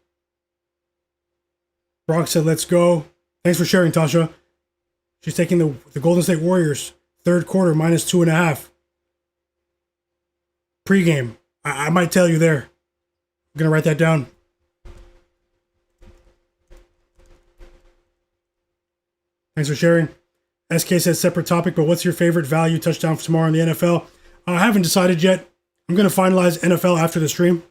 Brock said, let's go. Thanks for sharing, Tasha. She's taking the Golden State Warriors third quarter -2.5. Pre-game. I might tell you there. I'm going to write that down. Thanks for sharing. SK says separate topic, but what's your favorite value touchdown for tomorrow in the NFL? I haven't decided yet. I'm going to finalize NFL after the stream.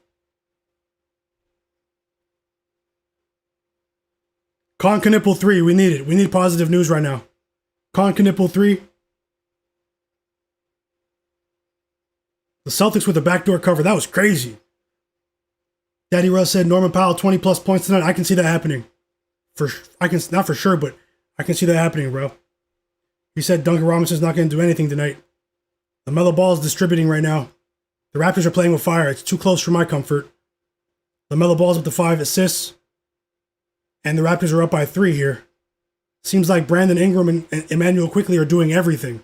Con Knipple 3, we need it. We need positive news right now. Con Knipple 3. The Celtics with a backdoor cover. That was crazy. Daddy Russ said Norman Powell 20 plus points tonight. I can see that happening. Not for sure, but I can see that happening, bro. He said Duncan Robinson's not going to do anything tonight. LaMelo Ball is distributing right now. The Raptors are playing with fire. It's too close for my comfort. LaMelo Ball's up to 5 assists. And the Raptors are up by 3 here. Seems like Brandon Ingram and Emmanuel Quickley are doing everything.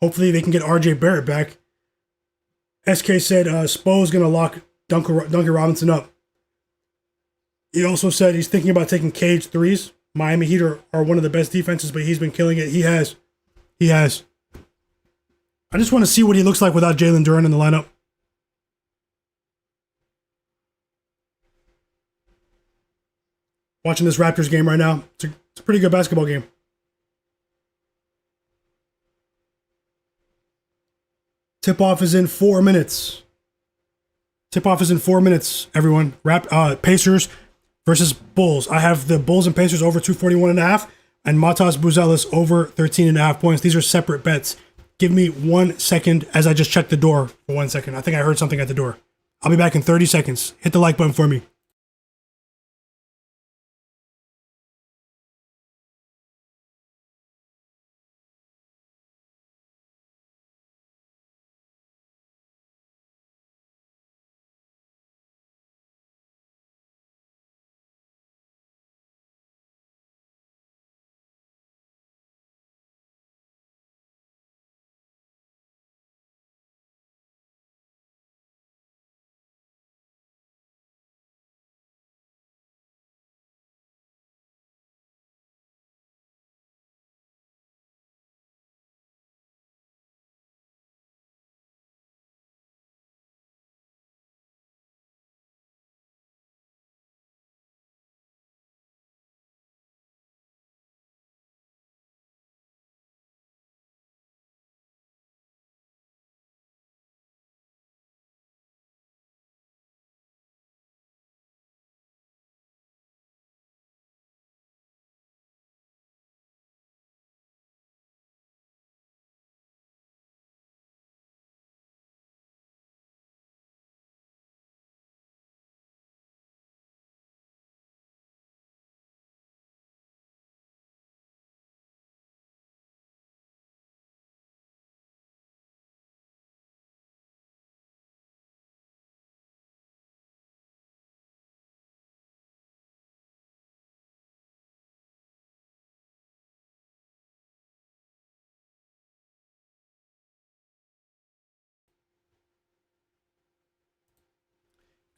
Hopefully they can get RJ Barrett back. SK said Spo's going to lock Duncan Robinson up. He also said he's thinking about taking Cade's threes. Miami Heat are one of the best defenses, but he's been killing it. He has. I just want to see what he looks like without Jalen Duren in the lineup. Watching this Raptors game right now. It's a pretty good basketball game. Tip-off is in 4 minutes. Everyone. Pacers versus Bulls. I have the Bulls and Pacers over 241.5 and Matas Buzelis over 13.5 points. These are separate bets. Give me 1 second as I just check the door for 1 second. I think I heard something at the door. I'll be back in 30 seconds. Hit the like button for me.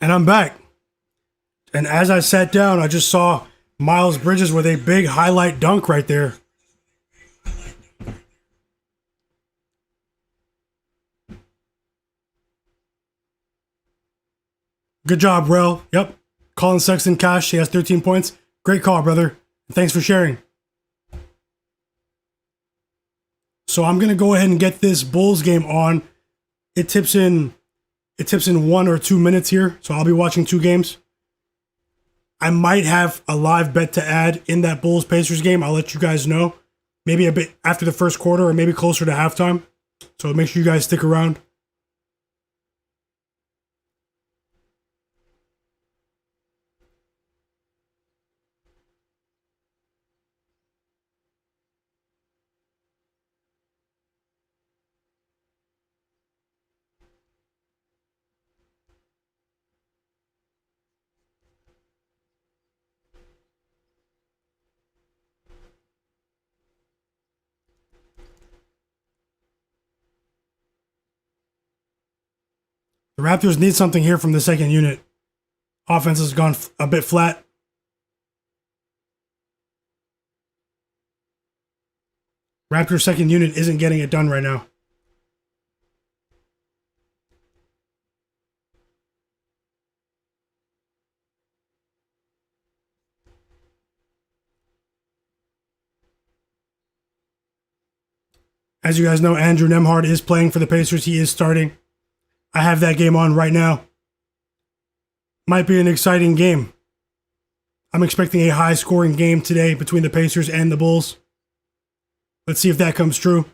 And I'm back. And as I sat down, I just saw Miles Bridges with a big highlight dunk right there. Good job, Rel. Yep. Colin Sexton Cash, he has 13 points. Great call, brother. Thanks for sharing. So I'm going to go ahead and get this Bulls game on. It tips in 1 or 2 minutes here, so I'll be watching 2 games. I might have a live bet to add in that Bulls-Pacers game. I'll let you guys know. Maybe a bit after the first quarter or maybe closer to halftime. So make sure you guys stick around. The Raptors need something here from the second unit. Offense has gone a bit flat. Raptors second unit isn't getting it done right now. As you guys know, Andrew Nembhard is playing for the Pacers. He is starting. I have that game on right now. Might be an exciting game. I'm expecting a high-scoring game today between the Pacers and the Bulls. Let's see if that comes true.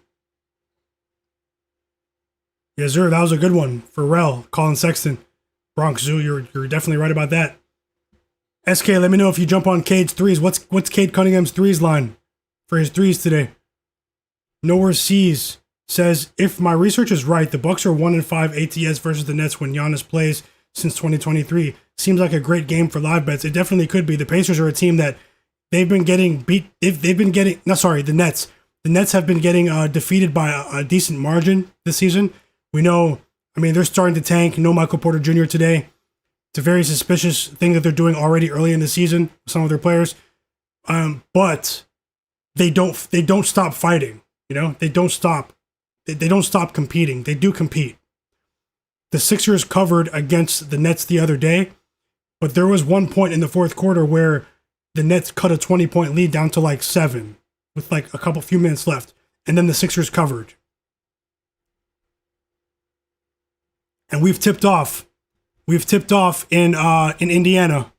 Yes, sir. That was a good one. Pharrell, Colin Sexton, Bronx Zoo. You're definitely right about that. SK, let me know if you jump on Cade's threes. What's Cade Cunningham's threes line for his threes today? Nowhere Seas says, if my research is right, the Bucks are 1-5 ATS versus the Nets when Giannis plays since 2023. Seems like a great game for live bets. It definitely could be. The Pacers are a team that they've been getting beat. They've been getting, no, sorry, the Nets. The Nets have been getting defeated by a decent margin this season. We know, I mean, they're starting to tank. No Michael Porter Jr. today. It's a very suspicious thing that they're doing already early in the season with some of their players. But they don't stop fighting. You know, they don't stop. They don't stop competing. They do compete. The Sixers covered against the Nets the other day, but there was one point in the fourth quarter where the Nets cut a 20-point lead down to like 7 with like a few minutes left, and then the Sixers covered. And we've tipped off. We've tipped off in Indiana.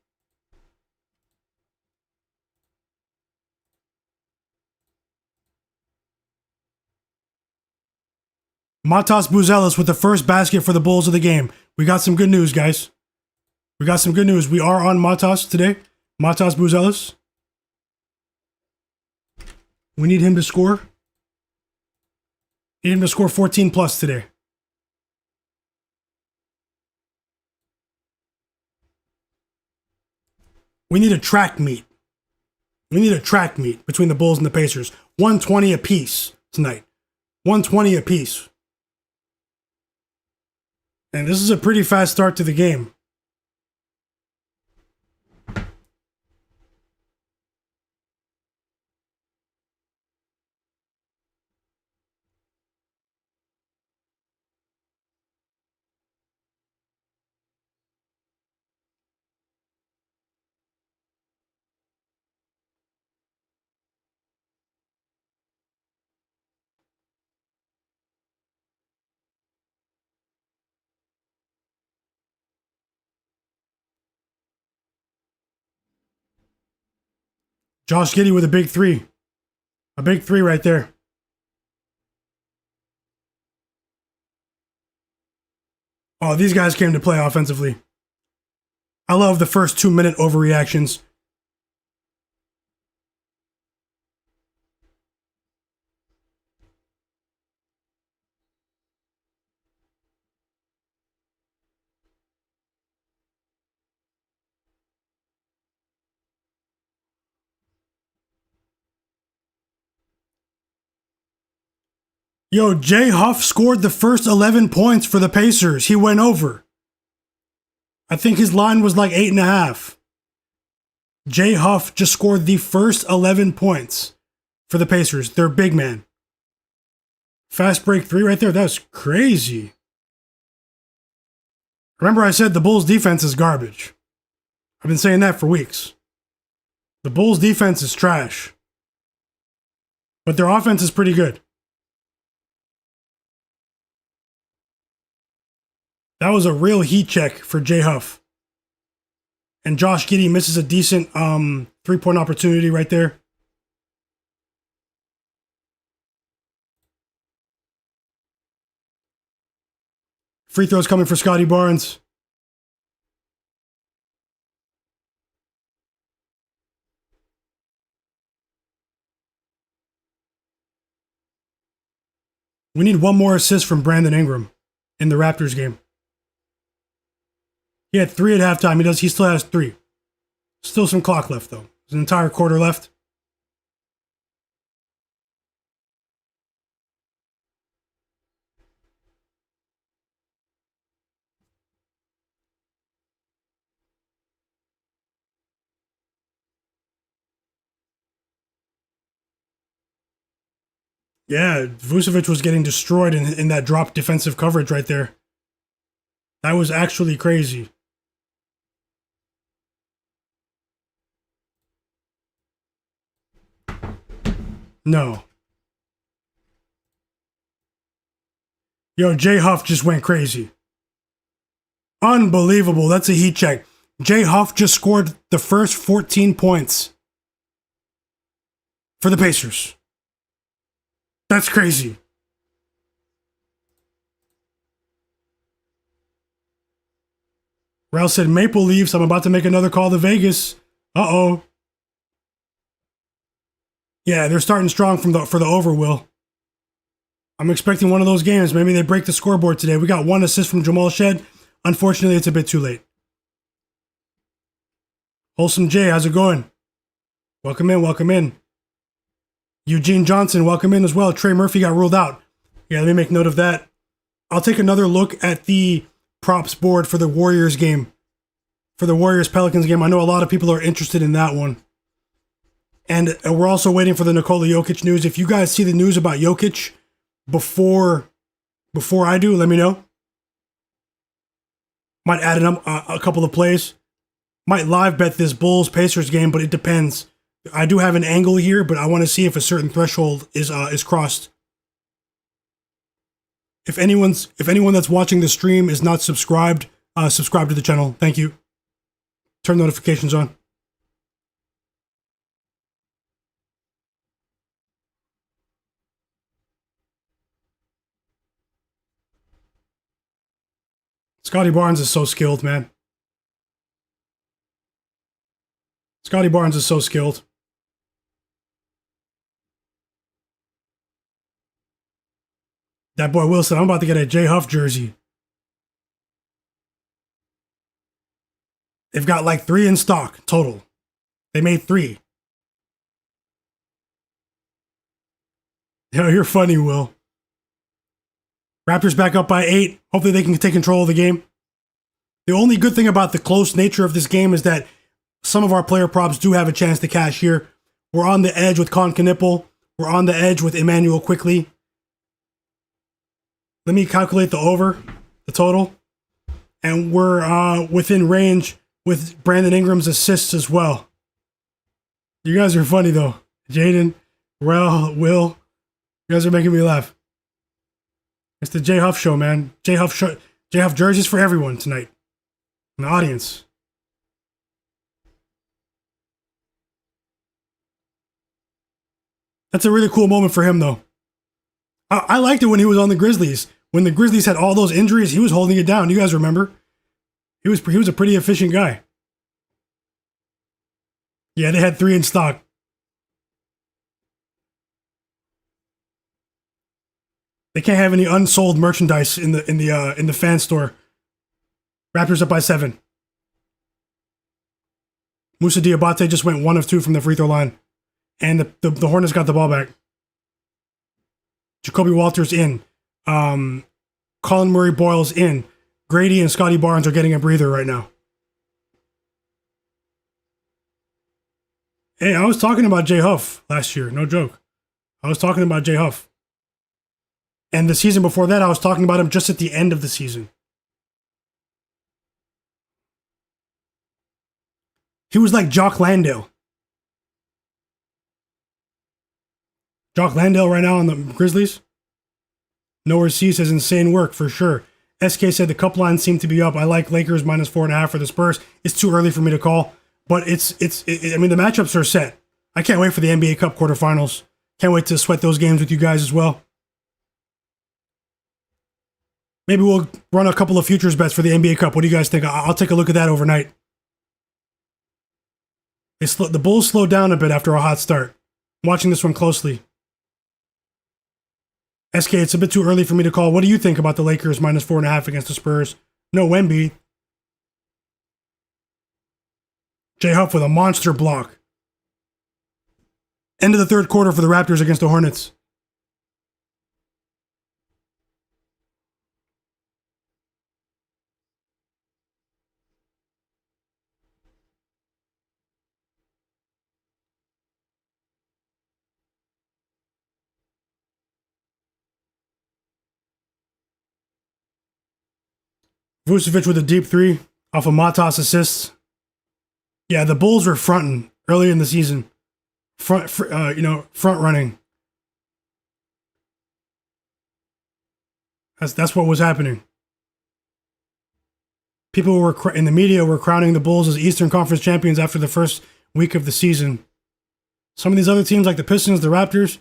Matas Buzelis with the first basket for the Bulls of the game. We got some good news, guys. We got some good news. We are on Matas today. Matas Buzelis. We need him to score. Need him to score 14 plus today. We need a track meet. We need a track meet between the Bulls and the Pacers. 120 apiece tonight. 120 apiece. And this is a pretty fast start to the game. Josh Giddey with a big three. A big three right there. Oh, these guys came to play offensively. I love the first 2-minute overreactions. Yo, Jay Huff scored the first 11 points for the Pacers. He went over. I think his line was like 8.5. Jay Huff just scored the first 11 points for the Pacers. Their big man. Fast break 3 right there. That's crazy. Remember I said the Bulls defense is garbage. I've been saying that for weeks. The Bulls defense is trash. But their offense is pretty good. That was a real heat check for Jay Huff. And Josh Giddey misses a decent 3-point opportunity right there. Free throws coming for Scottie Barnes. We need one more assist from Brandon Ingram in the Raptors game. He had 3 at halftime. He still has 3. Still some clock left, though. There's an entire quarter left. Yeah, Vucevic was getting destroyed in that drop defensive coverage right there. That was actually crazy. No. Yo, Jay Huff just went crazy. Unbelievable. That's a heat check. Jay Huff just scored the first 14 points for the Pacers. That's crazy. Ralph said Maple Leafs. I'm about to make another call to Vegas. Uh-oh. Yeah, they're starting strong for the over, Will. I'm expecting one of those games. Maybe they break the scoreboard today. We got 1 assist from Jamal Shed. Unfortunately, it's a bit too late. Wholesome J, how's it going? Welcome in, welcome in. Eugene Johnson, welcome in as well. Trey Murphy got ruled out. Yeah, let me make note of that. I'll take another look at the props board for the Warriors game. For the Warriors-Pelicans game. I know a lot of people are interested in that one. And we're also waiting for the Nikola Jokic news. If you guys see the news about Jokic before I do, let me know. Might add a couple of plays. Might live bet this Bulls-Pacers game, but it depends. I do have an angle here, but I want to see if a certain threshold is crossed. If anyone that's watching the stream is not subscribed, subscribe to the channel. Thank you. Turn notifications on. Scottie Barnes is so skilled, man. Scottie Barnes is so skilled. That boy Wilson, I'm about to get a J Huff jersey. They've got like 3 in stock total. They made 3. Yo, you're funny, Will. Raptors back up by 8. Hopefully they can take control of the game. The only good thing about the close nature of this game is that some of our player props do have a chance to cash here. We're on the edge with Con Knipple. We're on the edge with Emmanuel Quickly. Let me calculate the over, the total. And we're within range with Brandon Ingram's assists as well. You guys are funny, though. Jaden, Rel, Will, you guys are making me laugh. It's the J Huff show, man. J Huff jerseys for everyone tonight. In the audience. That's a really cool moment for him, though. I liked it when he was on the Grizzlies. When the Grizzlies had all those injuries, he was holding it down. You guys remember? He was a pretty efficient guy. Yeah, they had 3 in stock. They can't have any unsold merchandise in the fan store. Raptors up by 7. Moussa Diabate just went 1 of 2 from the free throw line. And the Hornets got the ball back. Jacoby Walters in. Colin Murray Boyle's in. Grady and Scottie Barnes are getting a breather right now. Hey, I was talking about J Huff last year. No joke. I was talking about J Huff. And the season before that, I was talking about him just at the end of the season. He was like Jock Landale. Jock Landale right now on the Grizzlies. Nowhere Seas says insane work for sure. SK said the cup lines seem to be up. I like Lakers minus 4.5 for the Spurs. It's too early for me to call, but I mean, the matchups are set. I can't wait for the NBA Cup quarterfinals. Can't wait to sweat those games with you guys as well. Maybe we'll run a couple of futures bets for the NBA Cup. What do you guys think? I'll take a look at that overnight. The Bulls slowed down a bit after a hot start. I'm watching this one closely. SK, it's a bit too early for me to call. What do you think about the Lakers minus 4.5 against the Spurs? No Wemby. J Huff with a monster block. End of the third quarter for the Raptors against the Hornets. Vucevic with a deep 3 off of Matas assists. Yeah, the Bulls were fronting early in the season. Front running. That's what was happening. People were in the media were crowning the Bulls as Eastern Conference champions after the first week of the season. Some of these other teams like the Pistons, the Raptors,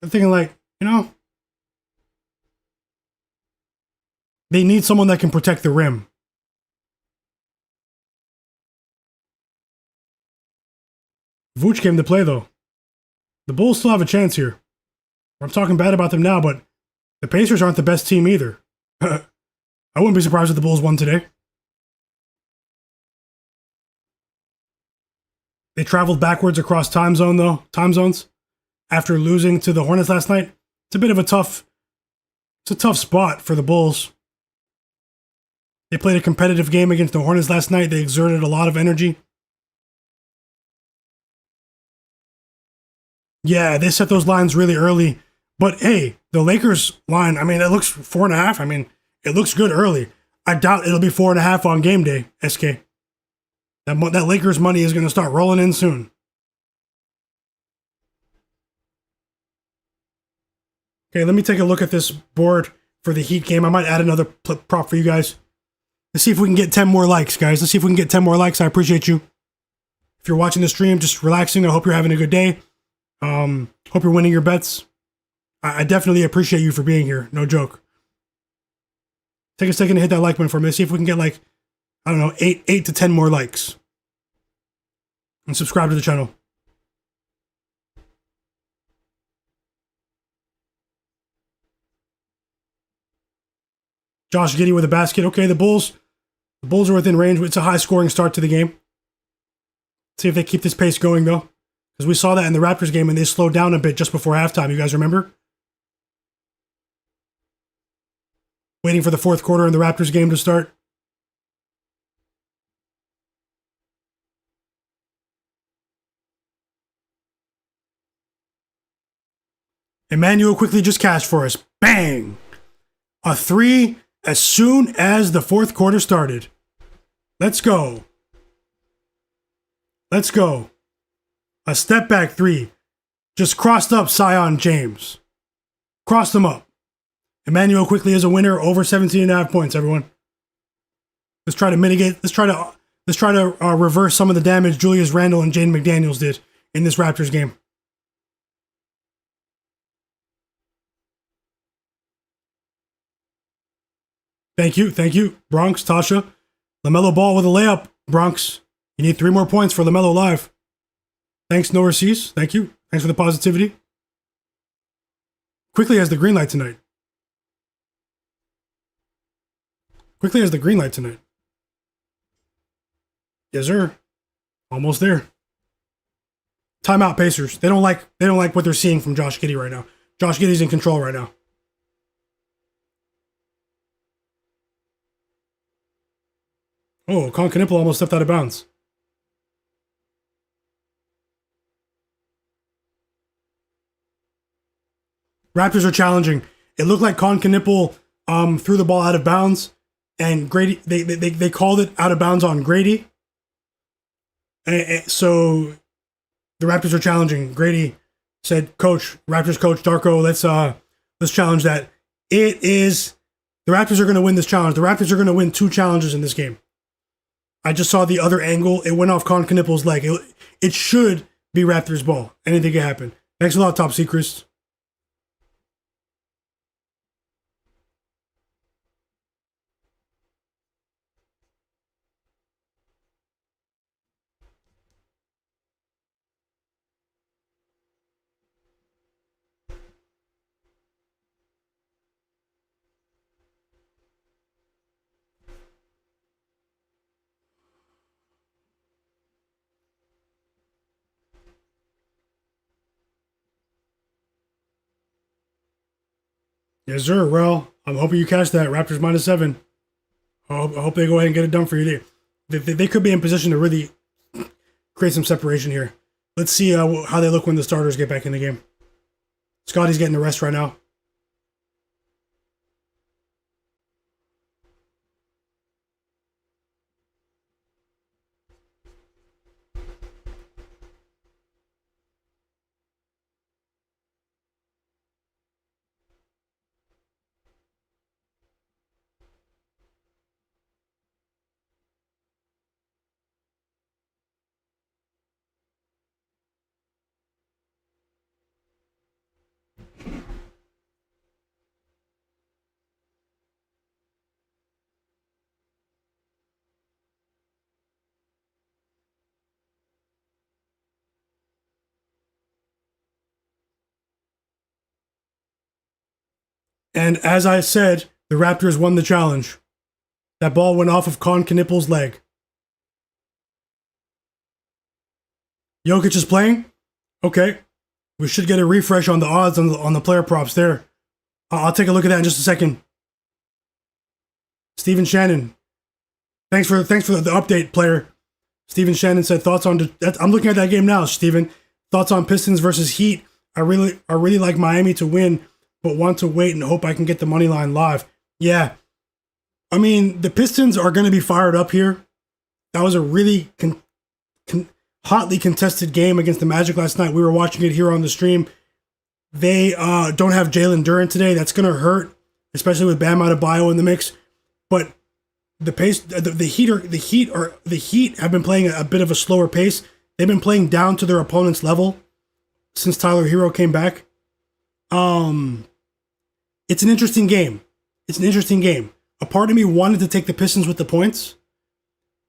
they're thinking like, they need someone that can protect the rim. Vooch came to play, though. The Bulls still have a chance here. I'm talking bad about them now, but the Pacers aren't the best team either. I wouldn't be surprised if the Bulls won today. They traveled backwards across time zones, after losing to the Hornets last night. It's a tough spot for the Bulls. They played a competitive game against the Hornets last night. They exerted a lot of energy. Yeah, they set those lines really early. But hey, the Lakers line, I mean, it looks 4.5. I mean, it looks good early. I doubt it'll be 4.5 on game day, SK. That Lakers money is going to start rolling in soon. Okay, let me take a look at this board for the Heat game. I might add another prop for you guys. Let's see if we can get 10 more likes, guys. Let's see if we can get 10 more likes. I appreciate you. If you're watching the stream, just relaxing. I hope you're having a good day. Hope you're winning your bets. I definitely appreciate you for being here. No joke. Take a second to hit that like button for me. Let's see if we can get like, I don't know, 8 to 10 more likes. And subscribe to the channel. Josh Giddey with a basket. Okay, the Bulls are within range. It's a high-scoring start to the game. See if they keep this pace going, though. Because we saw that in the Raptors game, and they slowed down a bit just before halftime. You guys remember? Waiting for the fourth quarter in the Raptors game to start. Emmanuel quickly just cashed for us. Bang! A 3 as soon as the fourth quarter started. Let's go. Let's go. A step back 3. Just crossed up Zion James. Crossed him up. Emmanuel quickly is a winner, over 17.5 points, everyone. Let's try to mitigate. Let's try to reverse some of the damage Julius Randle and Jaden McDaniels did in this Raptors game. Thank you, Bronx, Tasha. LaMelo Ball with a layup, Bronx. You need 3 more points for LaMelo Live. Thanks, No Receives. Thank you. Thanks for the positivity. Quickly has the green light tonight. Yes, sir. Almost there. Timeout, Pacers. They don't like what they're seeing from Josh Giddey right now. Josh Giddey's in control right now. Oh, Concanipple almost stepped out of bounds. Raptors are challenging. It looked like Concanipple threw the ball out of bounds, and Grady they called it out of bounds on Grady. And so the Raptors are challenging. Grady said, "Coach, Raptors coach Darko, let's challenge that." The Raptors are going to win this challenge. The Raptors are going to win 2 challenges in this game. I just saw the other angle. It went off Concanipple's leg. It should be Raptors ball. Anything can happen. Thanks a lot, Top Secrets. Yes, sir. Well, I'm hoping you catch that. Raptors -7. I hope they go ahead and get it done for you. They could be in position to really create some separation here. Let's see how they look when the starters get back in the game. Scottie's getting the rest right now. And as I said, the Raptors won the challenge. That ball went off of Knippel's leg. Jokic is playing? Okay. We should get a refresh on the odds on the player props there. I'll take a look at that in just a second. Steven Shannon. Thanks for the update, player. Steven Shannon said thoughts on. I'm looking at that game now, Steven. Thoughts on Pistons versus Heat. I really like Miami to win, but want to wait and hope I can get the money line live. Yeah. I mean, the Pistons are going to be fired up here. That was a really hotly contested game against the Magic last night. We were watching it here on the stream. They don't have Jalen Duren today. That's going to hurt, especially with Bam Adebayo in the mix. But the pace, the Heat have been playing a bit of a slower pace. They've been playing down to their opponent's level since Tyler Herro came back. It's an interesting game. A part of me wanted to take the Pistons with the points,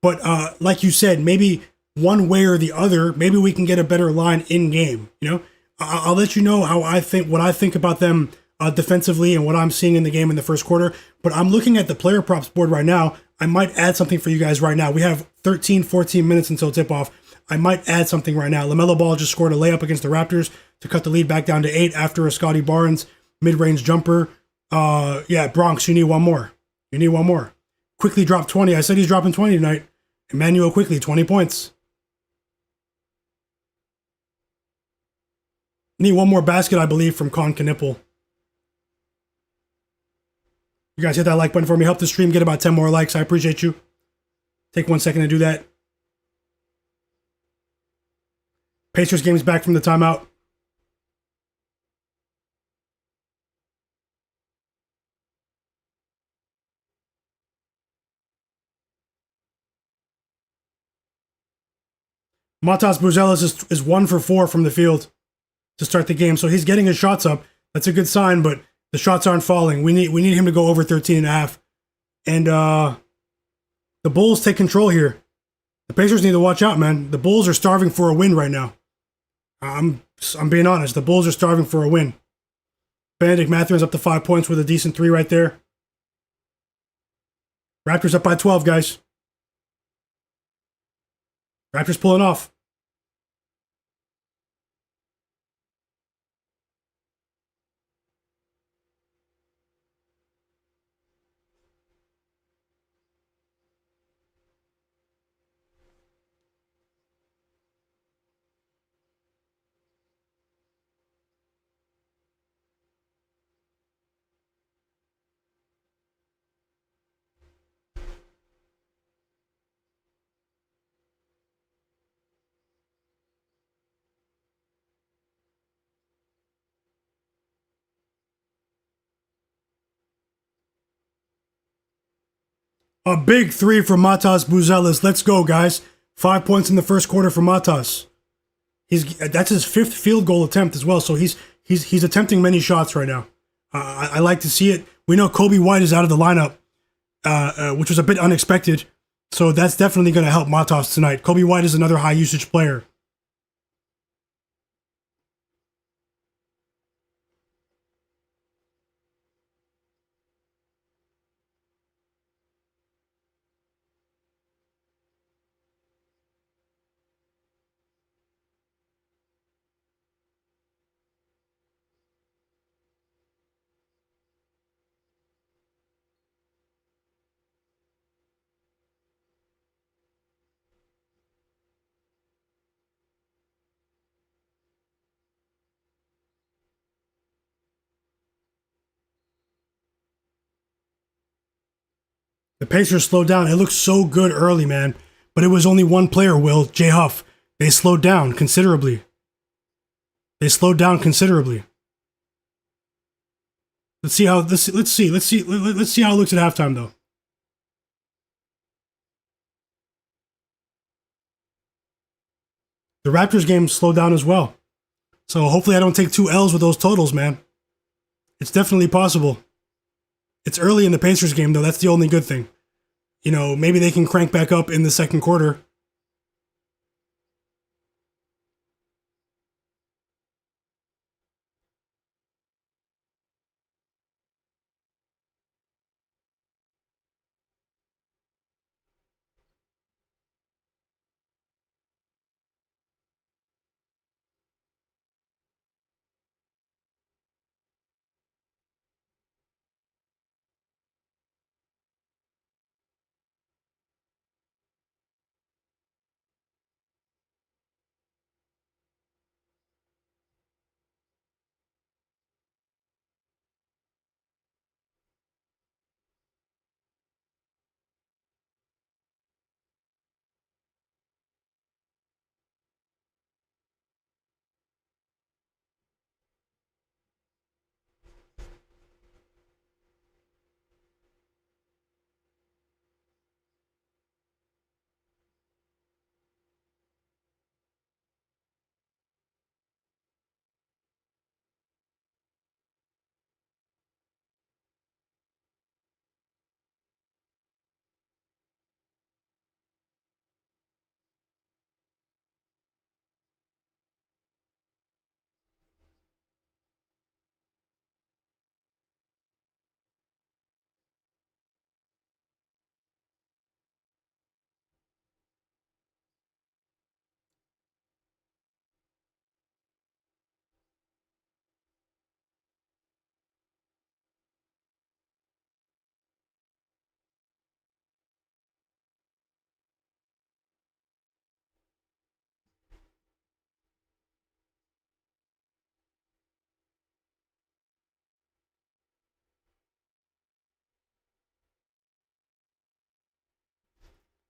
but like you said, maybe one way or the other, maybe we can get a better line in game. You know, I'll let you know what I think about them defensively and what I'm seeing in the game in the first quarter. But I'm looking at the player props board right now. I might add something for you guys right now. We have 13, 14 minutes until tip-off. I might add something right now. LaMelo Ball just scored a layup against the Raptors to cut the lead back down to 8 after a Scottie Barnes mid-range jumper. Bronx, you need one more. Quickly dropped 20. I said he's dropping 20 tonight. Emmanuel Quickly, 20 points. Need one more basket, I believe, from Con Knipple. You guys hit that like button for me. Help the stream get about 10 more likes. I appreciate you. Take 1 second to do that. Pacers game's back from the timeout. Matas Buzelis is 1 for 4 from the field to start the game. So he's getting his shots up. That's a good sign, but the shots aren't falling. We need him to go over 13.5. And the Bulls take control here. The Pacers need to watch out, man. The Bulls are starving for a win right now. I'm being honest. The Bulls are starving for a win. Benedict Mathurin's up to 5 points with a decent 3 right there. Raptors up by 12, guys. Raptors pulling off. A big 3 for Matas Buzelis. Let's go, guys. 5 points in the first quarter for Matas. That's his 5th field goal attempt as well. So he's attempting many shots right now. I like to see it. We know Kobe White is out of the lineup, which was a bit unexpected. So that's definitely going to help Matas tonight. Kobe White is another high usage player. The Pacers slowed down. It looked so good early, man. But it was only one player, Will, Jay Huff. They slowed down considerably. Let's see how it looks at halftime though. The Raptors game slowed down as well. So hopefully I don't take 2 L's with those totals, man. It's definitely possible. It's early in the Pacers game, though. That's the only good thing. You know, maybe they can crank back up in the second quarter.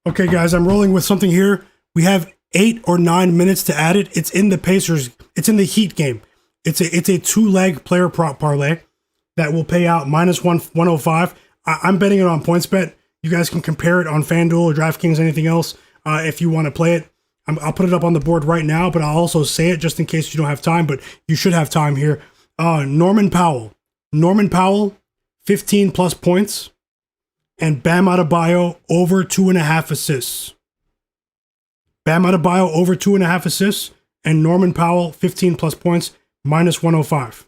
Okay, guys, I'm rolling with something here. We have 8 or 9 minutes to add it. It's in the Pacers. It's in the Heat game. It's a two-leg player prop parlay that will pay out minus 105. I'm betting it on PointsBet. You guys can compare it on FanDuel or DraftKings, anything else, if you want to play it. I'll put it up on the board right now, but I'll also say it just in case you don't have time, but you should have time here. Norman Powell. Norman Powell, 15 plus points. And Bam Adebayo over 2.5 assists. Bam Adebayo over 2.5 assists. And Norman Powell, 15 plus points, minus 105.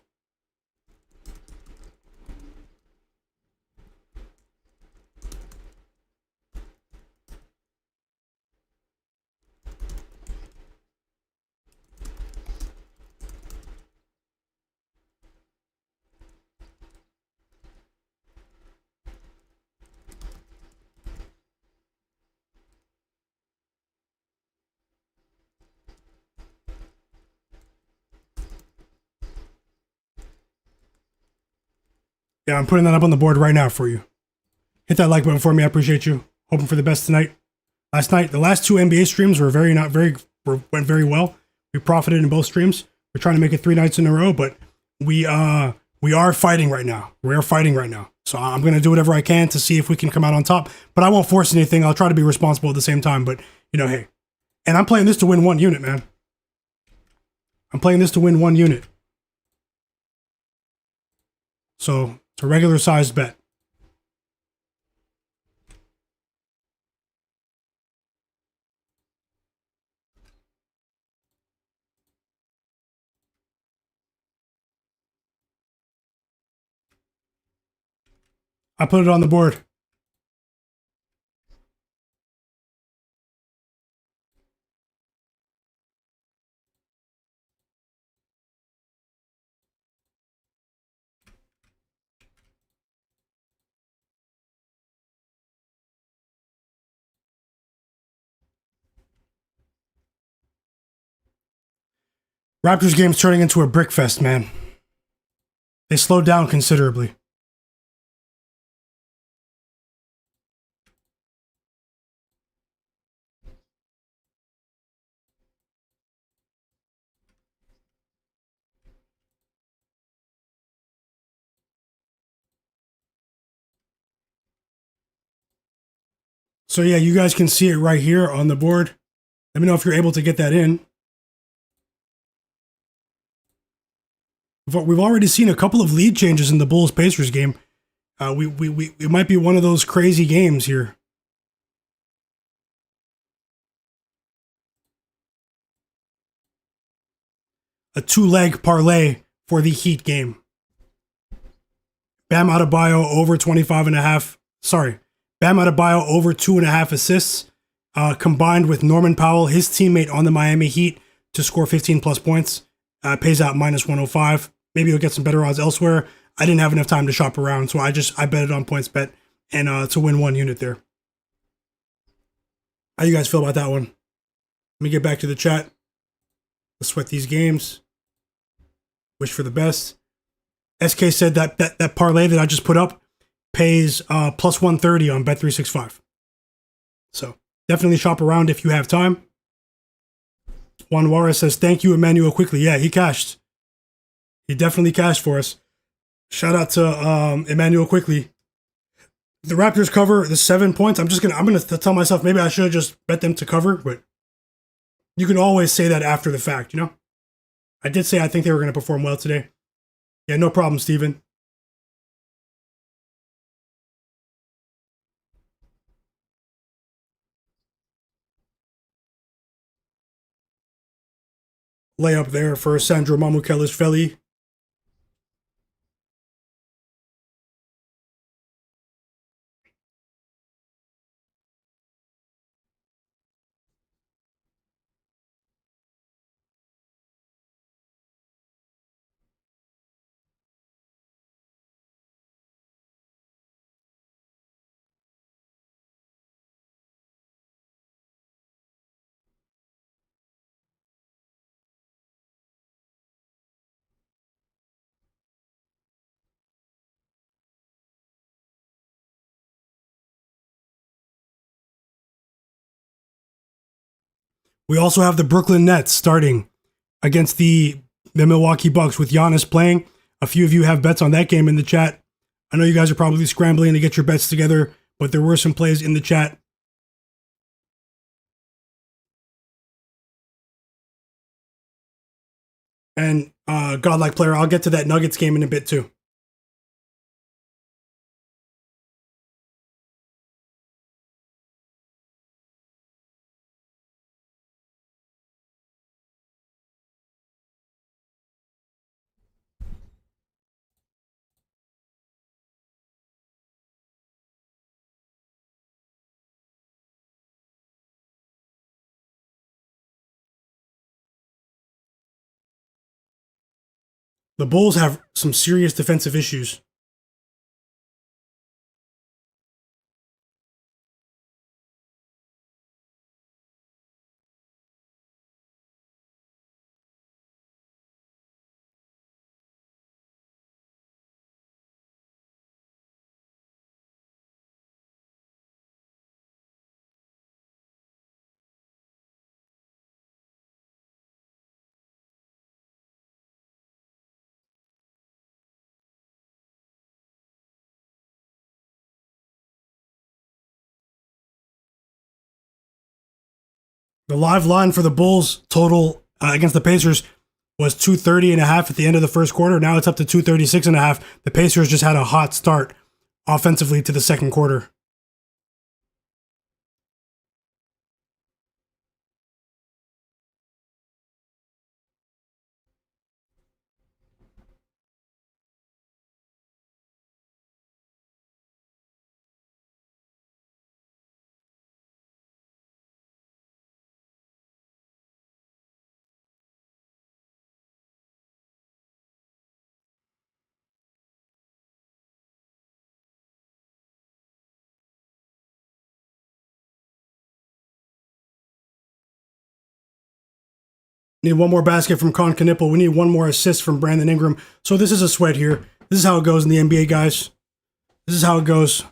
Yeah, I'm putting that up on the board right now for you. Hit that like button for me. I appreciate you. Hoping for the best tonight. Last night, the last two NBA streams were went very well. We profited in both streams. We're trying to make it 3 nights in a row, but we are fighting right now. We are fighting right now. So I'm gonna do whatever I can to see if we can come out on top. But I won't force anything. I'll try to be responsible at the same time. But hey, and I'm playing this to win 1 unit, man. I'm playing this to win 1 unit. So it's a regular sized bet. I put it on the board. Raptors game's turning into a brick fest, man. They slowed down considerably. So yeah, you guys can see it right here on the board. Let me know if you're able to get that in. We've already seen a couple of lead changes in the Bulls-Pacers game. It might be one of those crazy games here. A 2-leg parlay for the Heat game. Bam Adebayo over 25.5. Sorry. Bam Adebayo over 2.5 assists. Combined with Norman Powell, his teammate on the Miami Heat, to score 15 plus points. Pays out minus 105. Maybe you'll get some better odds elsewhere. I didn't have enough time to shop around, so I bet it on PointsBet and to win 1 unit there. How you guys feel about that one? Let me get back to the chat. Let's sweat these games. Wish for the best. SK said that parlay that I just put up pays plus 130 on Bet365. So definitely shop around if you have time. Juan Juarez says, thank you, Emmanuel, quickly. Yeah, he cashed. He definitely cashed for us. Shout out to Emmanuel quickly. The Raptors cover the 7 points. I'm gonna tell myself maybe I should have just bet them to cover, but you can always say that after the fact, I did say I think they were gonna perform well today. Yeah, no problem, Steven. Layup there for Sandro Mamukelashvili. We also have the Brooklyn Nets starting against the Milwaukee Bucks with Giannis playing. A few of you have bets on that game in the chat. I know you guys are probably scrambling to get your bets together, but there were some plays in the chat. And Godlike Player, I'll get to that Nuggets game in a bit too. The Bulls have some serious defensive issues. The live line for the Bulls total against the Pacers was 230.5 at the end of the first quarter. Now it's up to 236.5. The Pacers just had a hot start offensively to the second quarter. Need one more basket from Con Knipple. We need one more assist from Brandon Ingram. So this is a sweat here. This is how it goes in the NBA, guys. This is how it goes.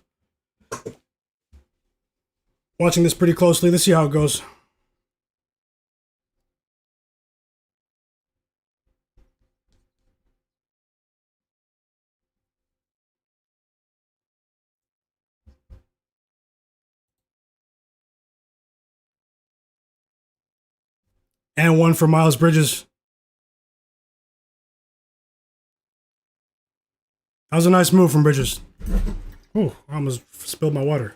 Watching this pretty closely. Let's see how it goes. And one for Miles Bridges. That was a nice move from Bridges. Oh, I almost spilled my water.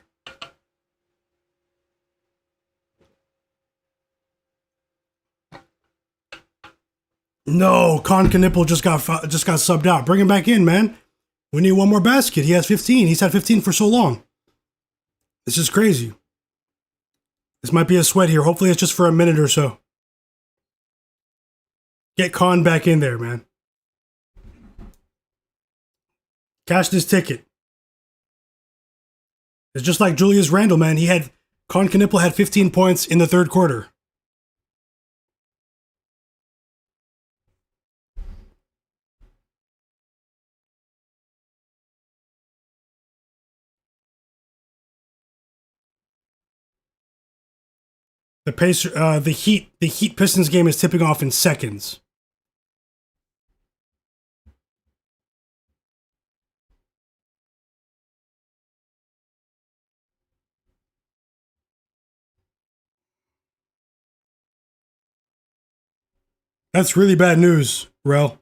No, Con Knipple just got subbed out. Bring him back in, man. We need one more basket. He has 15. He's had 15 for so long. This is crazy. This might be a sweat here. Hopefully it's just for a minute or so. Get Con back in there, man. Cash this ticket. It's just like Julius Randle, man. Con Knipple had 15 points in the third quarter. The Heat Pistons game is tipping off in seconds. That's really bad news, Rel.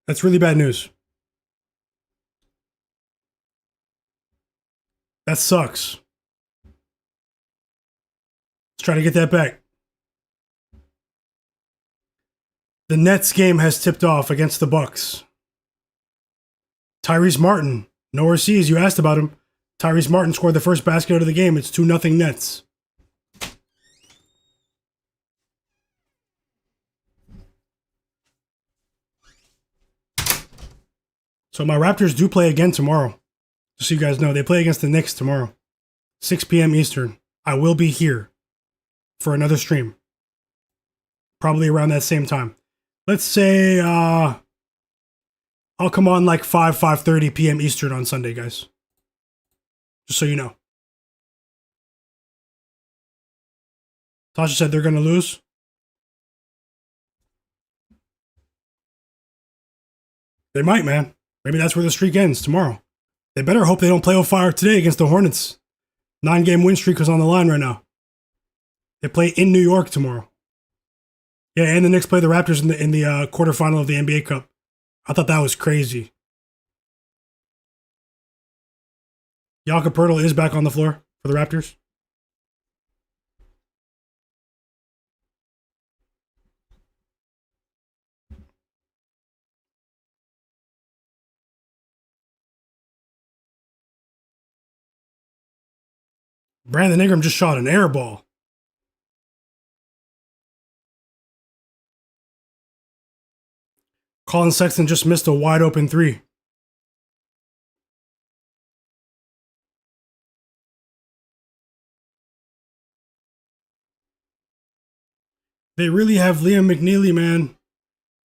That's really bad news. That sucks. Let's try to get that back. The Nets game has tipped off against the Bucks. Tyrese Martin, no overseas. You asked about him. Tyrese Martin scored the first basket out of the game. It's 2-0 Nets. So my Raptors do play again tomorrow. Just so you guys know, they play against the Knicks tomorrow. 6 p.m. Eastern. I will be here for another stream. Probably around that same time. Let's say I'll come on like 5:30 p.m. Eastern on Sunday, guys. Just so you know. Tasha said they're going to lose. They might, man. Maybe that's where the streak ends tomorrow. They better hope they don't play with fire today against the Hornets. 9-game win streak is on the line right now. They play in New York tomorrow. Yeah, and the Knicks play the Raptors in the quarterfinal of the NBA Cup. I thought that was crazy. Jakob Poeltl is back on the floor for the Raptors. Brandon Ingram just shot an air ball. Colin Sexton just missed a wide open three. They really have Liam McNeely, man.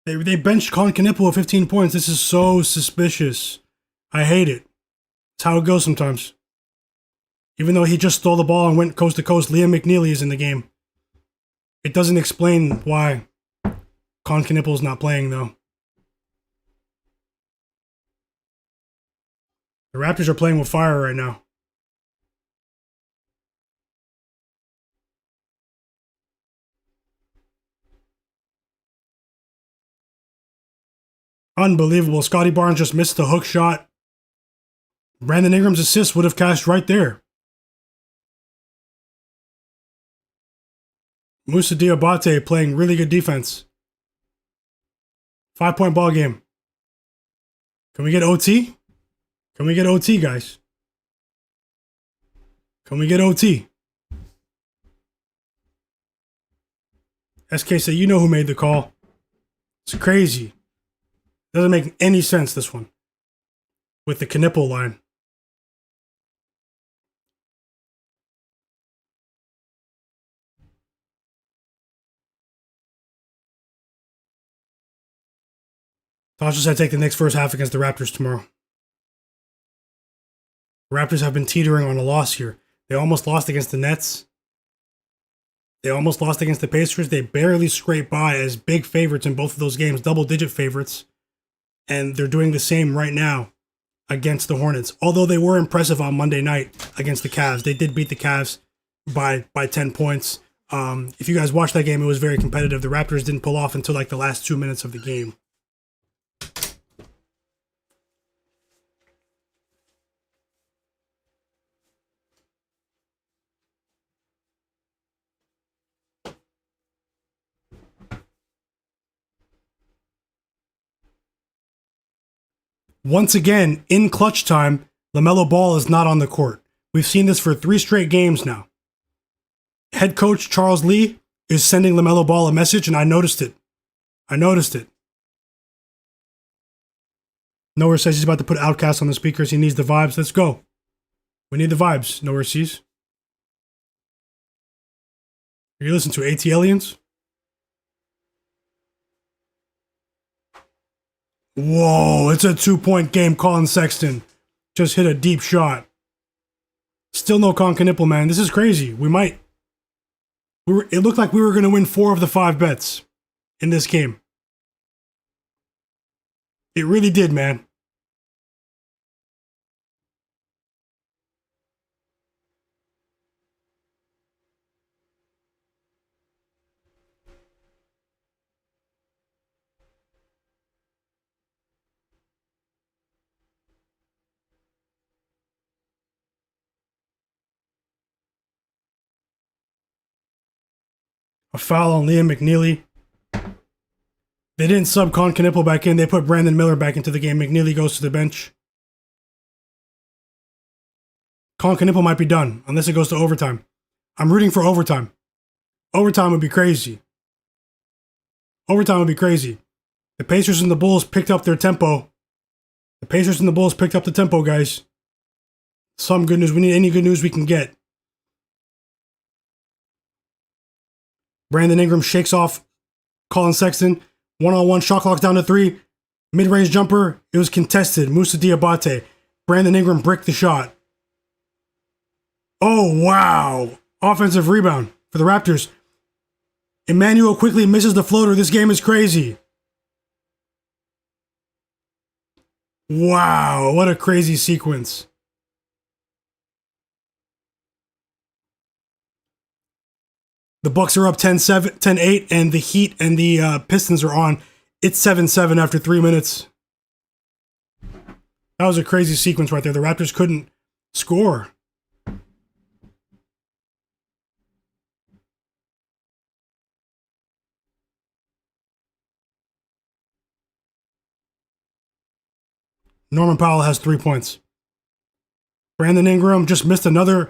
They benched Colin Knippel at 15 points. This is so suspicious. I hate it. It's how it goes sometimes. Even though he just stole the ball and went coast to coast, Liam McNeely is in the game. It doesn't explain why Colin Knippel is not playing, though. The Raptors are playing with fire right now. Unbelievable. Scottie Barnes just missed the hook shot. Brandon Ingram's assist would have cashed right there. Moussa Diabate playing really good defense. 5-point ball game. Can we get OT? Can we get OT, guys? Can we get OT? SK said, you know who made the call. It's crazy. Doesn't make any sense, this one. With the Knippel line. Tasha said take the Knicks first half against the Raptors tomorrow. The Raptors have been teetering on a loss here. They almost lost against the Nets. They almost lost against the Pacers. They barely scraped by as big favorites in both of those games, double-digit favorites. And they're doing the same right now against the Hornets. Although they were impressive on Monday night against the Cavs. They did beat the Cavs by 10 points. If you guys watched that game, it was very competitive. The Raptors didn't pull off until like the last 2 minutes of the game. Once again, in clutch time, LaMelo Ball is not on the court. We've seen this for 3 straight games now. Head coach Charles Lee is sending LaMelo Ball a message, and I noticed it. Nowhere says he's about to put Outkast on the speakers. He needs the vibes. Let's go. We need the vibes, Nowhere sees. Are you listening to AT Aliens? Whoa, it's a 2-point game. Colin Sexton just hit a deep shot. Still no Colin Knippel, man. This is crazy. It looked like we were going to win 4 of the 5 bets in this game. It really did, man. A foul on Liam McNeely. They didn't sub Colin Knippel back in. They put Brandon Miller back into the game. McNeely goes to the bench. Colin Knippel might be done unless it goes to overtime. I'm rooting for overtime. Overtime would be crazy. The Pacers and the Bulls picked up their tempo. Guys. Some good news. We need any good news we can get. Brandon Ingram shakes off Colin Sexton. 1-on-1 shot clock down to 3. Mid-range jumper. It was contested. Moussa Diabate. Brandon Ingram bricked the shot. Oh, wow. Offensive rebound for the Raptors. Emmanuel quickly misses the floater. This game is crazy. Wow, what a crazy sequence. The Bucks are up 10-7, 10-8, and the Heat and the Pistons are on. It's 7-7 after 3 minutes. That was a crazy sequence right there. The Raptors couldn't score. Norman Powell has 3 points. Brandon Ingram just missed another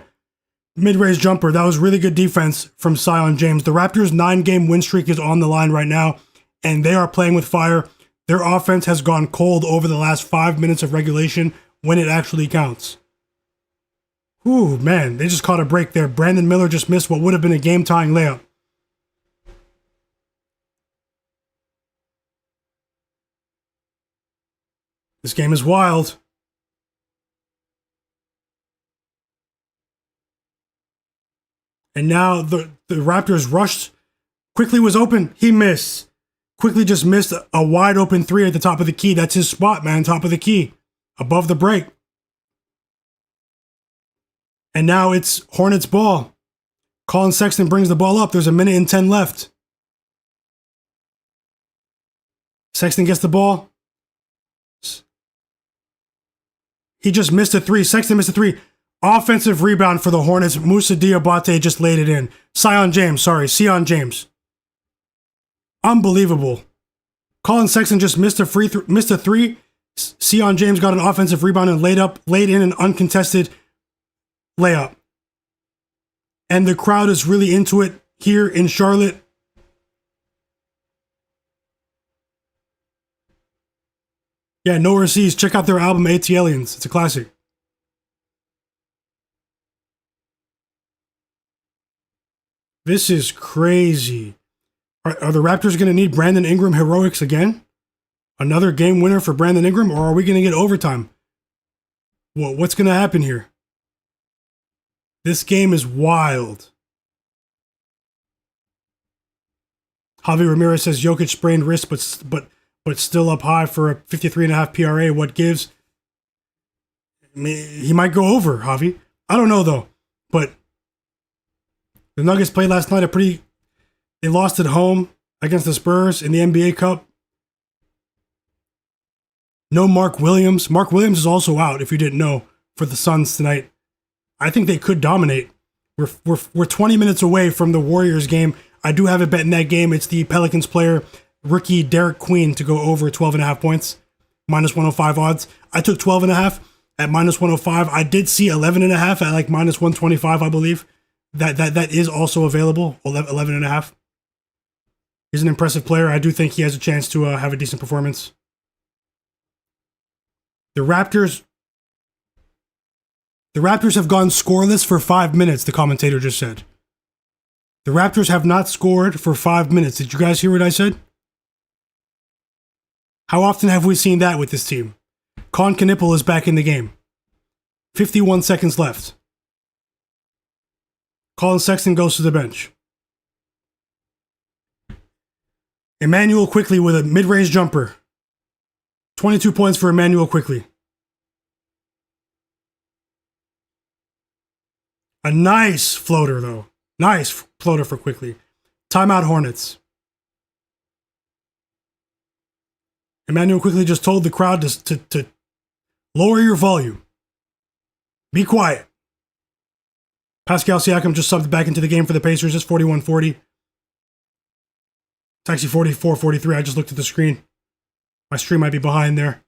mid-range jumper. That was really good defense from Zion James. The Raptors' 9-game win streak is on the line right now, and they are playing with fire. Their offense has gone cold over the last 5 minutes of regulation when it actually counts. Ooh, man, they just caught a break there. Brandon Miller just missed what would have been a game-tying layup. This game is wild. And now the Raptors rushed. Quickly was open. He missed. Quickly just missed a wide open 3 at the top of the key. That's his spot, man. Top of the key. Above the break. And now it's Hornets ball. Colin Sexton brings the ball up. There's 1:10 left. Sexton gets the ball. He just missed a 3. Sexton missed a 3. Offensive rebound for the Hornets. Moussa Diabate just laid it in. Sion James. Unbelievable. Colin Sexton just missed a 3. Sion James got an offensive rebound and laid in an uncontested layup. And the crowd is really into it here in Charlotte. Yeah, No Overseas. Check out their album AT Aliens. It's a classic. This is crazy. Are the Raptors going to need Brandon Ingram heroics again? Another game winner for Brandon Ingram? Or are we going to get overtime? What's going to happen here? This game is wild. Javi Ramirez says Jokic sprained wrist, but still up high for a 53.5 PRA. What gives? He might go over, Javi. I don't know, though. But the Nuggets played last night they lost at home against the Spurs in the NBA Cup. No Mark Williams. Mark Williams is also out, if you didn't know, for the Suns tonight. I think they could dominate. We're 20 minutes away from the Warriors game. I do have a bet in that game. It's the Pelicans player, rookie Derek Queen, to go over 12.5 points. -105 odds. I took 12.5 at -105. I did see 11.5 at like -125, I believe. That is also available. 11.5. He's an impressive player. I do think he has a chance to have a decent performance. The Raptors have gone scoreless for 5 minutes, the commentator just said. The Raptors have not scored for 5 minutes. Did you guys hear what I said? How often have we seen that with this team? Con Knipple is back in the game. 51 seconds left. Colin Sexton goes to the bench. Emmanuel Quickley with a mid-range jumper. 22 points for Emmanuel Quickley. A nice floater, though. Nice floater for Quickley. Timeout Hornets. Emmanuel Quickley just told the crowd to lower your volume. Be quiet. Pascal Siakam just subbed back into the game for the Pacers. It's 41-40. It's actually 44-43. I just looked at the screen. My stream might be behind there.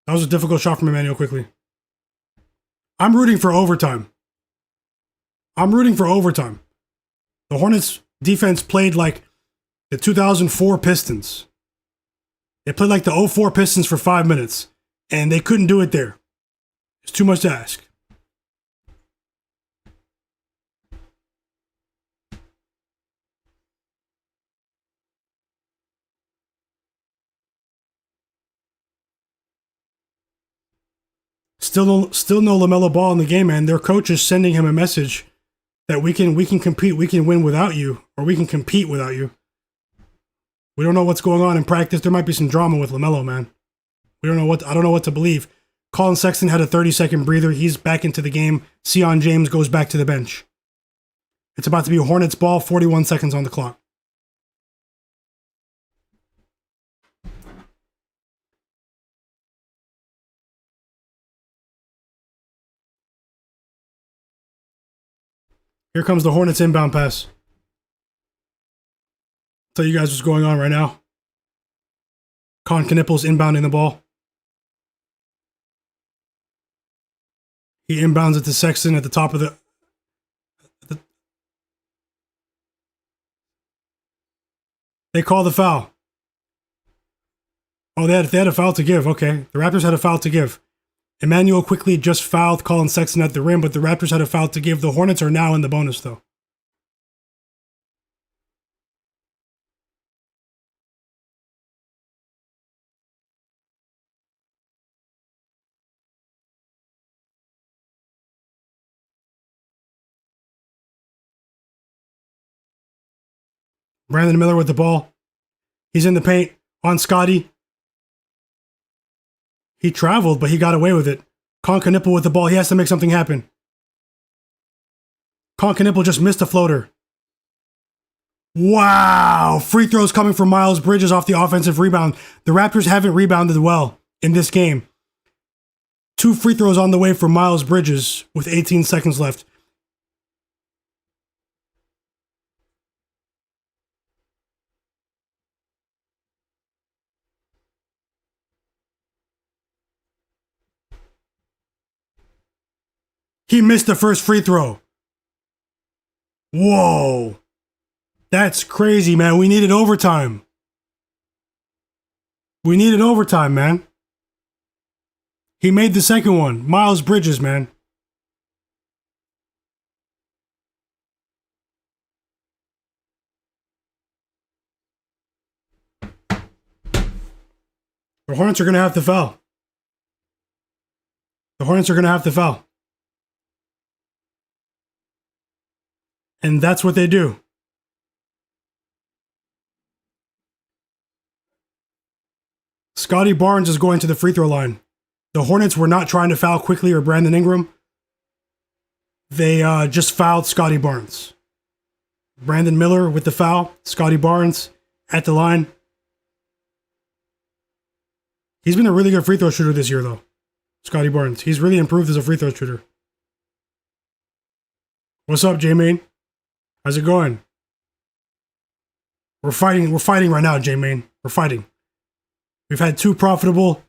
That was a difficult shot from Emmanuel Quickley. I'm rooting for overtime. The Hornets defense played like the 2004 Pistons. They played like the 04 Pistons for 5 minutes, and they couldn't do it there. It's too much to ask. Still no LaMelo Ball in the game, man. Their coach is sending him a message that we can compete, we can win without you, or we can compete without you. We don't know what's going on in practice. There might be some drama with LaMelo, man. I don't know what to believe. Colin Sexton had a 30-second breather. He's back into the game. Sion James goes back to the bench. It's about to be a Hornets ball, 41 seconds on the clock. Here comes the Hornets inbound pass. Tell you guys what's going on right now. Con Knippel's inbounding the ball. He inbounds it to Sexton at the top of the... They call the foul. Oh, they had a foul to give. Okay. The Raptors had a foul to give. Emmanuel quickly just fouled Colin Sexton at the rim, but the Raptors had a foul to give. The Hornets are now in the bonus, though. Brandon Miller with the ball. He's in the paint on Scottie. He traveled, but he got away with it. Knippel with the ball. He has to make something happen. Knippel just missed a floater. Wow! Free throws coming from Miles Bridges off the offensive rebound. The Raptors haven't rebounded well in this game. 2 free throws on the way for Miles Bridges with 18 seconds left. He missed the first free throw. Whoa. That's crazy, man. We needed overtime. We needed overtime, man. He made the second one. Miles Bridges, man. The Hornets are going to have to foul. The Hornets are going to have to foul. And that's what they do. Scottie Barnes is going to the free throw line. The Hornets were not trying to foul quickly or Brandon Ingram. They just fouled Scottie Barnes. Brandon Miller with the foul. Scottie Barnes at the line. He's been a really good free throw shooter this year, though. Scottie Barnes. He's really improved as a free throw shooter. What's up, J-Main? How's it going? We're fighting right now, J-Main. We're fighting. We've had 2 profitable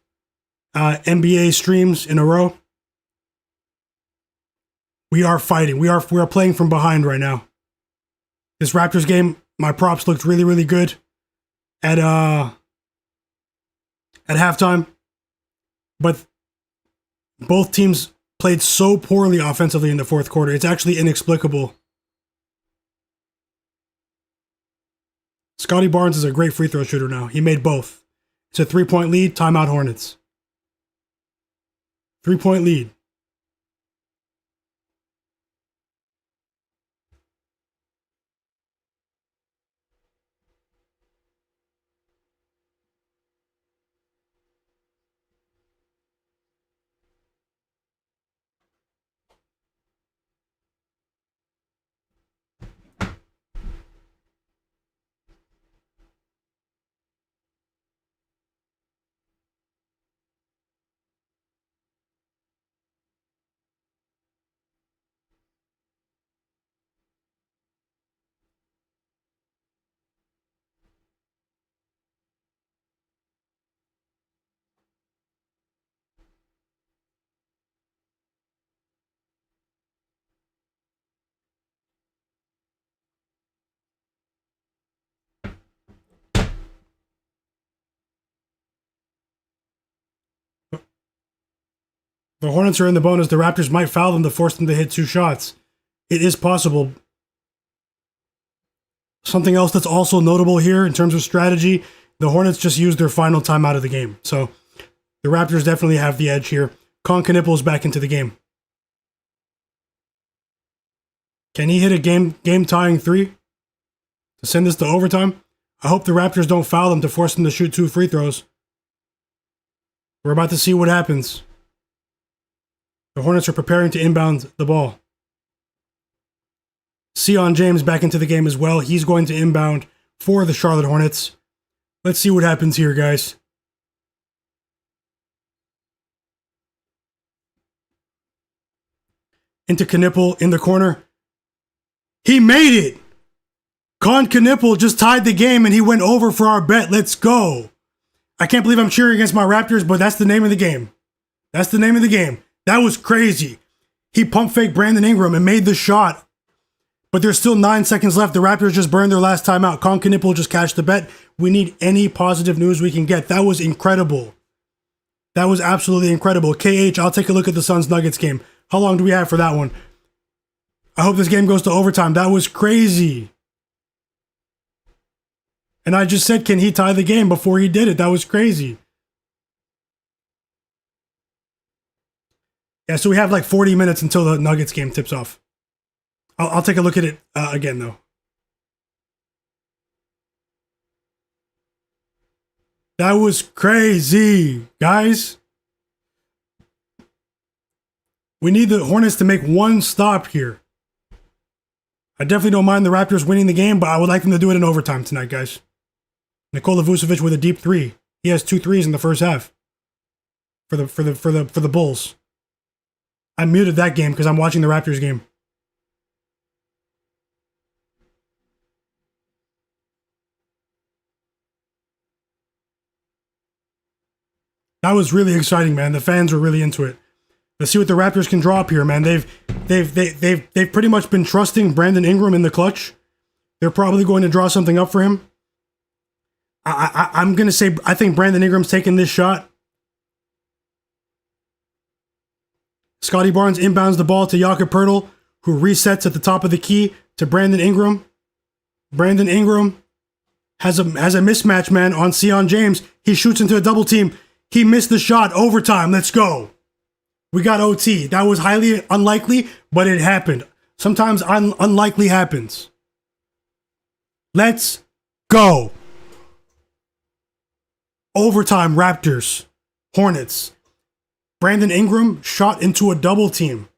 NBA streams in a row. We are fighting. We are playing from behind right now. This Raptors game, my props looked really, really good at halftime. But both teams played so poorly offensively in the fourth quarter. It's actually inexplicable. Scottie Barnes is a great free throw shooter now. He made both. It's a 3-point lead. Timeout Hornets. 3-point lead. The Hornets are in the bonus. The Raptors might foul them to force them to hit 2 shots. It is possible. Something else that's also notable here in terms of strategy, the Hornets just used their final timeout of the game. So the Raptors definitely have the edge here. Kniple's back into the game. Can he hit a game-tying three to send this to overtime? I hope the Raptors don't foul them to force them to shoot 2 free throws. We're about to see what happens. The Hornets are preparing to inbound the ball. Sion James back into the game as well. He's going to inbound for the Charlotte Hornets. Let's see what happens here, guys. Into Kniple in the corner. He made it! Kniple just tied the game and he went over for our bet. Let's go. I can't believe I'm cheering against my Raptors, but that's the name of the game. That's the name of the game. That was crazy. He pump faked Brandon Ingram and made the shot. But there's still 9 seconds left. The Raptors just burned their last timeout. Kniple just cashed the bet. We need any positive news we can get. That was incredible. That was absolutely incredible. KH, I'll take a look at the Suns-Nuggets game. How long do we have for that one? I hope this game goes to overtime. That was crazy. And I just said, can he tie the game before he did it? That was crazy. Yeah, so we have like 40 minutes until the Nuggets game tips off. I'll take a look at it again, though. That was crazy, guys. We need the Hornets to make one stop here. I definitely don't mind the Raptors winning the game, but I would like them to do it in overtime tonight, guys. Nikola Vucevic with a deep 3. He has 2 threes in the first half for the Bulls. I muted that game because I'm watching the Raptors game. That was really exciting, man. The fans were really into it. Let's see what the Raptors can draw up here, man. They've pretty much been trusting Brandon Ingram in the clutch. They're probably going to draw something up for him. I'm gonna say I think Brandon Ingram's taking this shot. Scottie Barnes inbounds the ball to Jakob Poeltl, who resets at the top of the key to Brandon Ingram. Brandon Ingram has a mismatch, man, on Sion James. He shoots into a double team. He missed the shot. Overtime. Let's go. We got OT. That was highly unlikely, but it happened. Sometimes unlikely happens. Let's go. Overtime, Raptors. Hornets. Brandon Ingram shot into a double team.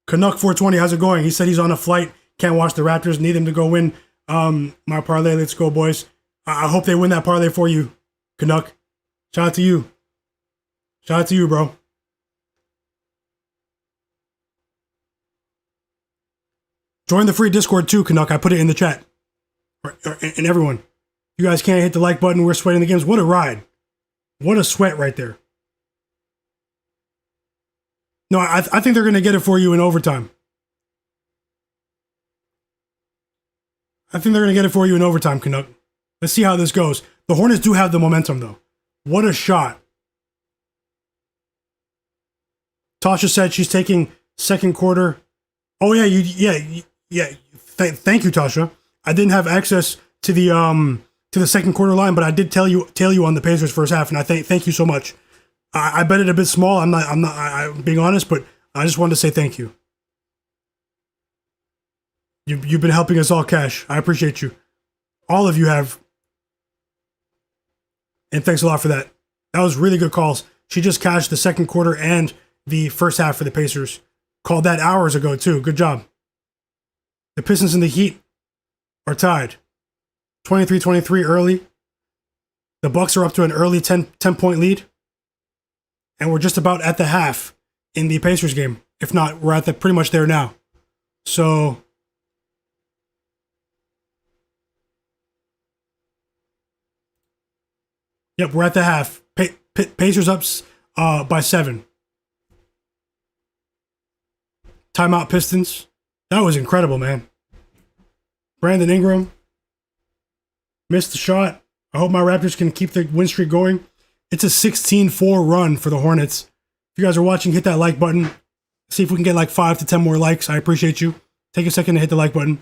Canuck 420, how's it going? He said he's on a flight. Can't watch the Raptors. Need them to go win my parlay. Let's go, boys. I hope they win that parlay for you, Canuck. Shout out to you. Shout out to you, bro. Join the free Discord too, Canuck. I put it in the chat. And everyone. You guys can't hit the like button. We're sweating the games. What a ride. What a sweat right there. No, I think they're going to get it for you in overtime. I think they're going to get it for you in overtime, Canuck. Let's see how this goes. The Hornets do have the momentum, though. What a shot. Tasha said she's taking second quarter. Oh, yeah, thank you, Tasha. I didn't have access to the second quarter line, but I did tell you on the Pacers first half, and I thank you so much. I bet it a bit small. I'm being honest, but I just wanted to say thank you. You've been helping us all cash. I appreciate you. All of you have. And thanks a lot for that. That was really good calls. She just cashed the second quarter and the first half for the Pacers. Called that hours ago, too. Good job. The Pistons and the Heat are tied. 23-23 early. The Bucks are up to an early 10-point lead. And we're just about at the half in the Pacers game. If not, we're at pretty much there now. So yep, we're at the half. Pacers up by 7. Timeout Pistons. That was incredible, man. Brandon Ingram missed the shot. I hope my Raptors can keep the win streak going. It's a 16-4 run for the Hornets. If you guys are watching, hit that like button. See if we can get like 5 to 10 more likes. I appreciate you. Take a second to hit the like button.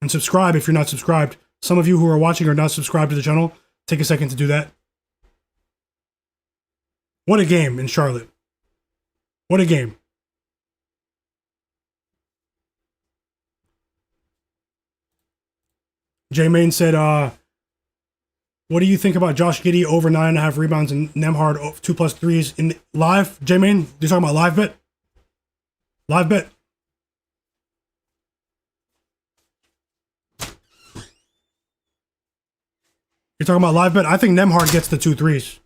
And subscribe if you're not subscribed. Some of you who are watching are not subscribed to the channel. Take a second to do that. What a game in Charlotte. What a game. J-Main said, what do you think about Josh Giddey over 9.5 rebounds and Nembhard 2+ threes in live? J-Main, you're talking about live bet? Live bet. You're talking about live bet? I think Nembhard gets the 2 threes.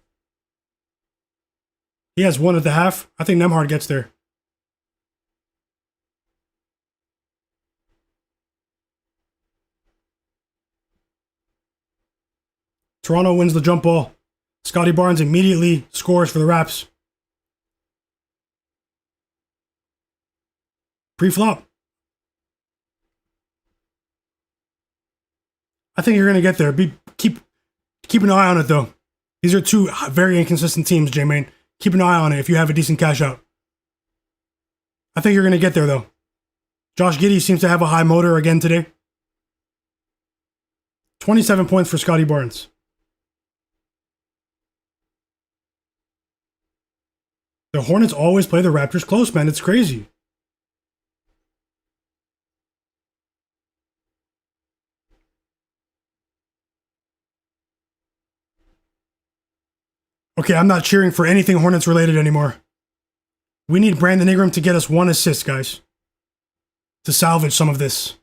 He has 1 at the half. I think Nembhard gets there. Toronto wins the jump ball. Scottie Barnes immediately scores for the Raps. Pre-flop. I think you're going to get there. Keep an eye on it, though. These are 2 very inconsistent teams, J-Main. Keep an eye on it if you have a decent cash out. I think you're going to get there, though. Josh Giddey seems to have a high motor again today. 27 points for Scottie Barnes. The Hornets always play the Raptors close, man. It's crazy. Okay, I'm not cheering for anything Hornets related anymore. We need Brandon Ingram to get us 1 assist, guys. To salvage some of this.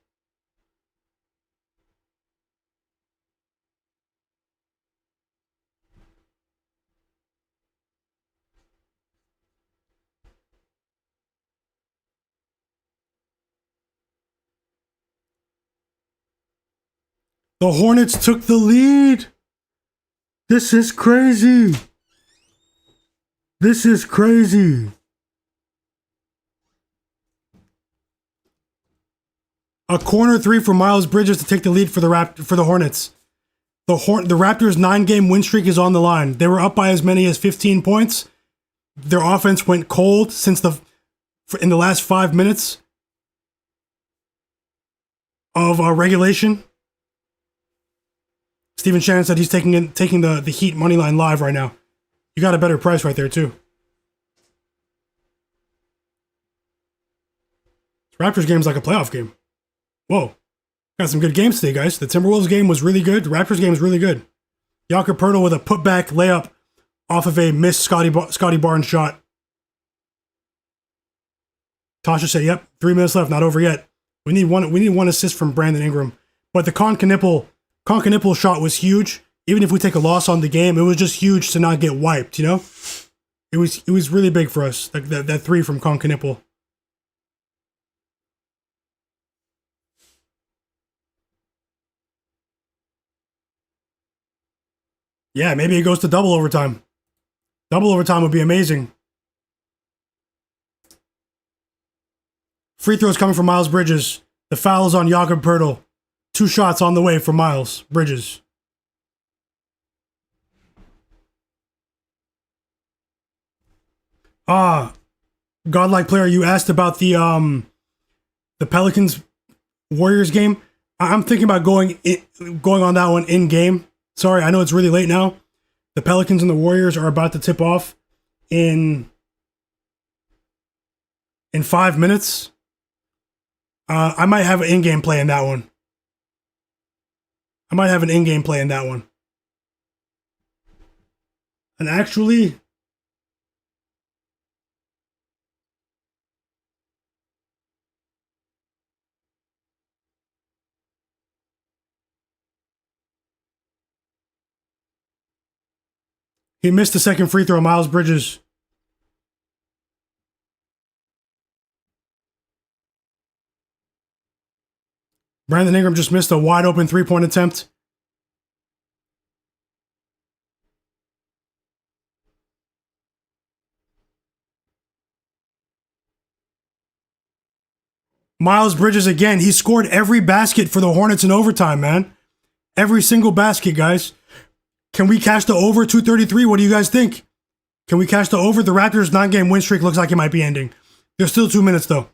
The Hornets took the lead. This is crazy. This is crazy. A corner 3 for Miles Bridges to take the lead for the Hornets. The Raptors' 9-game win streak is on the line. They were up by as many as 15 points. Their offense went cold in the last 5 minutes of regulation. Steven Shannon said he's taking the Heat money line live right now. You got a better price right there too. Raptors game's like a playoff game. Whoa. Got some good games today, guys. The Timberwolves game was really good. The Raptors game was really good. Jakob Poeltl with a putback layup off of a missed Scottie Barnes shot. Tasha said, yep, 3 minutes left, not over yet. We need one assist from Brandon Ingram. But the Knippel shot was huge. Even if we take a loss on the game, it was just huge to not get wiped, you know? It was really big for us, like that 3 from Knippel. Yeah, maybe it goes to double overtime. Double overtime would be amazing. Free throws coming from Miles Bridges. The foul is on Jakob Poeltl. 2 shots on the way for Miles Bridges. Godlike player, you asked about the Pelicans Warriors game. I'm thinking about going on that one in game. Sorry, I know it's really late now. The Pelicans and the Warriors are about to tip off in 5 minutes. I might have an in-game play in that one. And actually, he missed the second free throw, Miles Bridges. Brandon Ingram just missed a wide open 3-point attempt. Miles Bridges again. He scored every basket for the Hornets in overtime, man. Every single basket, guys. Can we cash the over 233? What do you guys think? Can we cash the over? The Raptors' 9-game win streak looks like it might be ending. There's still 2 minutes, though.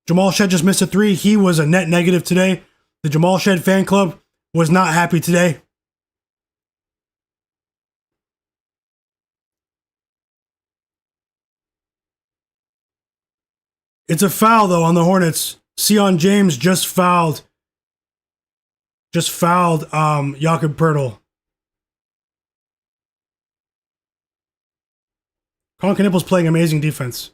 Jamal Shed just missed a 3. He was a net negative today. The Jamal Shed fan club was not happy today. It's a foul, though, on the Hornets. Sion James just fouled Jakob Poeltl. Colin Knippel's playing amazing defense.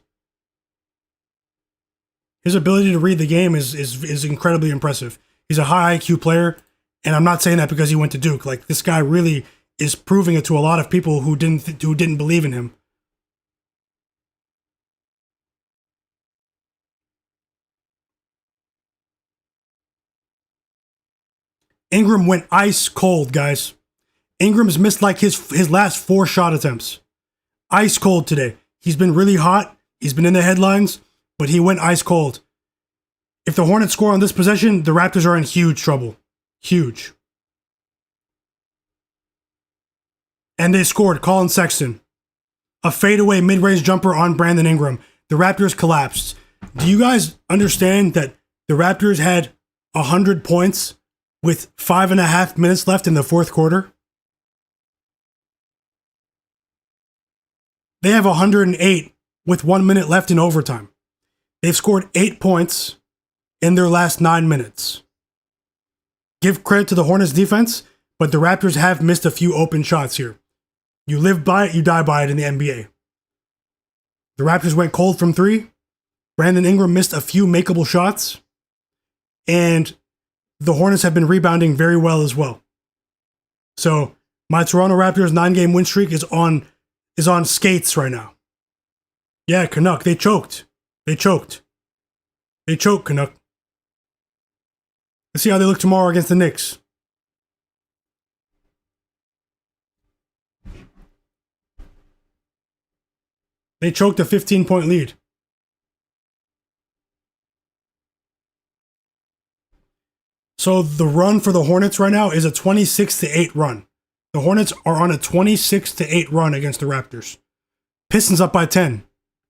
His ability to read the game is incredibly impressive. He's a high IQ player, and I'm not saying that because he went to Duke. Like, this guy really is proving it to a lot of people who didn't believe in him. Ingram went ice cold, guys. Ingram's missed like his last 4 shot attempts. Ice cold today. He's been really hot. He's been in the headlines, but he went ice cold. If the Hornets score on this possession, the Raptors are in huge trouble. Huge. And they scored. Colin Sexton. A fadeaway mid-range jumper on Brandon Ingram. The Raptors collapsed. Do you guys understand that the Raptors had 100 points with 5.5 minutes left in the fourth quarter? They have 108 with 1 minute left in overtime. They've scored 8 points in their last 9 minutes. Give credit to the Hornets defense, but the Raptors have missed a few open shots here. You live by it, you die by it in the NBA. The Raptors went cold from 3. Brandon Ingram missed a few makeable shots. And the Hornets have been rebounding very well as well. So my Toronto Raptors 9-game win streak is on skates right now. Yeah, Canuck, they choked. They choked, Canuck. Let's see how they look tomorrow against the Knicks. They choked a 15-point lead. So the run for the Hornets right now is a 26-8 run. The Hornets are on a 26-8 run against the Raptors. Pistons up by 10.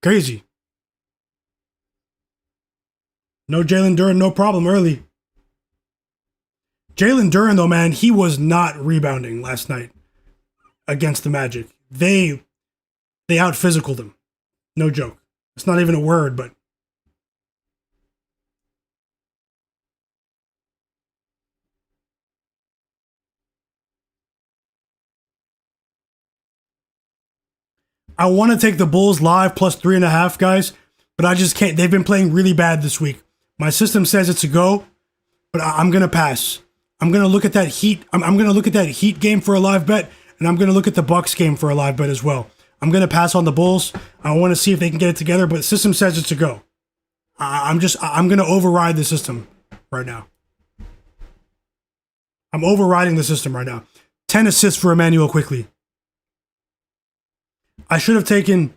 Crazy. No Jalen Duren, no problem early. Jalen Duren, though, man, he was not rebounding last night against the Magic. They out-physicaled him. No joke. It's not even a word, but... I want to take the Bulls live plus 3.5, guys, but I just can't. They've been playing really bad this week. My system says it's a go, but I'm going to pass. I'm going to look at that Heat. I'm going to look at that Heat game for a live bet, and I'm going to look at the Bucks game for a live bet as well. I'm going to pass on the Bulls. I want to see if they can get it together, but the system says it's a go. I'm going to override the system right now. I'm overriding the system right now. 10 assists for Emmanuel quickly. I should have taken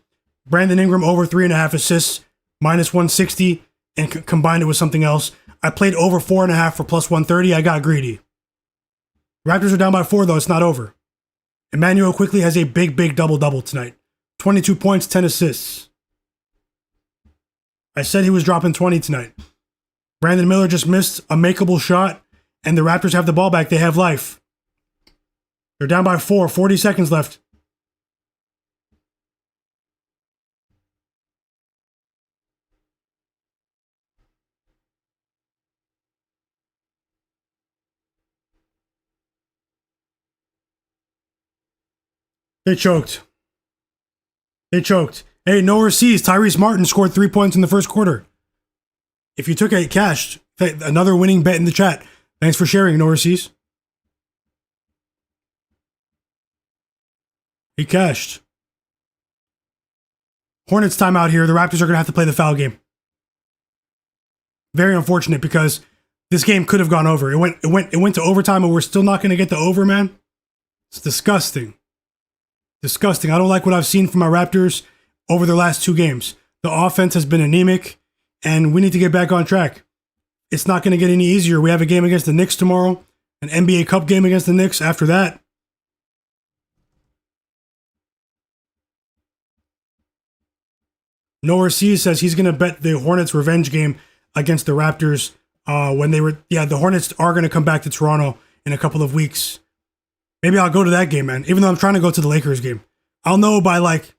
Brandon Ingram over 3.5 assists, minus 160, and combined it with something else. I played over 4.5 for plus 130. I got greedy. Raptors are down by 4, though. It's not over. Emmanuel quickly has a big double-double tonight. 22 points, 10 assists. I said he was dropping 20 tonight. Brandon Miller just missed a makeable shot, and the Raptors have the ball back. They have life. They're down by 4, 40 seconds left. They choked. Hey, no overseas. Tyrese Martin scored 3 points in the first quarter. If you took it, cashed. Another winning bet in the chat. Thanks for sharing, no overseas. He cashed. Hornets timeout here. The Raptors are going to have to play the foul game. Very unfortunate because this game could have gone over. It went to overtime, and we're still not going to get the over, man. It's disgusting. Disgusting. I don't like what I've seen from my Raptors over their last 2 games. The offense has been anemic, and we need to get back on track. It's not going to get any easier. We have a game against the Knicks tomorrow, an NBA Cup game against the Knicks after that. Noah C says he's going to bet the Hornets revenge game against the Raptors the Hornets are going to come back to Toronto in a couple of weeks. Maybe I'll go to that game, man. Even though I'm trying to go to the Lakers game. I'll know by like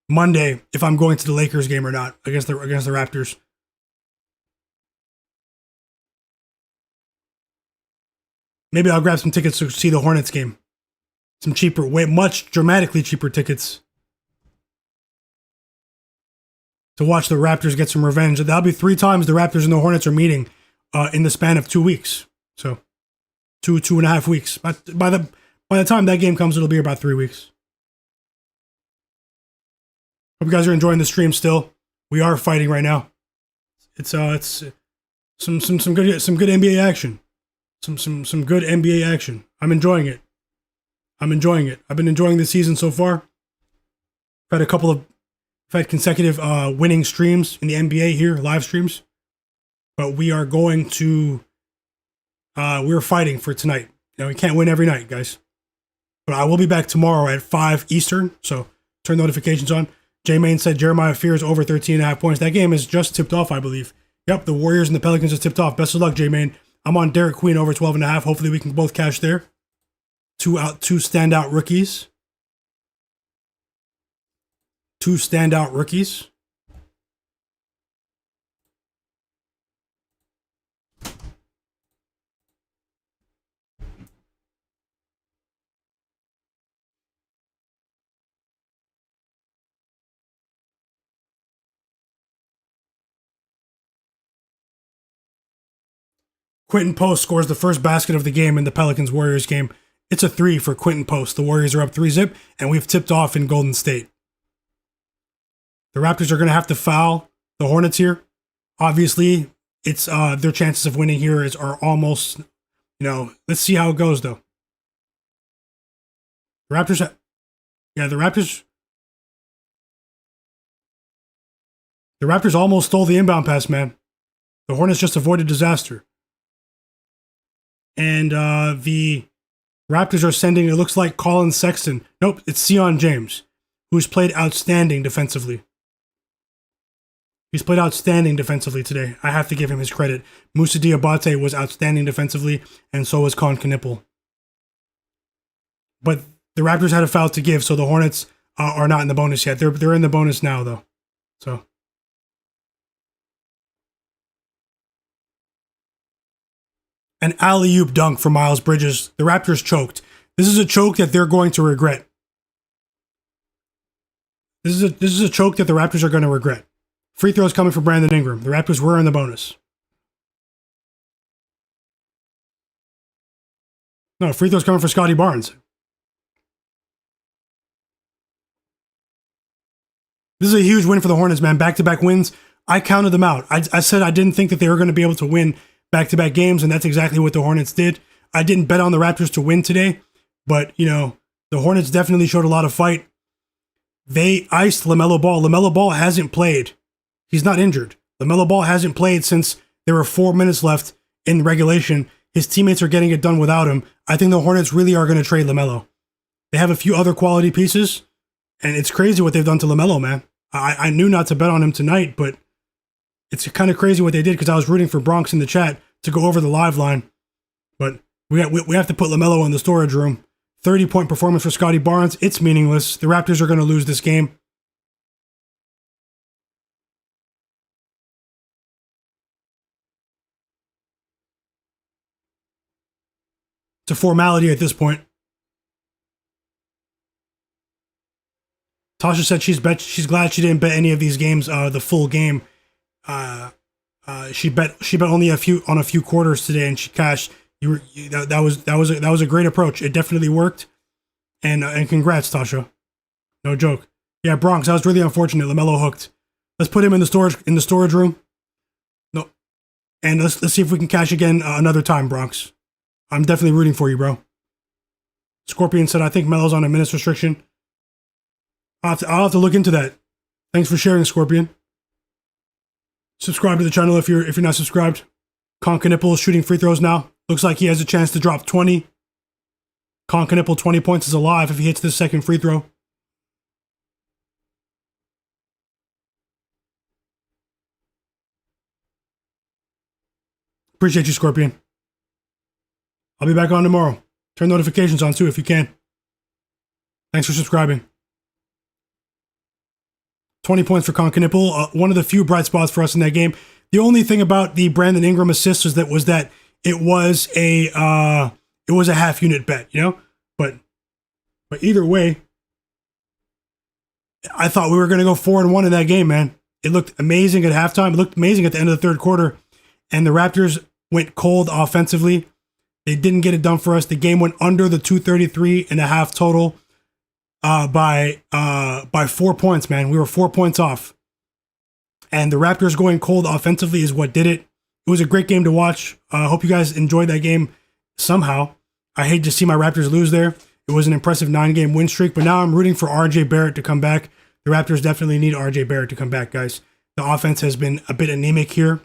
Monday if I'm going to the Lakers game or not against the Raptors. Maybe I'll grab some tickets to see the Hornets game. Some cheaper, much dramatically cheaper tickets. To watch the Raptors get some revenge. That'll be 3 times the Raptors and the Hornets are meeting in the span of 2 weeks. So 2.5 weeks. By the time that game comes, it'll be about 3 weeks. Hope you guys are enjoying the stream still. We are fighting right now. It's some good NBA action. Some good NBA action. I'm enjoying it. I've been enjoying the season so far. I've had consecutive winning streams in the NBA here, live streams. But we are going to we're fighting for tonight. We can't win every night, guys. But I will be back tomorrow at 5 Eastern, so turn notifications on. J-Main said Jeremiah fears over 13.5 points. That game is just tipped off, I believe. Yep, the Warriors and the Pelicans just tipped off. Best of luck, J-Main. I'm on Derek Queen over 12.5. Hopefully we can both cash there. Two standout rookies. 2 standout rookies. Quentin Post scores the first basket of the game in the Pelicans-Warriors game. It's a 3 for Quentin Post. The Warriors are up 3-zip, and we've tipped off in Golden State. The Raptors are going to have to foul the Hornets here. Obviously, it's their chances of winning here are almost, let's see how it goes, though. The Raptors almost stole the inbound pass, man. The Hornets just avoided disaster. And the Raptors are sending, it looks like Colin Sexton. Nope, it's Sion James, who's played outstanding defensively. He's played outstanding defensively today. I have to give him his credit. Moussa Diabate was outstanding defensively, and so was Con Knippel. But the Raptors had a foul to give, so the Hornets are not in the bonus yet. They're in the bonus now, though. So. An alley-oop dunk for Miles Bridges. The Raptors choked. This is a choke that they're going to regret. This is a choke that the Raptors are going to regret. Free throws coming for Brandon Ingram. The Raptors were in the bonus. No, free throws coming for Scottie Barnes. This is a huge win for the Hornets, man. Back-to-back wins. I counted them out. I said I didn't think that they were going to be able to win back-to-back games, and that's exactly what the Hornets did. I didn't bet on the Raptors to win today, but, the Hornets definitely showed a lot of fight. They iced LaMelo Ball. LaMelo Ball hasn't played. He's not injured. LaMelo Ball hasn't played since there were 4 minutes left in regulation. His teammates are getting it done without him. I think the Hornets really are going to trade LaMelo. They have a few other quality pieces, and it's crazy what they've done to LaMelo, man. I knew not to bet on him tonight, but it's kind of crazy what they did because I was rooting for Bronx in the chat to go over the live line. But we have to put LaMelo in the storage room. 30-point performance for Scottie Barnes. It's meaningless. The Raptors are going to lose this game. It's a formality at this point. Tasha said she's glad she didn't bet any of these games the full game. She bet only a few quarters today, and she cashed. That was a great approach. It definitely worked, and congrats, Tasha. No joke. Yeah, Bronx. That was really unfortunate. LaMelo hooked. Let's put him in the storage room. No, and let's see if we can cash again another time, Bronx. I'm definitely rooting for you, bro. Scorpion said, I think Melo's on a minutes restriction. I'll have to look into that. Thanks for sharing, Scorpion. Subscribe to the channel if you're not subscribed. Con Knippel is shooting free throws now. Looks like he has a chance to drop 20. Con Knippel 20 points is alive if he hits this second free throw. Appreciate you, Scorpion. I'll be back on tomorrow. Turn notifications on too if you can. Thanks for subscribing. 20 points for Con Knippel. One of the few bright spots for us in that game. The only thing about the Brandon Ingram assist was that it was it was a half unit bet, you know? But either way, I thought we were going to go 4-1 in that game, man. It looked amazing at halftime. It looked amazing at the end of the third quarter. And the Raptors went cold offensively. They didn't get it done for us. The game went under the 233 and a half total by 4 points, man. We were 4 points off. And the Raptors going cold offensively is what did it. It was a great game to watch. I hope you guys enjoyed that game somehow. I hate to see my Raptors lose there. It was an impressive 9-game win streak, but now I'm rooting for RJ Barrett to come back. The Raptors definitely need RJ Barrett to come back, guys. The offense has been a bit anemic here.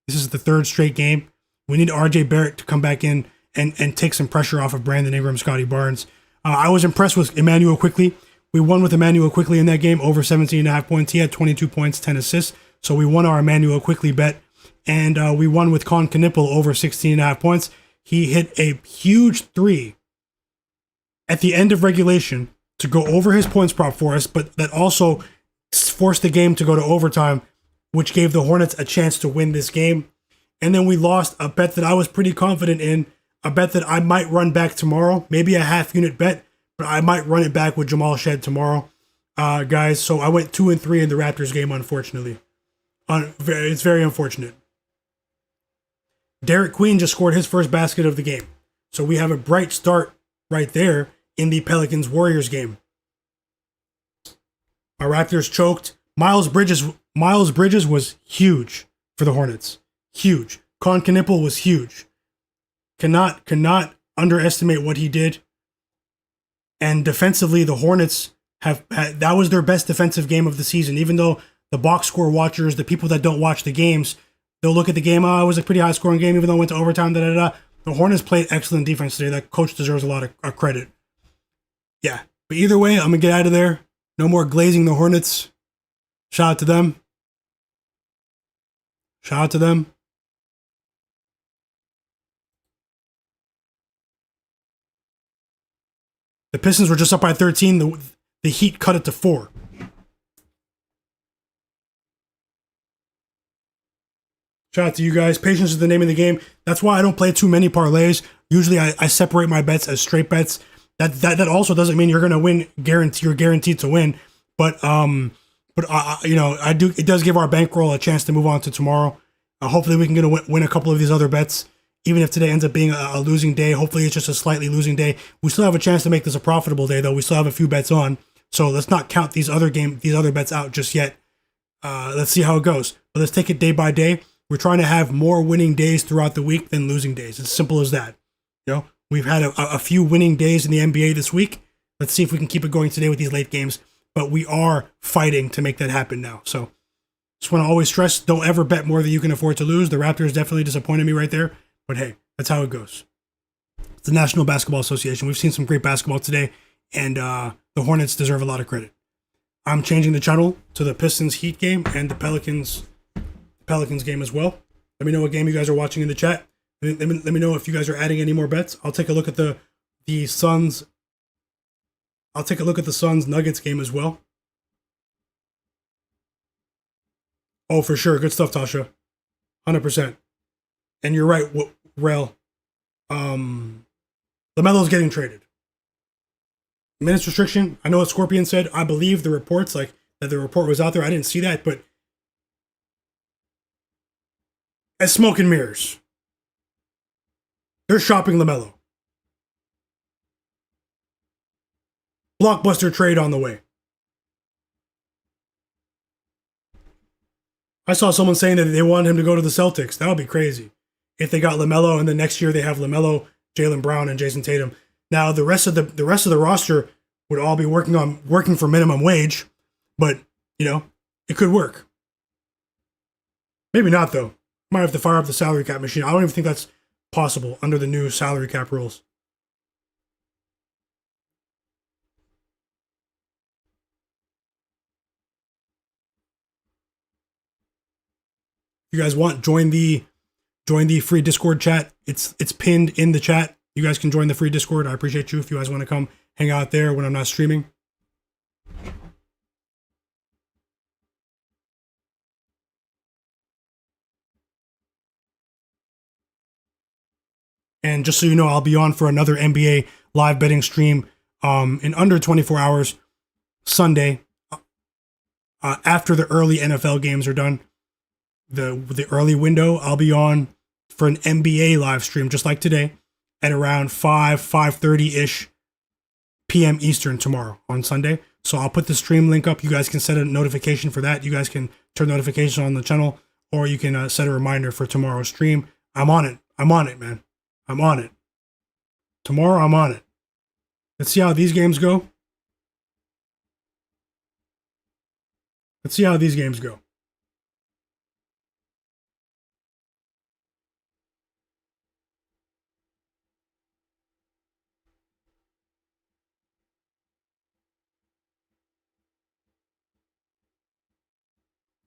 This is the third straight game. We need RJ Barrett to come back in and take some pressure off of Brandon Ingram, Scottie Barnes. I was impressed with Immanuel Quickley. We won with Immanuel Quickley in that game, over 17.5 points. He had 22 points, 10 assists. So we won our Immanuel Quickley bet. And we won with Cade Cunningham over 16.5 points. He hit a huge three at the end of regulation to go over his points prop for us, but that also forced the game to go to overtime, which gave the Hornets a chance to win this game. And then we lost a bet that I was pretty confident in, a bet that I might run back tomorrow, maybe a half unit bet, but I might run it back with Jamal Shed tomorrow, guys. So I went 2-3 in the Raptors game, unfortunately. It's very unfortunate. Derek Queen just scored his first basket of the game. So we have a bright start right there in the Pelicans-Warriors game. Our Raptors choked. Miles Bridges was huge for the Hornets. Huge. Cade Cunningham was huge. Cannot underestimate what he did. And defensively, the Hornets that was their best defensive game of the season. Even though the box score watchers, the people that don't watch the games, they'll look at the game, it was a pretty high scoring game, even though it went to overtime, The Hornets played excellent defense today. That coach deserves a lot of credit. Yeah. But either way, I'm going to get out of there. No more glazing the Hornets. Shout out to them. Shout out to them. The Pistons were just up by 13. The Heat cut it to 4. Shout out to you guys. Patience is the name of the game. That's why I don't play too many parlays. Usually I separate my bets as straight bets. That also doesn't mean you're going to win. You're guaranteed to win. But it does give our bankroll a chance to move on to tomorrow. Hopefully we can win a couple of these other bets. Even if today ends up being a losing day, hopefully it's just a slightly losing day. We still have a chance to make this a profitable day, though. We still have a few bets on. So let's not count these other bets out just yet. Let's see how it goes. But let's take it day by day. We're trying to have more winning days throughout the week than losing days. It's simple as that. You know, we've had a few winning days in the NBA this week. Let's see if we can keep it going today with these late games. But we are fighting to make that happen now. So just want to always stress, don't ever bet more than you can afford to lose. The Raptors definitely disappointed me right there. But hey, that's how it goes. It's the National Basketball Association. We've seen some great basketball today, and the Hornets deserve a lot of credit. I'm changing the channel to the Pistons Heat game and the Pelicans game as well. Let me know what game you guys are watching in the chat. Let me know if you guys are adding any more bets. I'll take a look at the Suns. I'll take a look at the Suns Nuggets game as well. Oh, for sure. Good stuff, Tasha. 100%. And you're right, Rel. LaMelo's getting traded. Minutes restriction. I know what Scorpion said. I believe the reports, like that the report was out there. I didn't see that, but as smoke and mirrors, they're shopping LaMelo. Blockbuster trade on the way. I saw someone saying that they wanted him to go to the Celtics. That would be crazy. If they got LaMelo and then next year they have LaMelo, Jaylen Brown, and Jason Tatum. Now the rest of the roster would all be working for minimum wage, but it could work. Maybe not though. Might have to fire up the salary cap machine. I don't even think that's possible under the new salary cap rules. If you guys want, join the free Discord chat. It's pinned in the chat. You guys can join the free Discord. I appreciate you if you guys want to come hang out there when I'm not streaming. And just so you know, I'll be on for another NBA live betting stream in under 24 hours Sunday after the early NFL games are done. The early window, I'll be on for an NBA live stream just like today at around 5:30-ish p.m. Eastern tomorrow on Sunday. So I'll put the stream link up. You guys can set a notification for that. You guys can turn notifications on the channel, or you can set a reminder for tomorrow's stream. I'm on it. I'm on it, man. I'm on it. Tomorrow, I'm on it. Let's see how these games go. Let's see how these games go.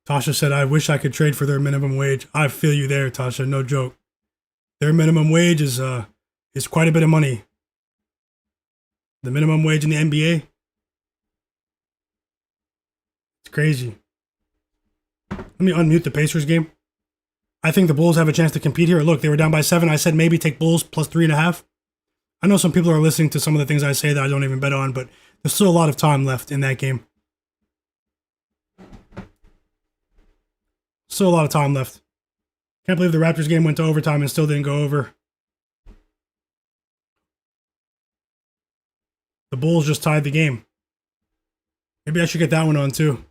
Tasha said, I wish I could trade for their minimum wage. I feel you there, Tasha. No joke. Their minimum wage is quite a bit of money. The minimum wage in the NBA, it's crazy. Let me unmute the Pacers game. I think the Bulls have a chance to compete here. Look, they were down by 7. I said maybe take Bulls plus 3.5. I know some people are listening to some of the things I say that I don't even bet on, but there's still a lot of time left in that game. Still a lot of time left. Can't believe the Raptors game went to overtime and still didn't go over. The Bulls just tied the game. Maybe I should get that one on too.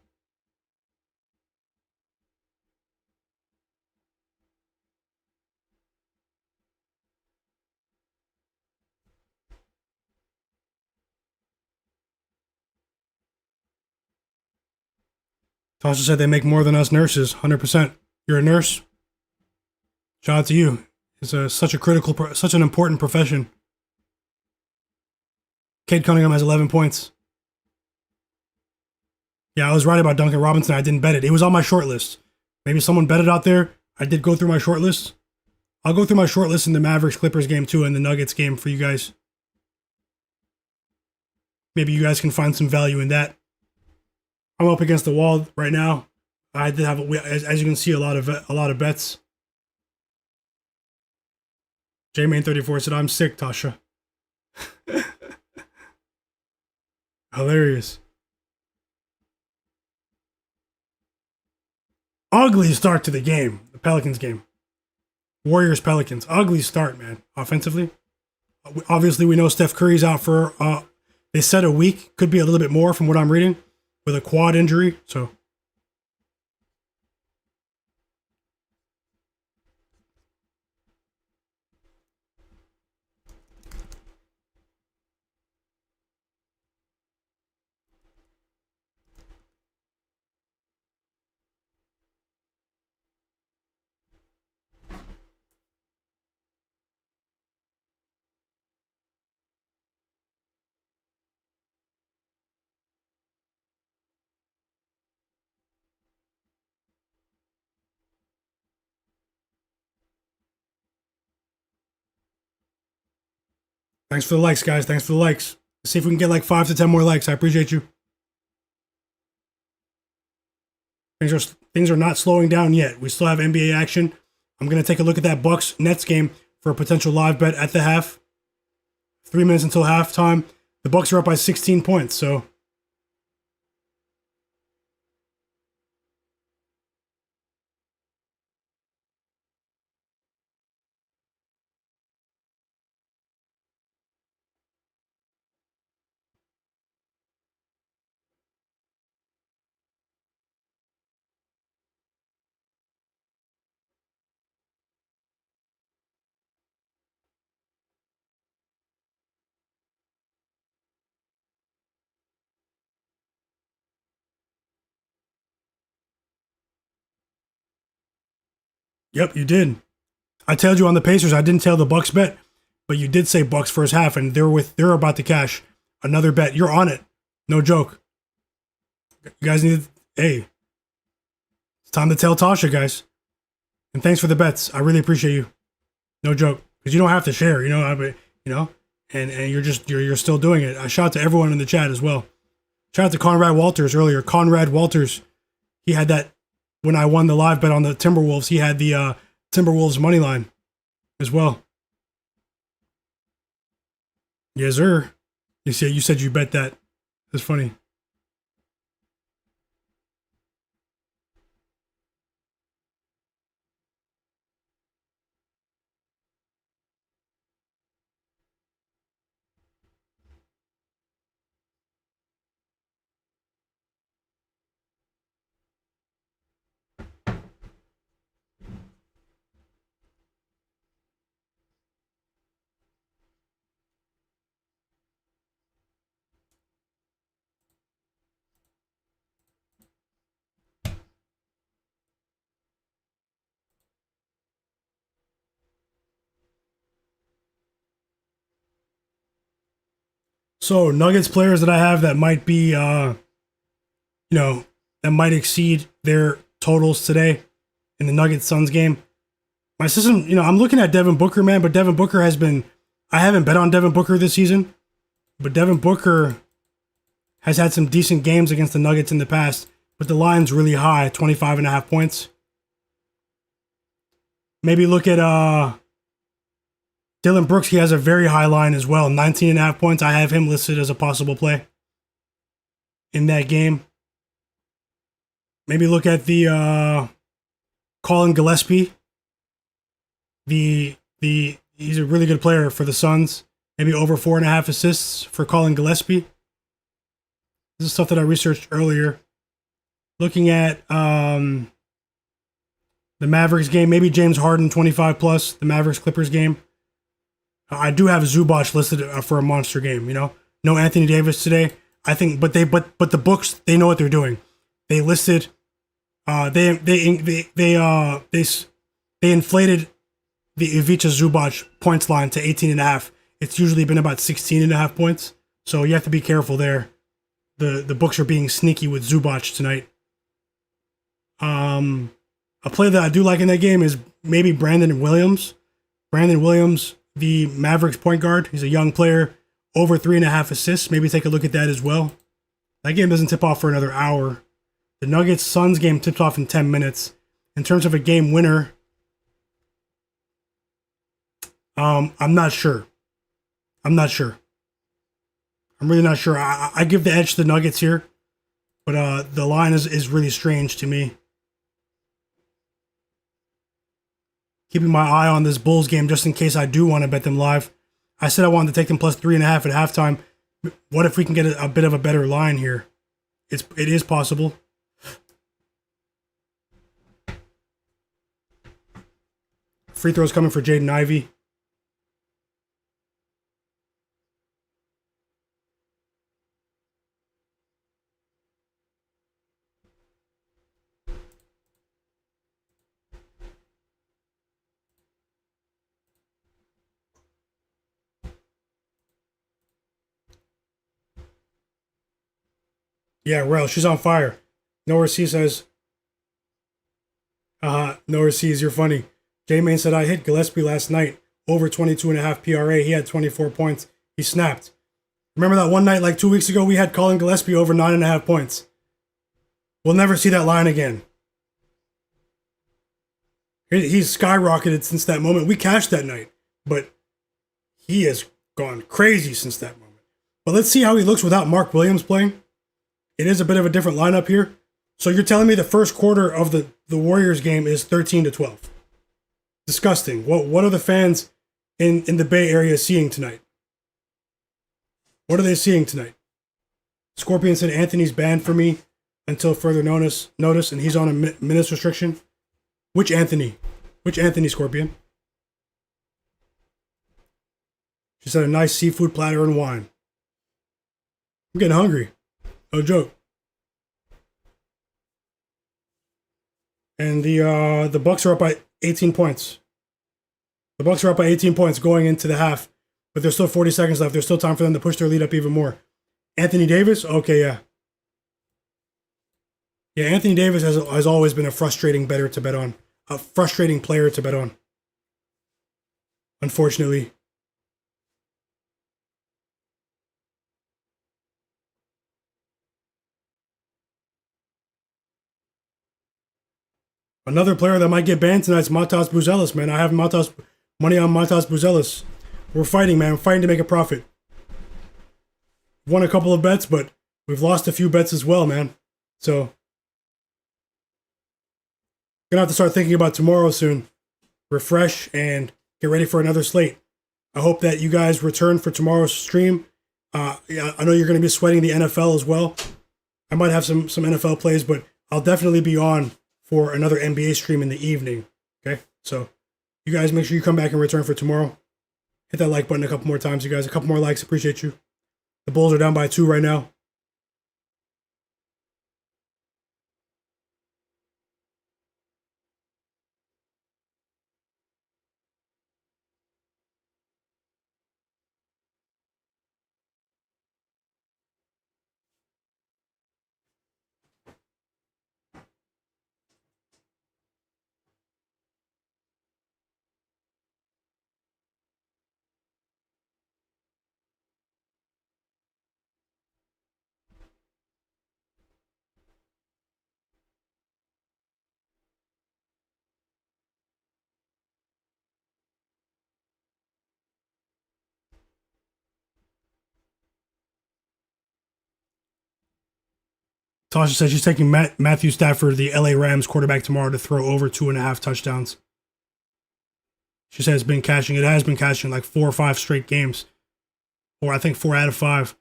Tasha said they make more than us nurses. 100%. You're a nurse? Shout out to you. It's such an important profession. Cade Cunningham has 11 points. Yeah, I was right about Duncan Robinson. I didn't bet it. It was on my short list. Maybe someone bet it out there. I did go through my short list. I'll go through my short list in the Mavericks-Clippers game too and the Nuggets game for you guys. Maybe you guys can find some value in that. I'm up against the wall right now. I did have, as you can see, a lot of bets. Jmain34 said, I'm sick, Tasha. Hilarious. Ugly start to the game. The Pelicans game. Warriors-Pelicans. Ugly start, man. Offensively. Obviously, we know Steph Curry's out for, they said a week. Could be a little bit more from what I'm reading. With a quad injury, so. Thanks for the likes, guys. Thanks for the likes. Let's see if we can get like 5 to 10 more likes. I appreciate you. Things are not slowing down yet. We still have NBA action. I'm going to take a look at that Bucks-Nets game for a potential live bet at the half. 3 minutes until halftime. The Bucks are up by 16 points, so. Yep, you did. I told you on the Pacers, I didn't tell the Bucks bet, but you did say Bucks first half, and they're about to cash another bet. You're on it. No joke. You guys need, hey, it's time to tell Tasha, guys. And thanks for the bets. I really appreciate you. No joke. Because you don't have to share, and you're still doing it. I shout out to everyone in the chat as well. Shout out to Conrad Walters earlier. Conrad Walters, he had that when I won the live bet on the Timberwolves. He had the Timberwolves money line as well. Yes, sir. You said you bet that. That's funny. So Nuggets players that I have that might be, that might exceed their totals today in the Nuggets Suns game. My system, I'm looking at Devin Booker, man, but Devin Booker has been. I haven't bet on Devin Booker this season, but Devin Booker has had some decent games against the Nuggets in the past, but the line's really high, 25.5 points. Maybe look at Dylan Brooks. He has a very high line as well, 19.5 points. I have him listed as a possible play in that game. Maybe look at the Colin Gillespie. He's a really good player for the Suns. Maybe over 4.5 assists for Colin Gillespie. This is stuff that I researched earlier. Looking at the Mavericks game, maybe James Harden 25 plus. The Mavericks Clippers game. I do have Zubac listed for a monster game. No Anthony Davis today. I think, but the books, they know what they're doing. They listed, they inflated the Ivica Zubac points line to 18.5. It's usually been about 16.5 points, so you have to be careful there. The books are being sneaky with Zubac tonight. A play that I do like in that game is maybe Brandon Williams. Brandon Williams, the Mavericks point guard. He's a young player, over 3.5 assists. Maybe take a look at that as well. That game doesn't tip off for another hour. The Nuggets Suns game tips off in 10 minutes. In terms of a game winner, I'm not sure. I'm really not sure. I give the edge to the Nuggets here, but the line is really strange to me. Keeping my eye on this Bulls game just in case I do want to bet them live. I said I wanted to take them plus 3.5 at halftime. What if we can get a bit of a better line here? It is possible. Free throws coming for Jaden Ivey. Yeah, Rel, she's on fire. Nora C says, Nora C, you're funny. J-Main said, I hit Gillespie last night, over 22.5 PRA. He had 24 points. He snapped. Remember that one night like 2 weeks ago, we had Colin Gillespie over 9.5 points. We'll never see that line again. He's skyrocketed since that moment. We cashed that night, but he has gone crazy since that moment. But let's see how he looks without Mark Williams playing. It is a bit of a different lineup here. So you're telling me the first quarter of the Warriors game is 13-12. Disgusting. What are the fans in the Bay Area seeing tonight? What are they seeing tonight? Scorpion said Anthony's banned for me until further notice, and he's on a minutes restriction. Which Anthony? Which Anthony, Scorpion? She said a nice seafood platter and wine. I'm getting hungry. No joke. And the Bucks are up by 18 points. The Bucks are up by 18 points going into the half, but there's still 40 seconds left. There's still time for them to push their lead up even more. Anthony Davis? Okay, yeah. Yeah, Anthony Davis has always been a frustrating bettor to bet on. A frustrating player to bet on. Unfortunately. Another player that might get banned tonight is Matas Buzelis, man. I have money on Matas Buzelis. We're fighting, man. We're fighting to make a profit. won a couple of bets, but we've lost a few bets as well, man. So gonna have to start thinking about tomorrow soon. Refresh and get ready for another slate. I hope that you guys return for tomorrow's stream. Yeah, I know you're going to be sweating the NFL as well. I might have some NFL plays, but I'll definitely be on for another NBA stream in the evening. Okay, so you guys make sure you come back and return for tomorrow. Hit that like button a couple more times, you guys. A couple more likes, appreciate you. The Bulls are down by 2 right now. Tasha says she's taking Matthew Stafford, the LA Rams quarterback, tomorrow to throw over 2.5 touchdowns. She says it's been cashing. It has been cashing like 4 or 5 straight games. Or I think 4 out of 5.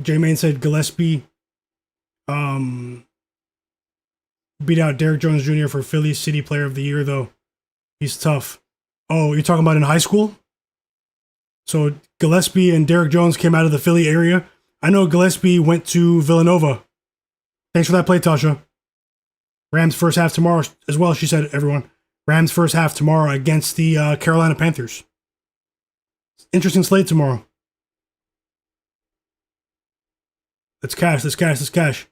J-Main said Gillespie beat out Derrick Jones Jr. for Philly City Player of the Year, though. He's tough. Oh, you're talking about in high school? So Gillespie and Derrick Jones came out of the Philly area. I know Gillespie went to Villanova. Thanks for that play, Tasha. Rams first half tomorrow as well, she said, everyone. Rams first half tomorrow against the Carolina Panthers. Interesting slate tomorrow. Let's cash, let's cash, let's cash.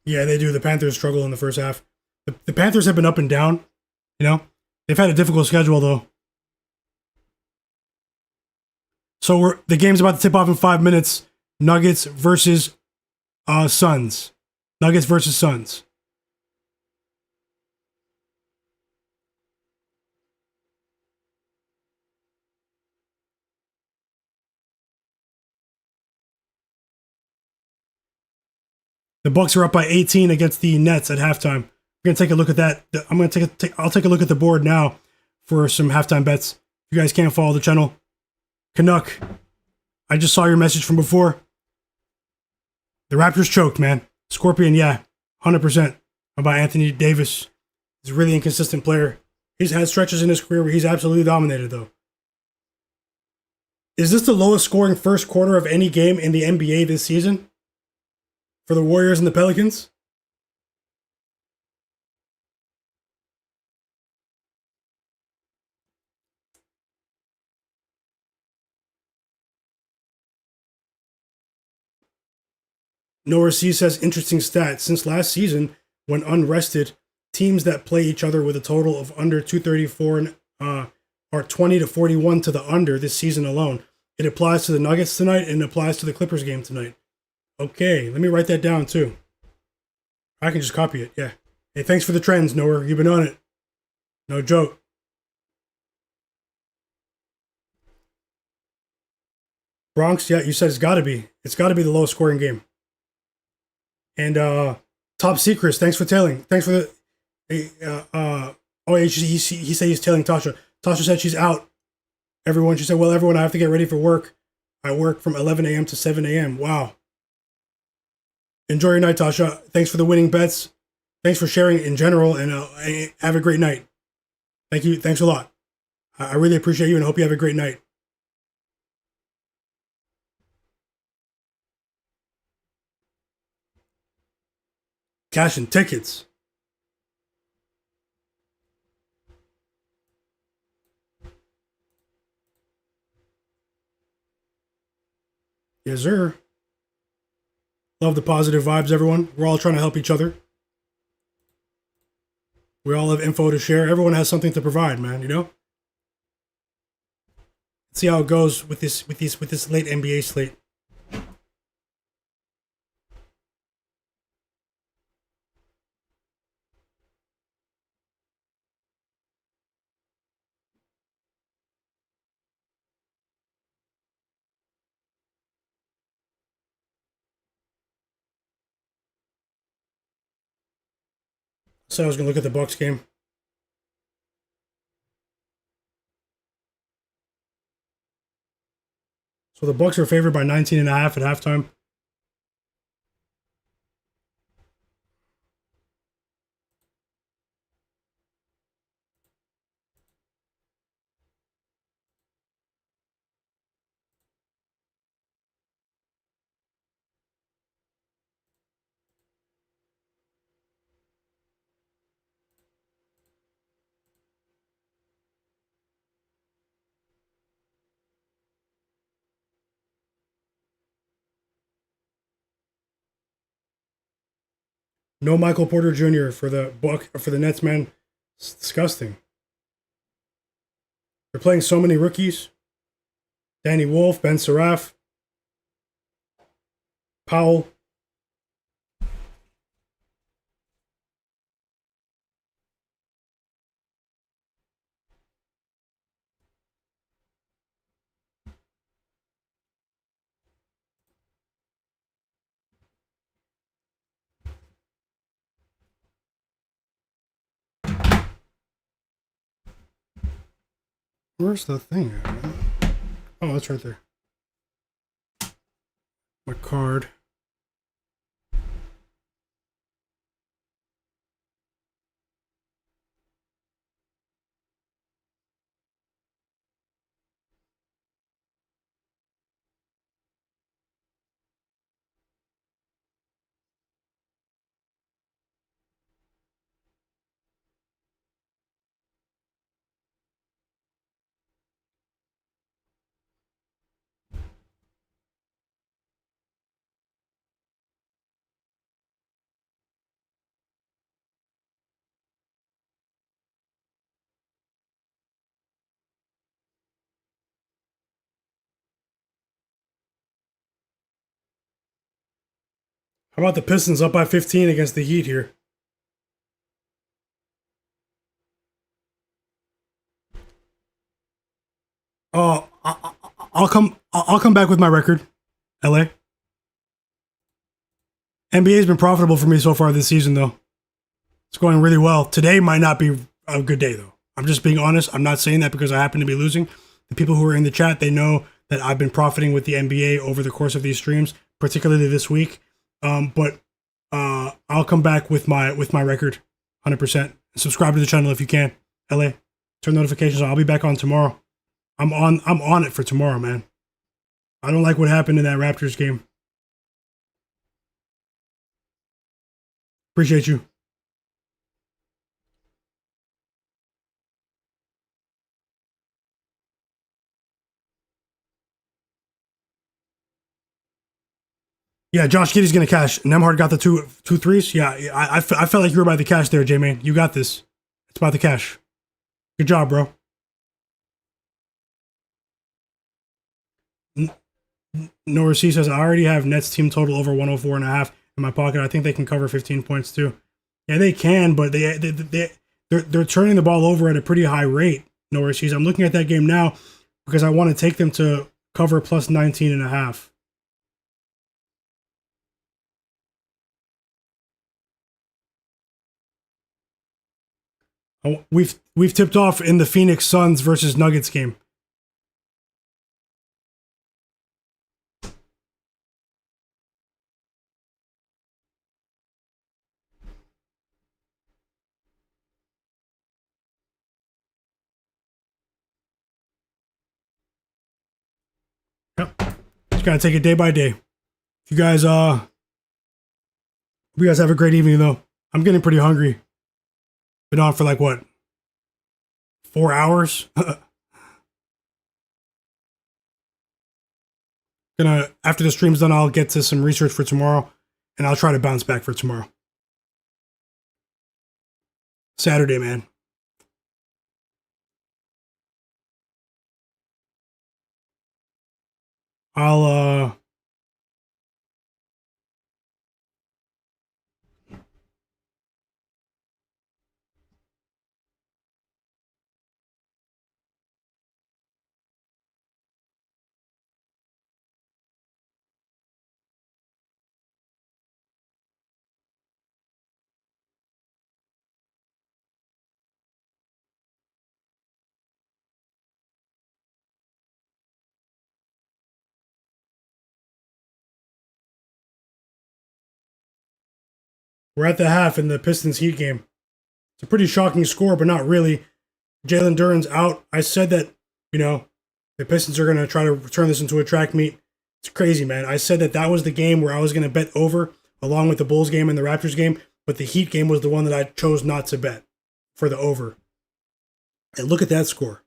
Yeah, they do. The Panthers struggle in the first half. The Panthers have been up and down, you know? They've had a difficult schedule, though. So the game's about to tip off in 5 minutes. Nuggets versus Suns. Nuggets versus Suns. The Bucks are up by 18 against the Nets at halftime. We're gonna take a look at that. I'll take a look at the board now for some halftime bets. If you guys can't follow the channel, Canuck, I just saw your message from before. The Raptors choked, man. Scorpion, yeah, 100%. How about Anthony Davis? He's a really inconsistent player. He's had stretches in his career where he's absolutely dominated, though. Is this the lowest scoring first quarter of any game in the NBA this season? For the Warriors and the Pelicans? Nora C says, interesting stat. Since last season, when unrested, teams that play each other with a total of under 234 are 20 to 41 to the under this season alone. It applies to the Nuggets tonight and it applies to the Clippers game tonight. Okay, let me write that down too. I can just copy it, yeah. Hey, thanks for the trends, Nora. You've been on it. No joke. Bronx, yeah, you said it's got to be. It's got to be the lowest scoring game. And Top Secrets, thanks for tailing. Thanks for the. He said he's tailing Tasha. Tasha said she's out. Everyone, she said, well, everyone, I have to get ready for work. I work from 11 a.m. to 7 a.m. Wow. Enjoy your night, Tasha. Thanks for the winning bets. Thanks for sharing in general, and have a great night. Thank you. Thanks a lot. I really appreciate you and hope you have a great night. Cash and tickets. Yes, sir. Love the positive vibes, everyone. We're all trying to help each other. We all have info to share. Everyone has something to provide, man. You know. Let's see how it goes with this late NBA slate. So I was gonna look at the Bucks game. So the Bucks are favored by 19.5 at halftime. No Michael Porter Jr. for the Nets, man. It's disgusting. They're playing so many rookies. Danny Wolf, Ben Seraph, Powell. Where's the thing at, man? Oh, that's right there. My card. How about the Pistons up by 15 against the Heat here? I'll come back with my record. LA. NBA's been profitable for me so far this season, though. It's going really well. Today might not be a good day, though. I'm just being honest. I'm not saying that because I happen to be losing. The people who are in the chat, they know that I've been profiting with the NBA over the course of these streams, particularly this week. But I'll come back with my record, 100%. Subscribe to the channel if you can. LA, turn notifications on. I'll be back on tomorrow. I'm on it for tomorrow, man. I don't like what happened in that Raptors game. Appreciate you. Yeah, Josh Giddey's gonna cash. Nemhard got the two threes. Yeah, I felt like you were by the cash there, J-Man. You got this. It's about the cash. Good job, bro. Norris says, I already have Nets team total over 104.5 in my pocket. I think they can cover 15 points too. Yeah, they can, but they're turning the ball over at a pretty high rate. Norris says, I'm looking at that game now because I want to take them to cover plus 19.5. We've tipped off in the Phoenix Suns versus Nuggets game. Yep. Just gotta take it day by day. You guys hope you guys have a great evening though. I'm getting pretty hungry. Been on for like what? 4 hours? After the stream's done, I'll get to some research for tomorrow and I'll try to bounce back for tomorrow. Saturday, man. I'll we're at the half in the Pistons Heat game. It's a pretty shocking score, but not really. Jalen Duren's out. I said that, you know, the Pistons are going to try to turn this into a track meet. It's crazy, man. I said that that was the game where I was going to bet over, along with the Bulls game and the Raptors game, but the Heat game was the one that I chose not to bet for the over. And look at that score.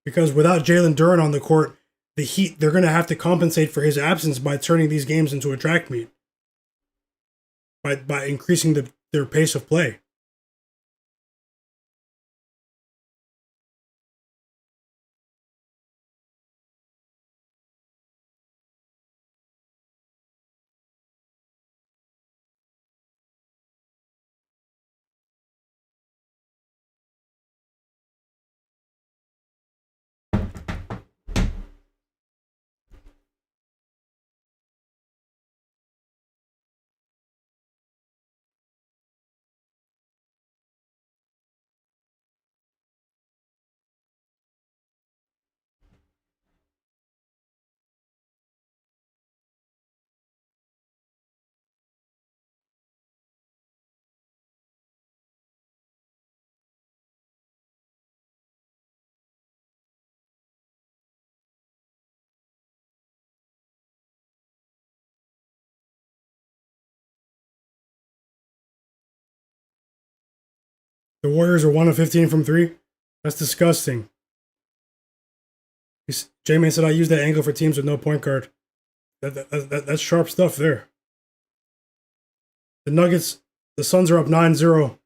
Because without Jalen Duren on the court, the Heat, they're going to have to compensate for his absence by turning these games into a track meet. By increasing their pace of play. The Warriors are 1 of 15 from 3. That's disgusting. J-Man said I use that angle for teams with no point guard. That's sharp stuff there. The Nuggets, the Suns are up 9-0.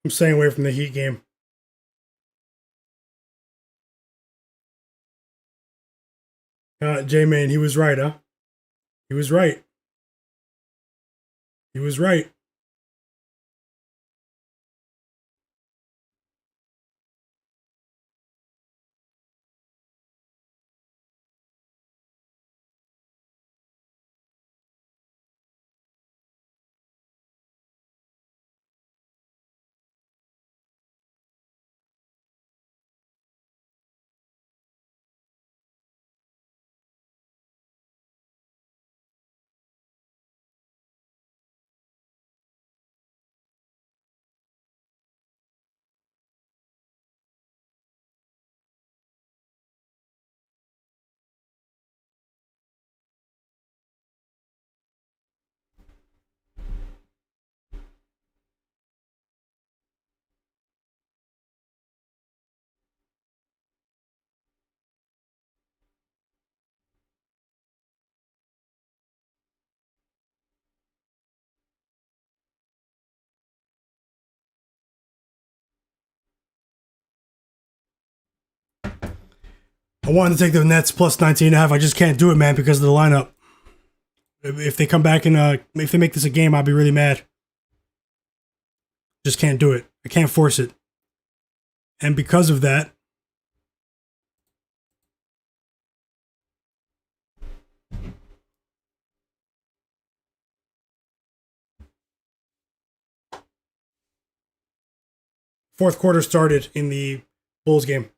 I'm staying away from the Heat game. J-Man, he was right, huh? He was right. He was right. I wanted to take the Nets plus 19.5. I just can't do it, man, because of the lineup. If they come back and if they make this a game, I'll be really mad. Just can't do it. I can't force it. And because of that, fourth quarter started in the Bulls game.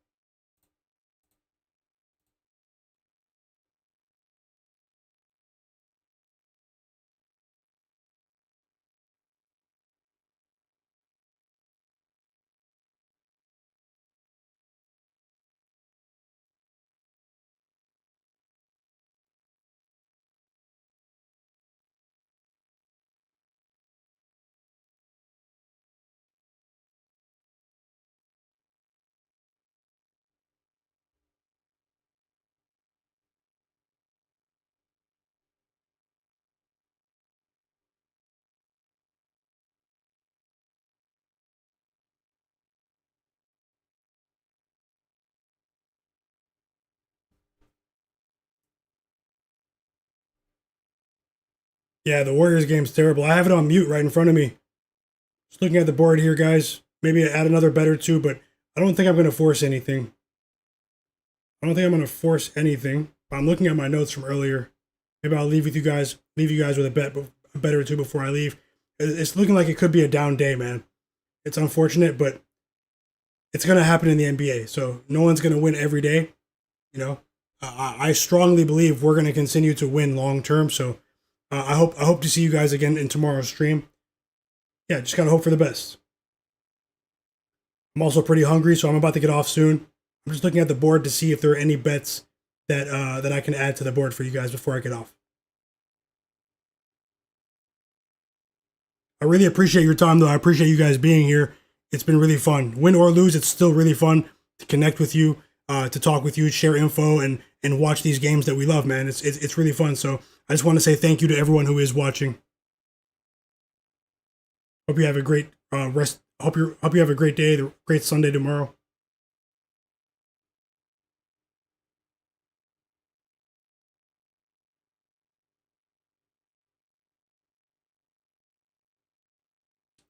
Yeah, the Warriors game's terrible. I have it on mute right in front of me. Just looking at the board here, guys. Maybe add another bet or two, but I don't think I'm going to force anything. I'm looking at my notes from earlier. Maybe I'll leave you guys with a bet or two before I leave. It's looking like it could be a down day, man. It's unfortunate, but it's going to happen in the NBA. So no one's going to win every day. You know, I strongly believe we're going to continue to win long term. So I hope to see you guys again in tomorrow's stream. Yeah, just gotta hope for the best. I'm also pretty hungry, so I'm about to get off soon. I'm just looking at the board to see if there are any bets that I can add to the board for you guys before I get off. I really appreciate your time, though. I appreciate you guys being here. It's been really fun. Win or lose, it's still really fun to connect with you, to talk with you, share info, and watch these games that we love, man. It's really fun. So I just want to say thank you to everyone who is watching. Hope you have a great rest. Hope you have a great day, great Sunday tomorrow.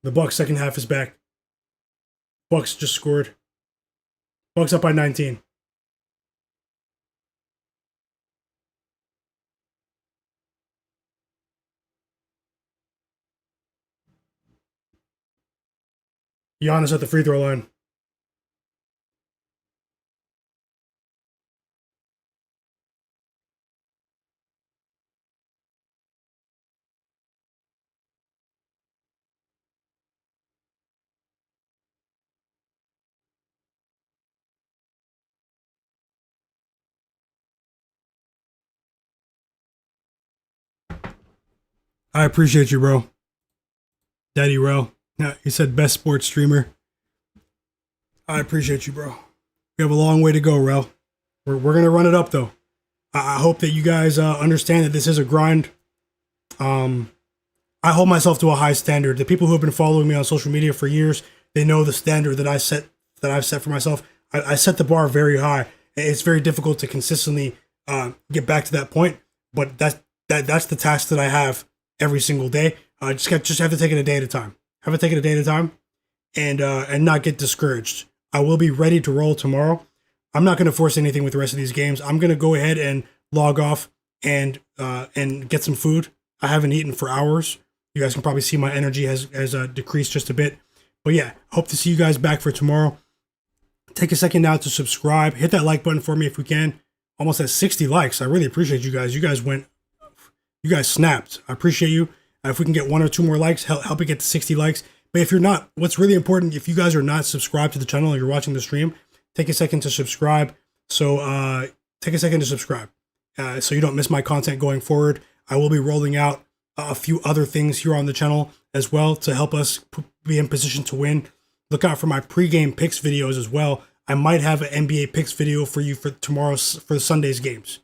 The Bucks second half is back. Bucks just scored. Bucks up by 19. Giannis at the free throw line. I appreciate you, bro. Daddy Rel. Yeah, he said best sports streamer. I appreciate you, bro. We have a long way to go, Rel. We're gonna run it up though. I hope that you guys understand that this is a grind. I hold myself to a high standard. The people who have been following me on social media for years, they know the standard that I've set for myself. I set the bar very high. It's very difficult to consistently get back to that point, but that's the task that I have every single day. Just have to take it a day at a time. Have to take it a day at a time, and not get discouraged. I will be ready to roll tomorrow. I'm not going to force anything with the rest of these games. I'm going to go ahead and log off and get some food. I haven't eaten for hours. You guys can probably see my energy has decreased just a bit. But yeah, hope to see you guys back for tomorrow. Take a second now to subscribe. Hit that like button for me if we can. Almost at 60 likes. I really appreciate you guys. You guys snapped. I appreciate you. If we can get 1 or 2 more likes, help it get to 60 likes. But if you're not, what's really important, if you guys are not subscribed to the channel and you're watching the stream, take a second to subscribe. So take a second to subscribe so you don't miss my content going forward. I will be rolling out a few other things here on the channel as well to help us be in position to win. Look out for my pregame picks videos as well. I might have an NBA picks video for you for for Sunday's games.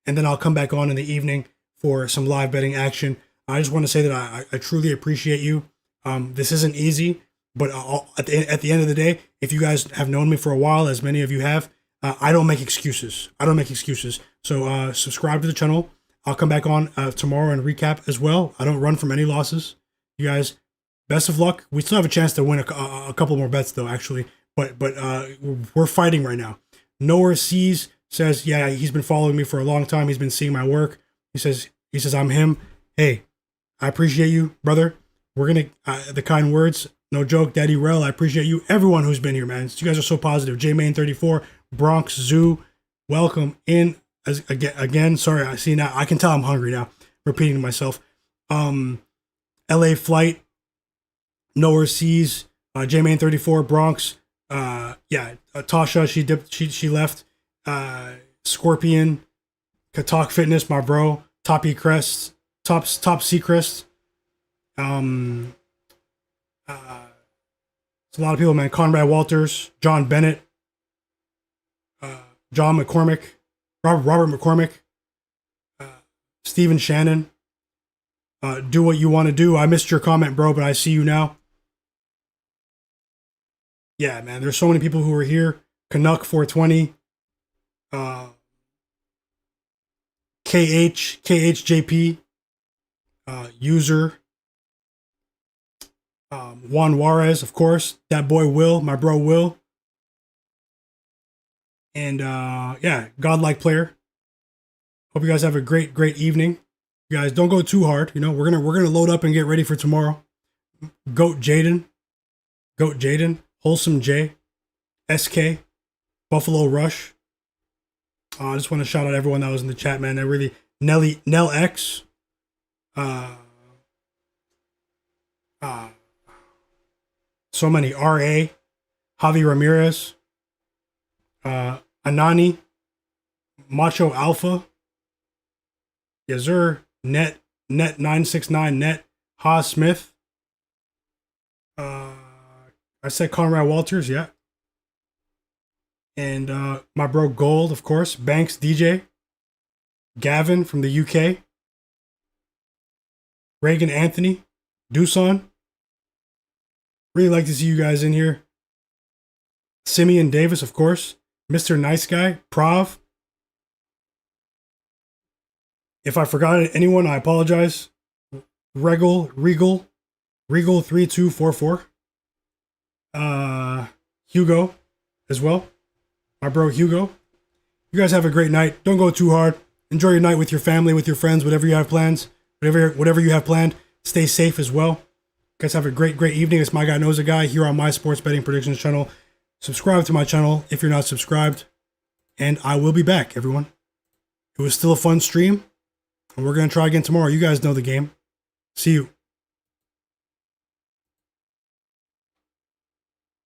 And then I'll come back on in the evening for some live betting action. I just want to say that I truly appreciate you. This isn't easy, but at the end of the day, if you guys have known me for a while, as many of you have, I don't make excuses. So subscribe to the channel. I'll come back on tomorrow and recap as well. I don't run from any losses. You guys, best of luck. We still have a chance to win a couple more bets though, actually. But we're fighting right now. Nowhere Sees says, yeah, he's been following me for a long time. He's been seeing my work. He says I'm him. Hey, I appreciate you, brother. We're gonna the kind words. No joke, Daddy Rel. I appreciate you. Everyone who's been here, man. You guys are so positive. J-Main34, Bronx Zoo, welcome in. Again, sorry, I see now. I can tell I'm hungry now. Repeating myself. LA Flight, Nowhere Sees, J-Main34, Bronx. Tasha, she left. Scorpion, Katak Fitness, my bro. Toppy Crest, Top Seacrest. It's a lot of people, man. Conrad Walters, John Bennett, John McCormick, Robert McCormick, Steven Shannon. Do what you want to do. I missed your comment, bro, but I see you now. Yeah, man. There's so many people who are here. Canuck 420. KHJP. User. Juan Juarez, of course. That boy Will, my bro Will. And Godlike Player. Hope you guys have a great evening. You guys don't go too hard. You know, we're gonna load up and get ready for tomorrow. Goat Jaden, Wholesome J, SK, Buffalo Rush. I just want to shout out everyone that was in the chat, man. That really Nell X. So many. RA, Javi Ramirez, Anani, Macho Alpha, Yazur, Net 969, Net, Ha Smith. I said Conrad Walters, yeah. And my bro Gold, of course. Banks DJ. Gavin from the UK. Reagan Anthony. Doosan. Really like to see you guys in here. Simeon Davis, of course. Mr. Nice Guy. Prav. If I forgot anyone, I apologize. Regal 3244. Hugo as well. My bro Hugo. You guys have a great night. Don't go too hard. Enjoy your night with your family, with your friends, whatever you have plans. Whatever you have planned. Stay safe as well. You guys have a great evening. It's Myguyknowsaguy here on my sports betting predictions channel. Subscribe to my channel if you're not subscribed. And I will be back, everyone. It was still a fun stream. And we're going to try again tomorrow. You guys know the game. See you.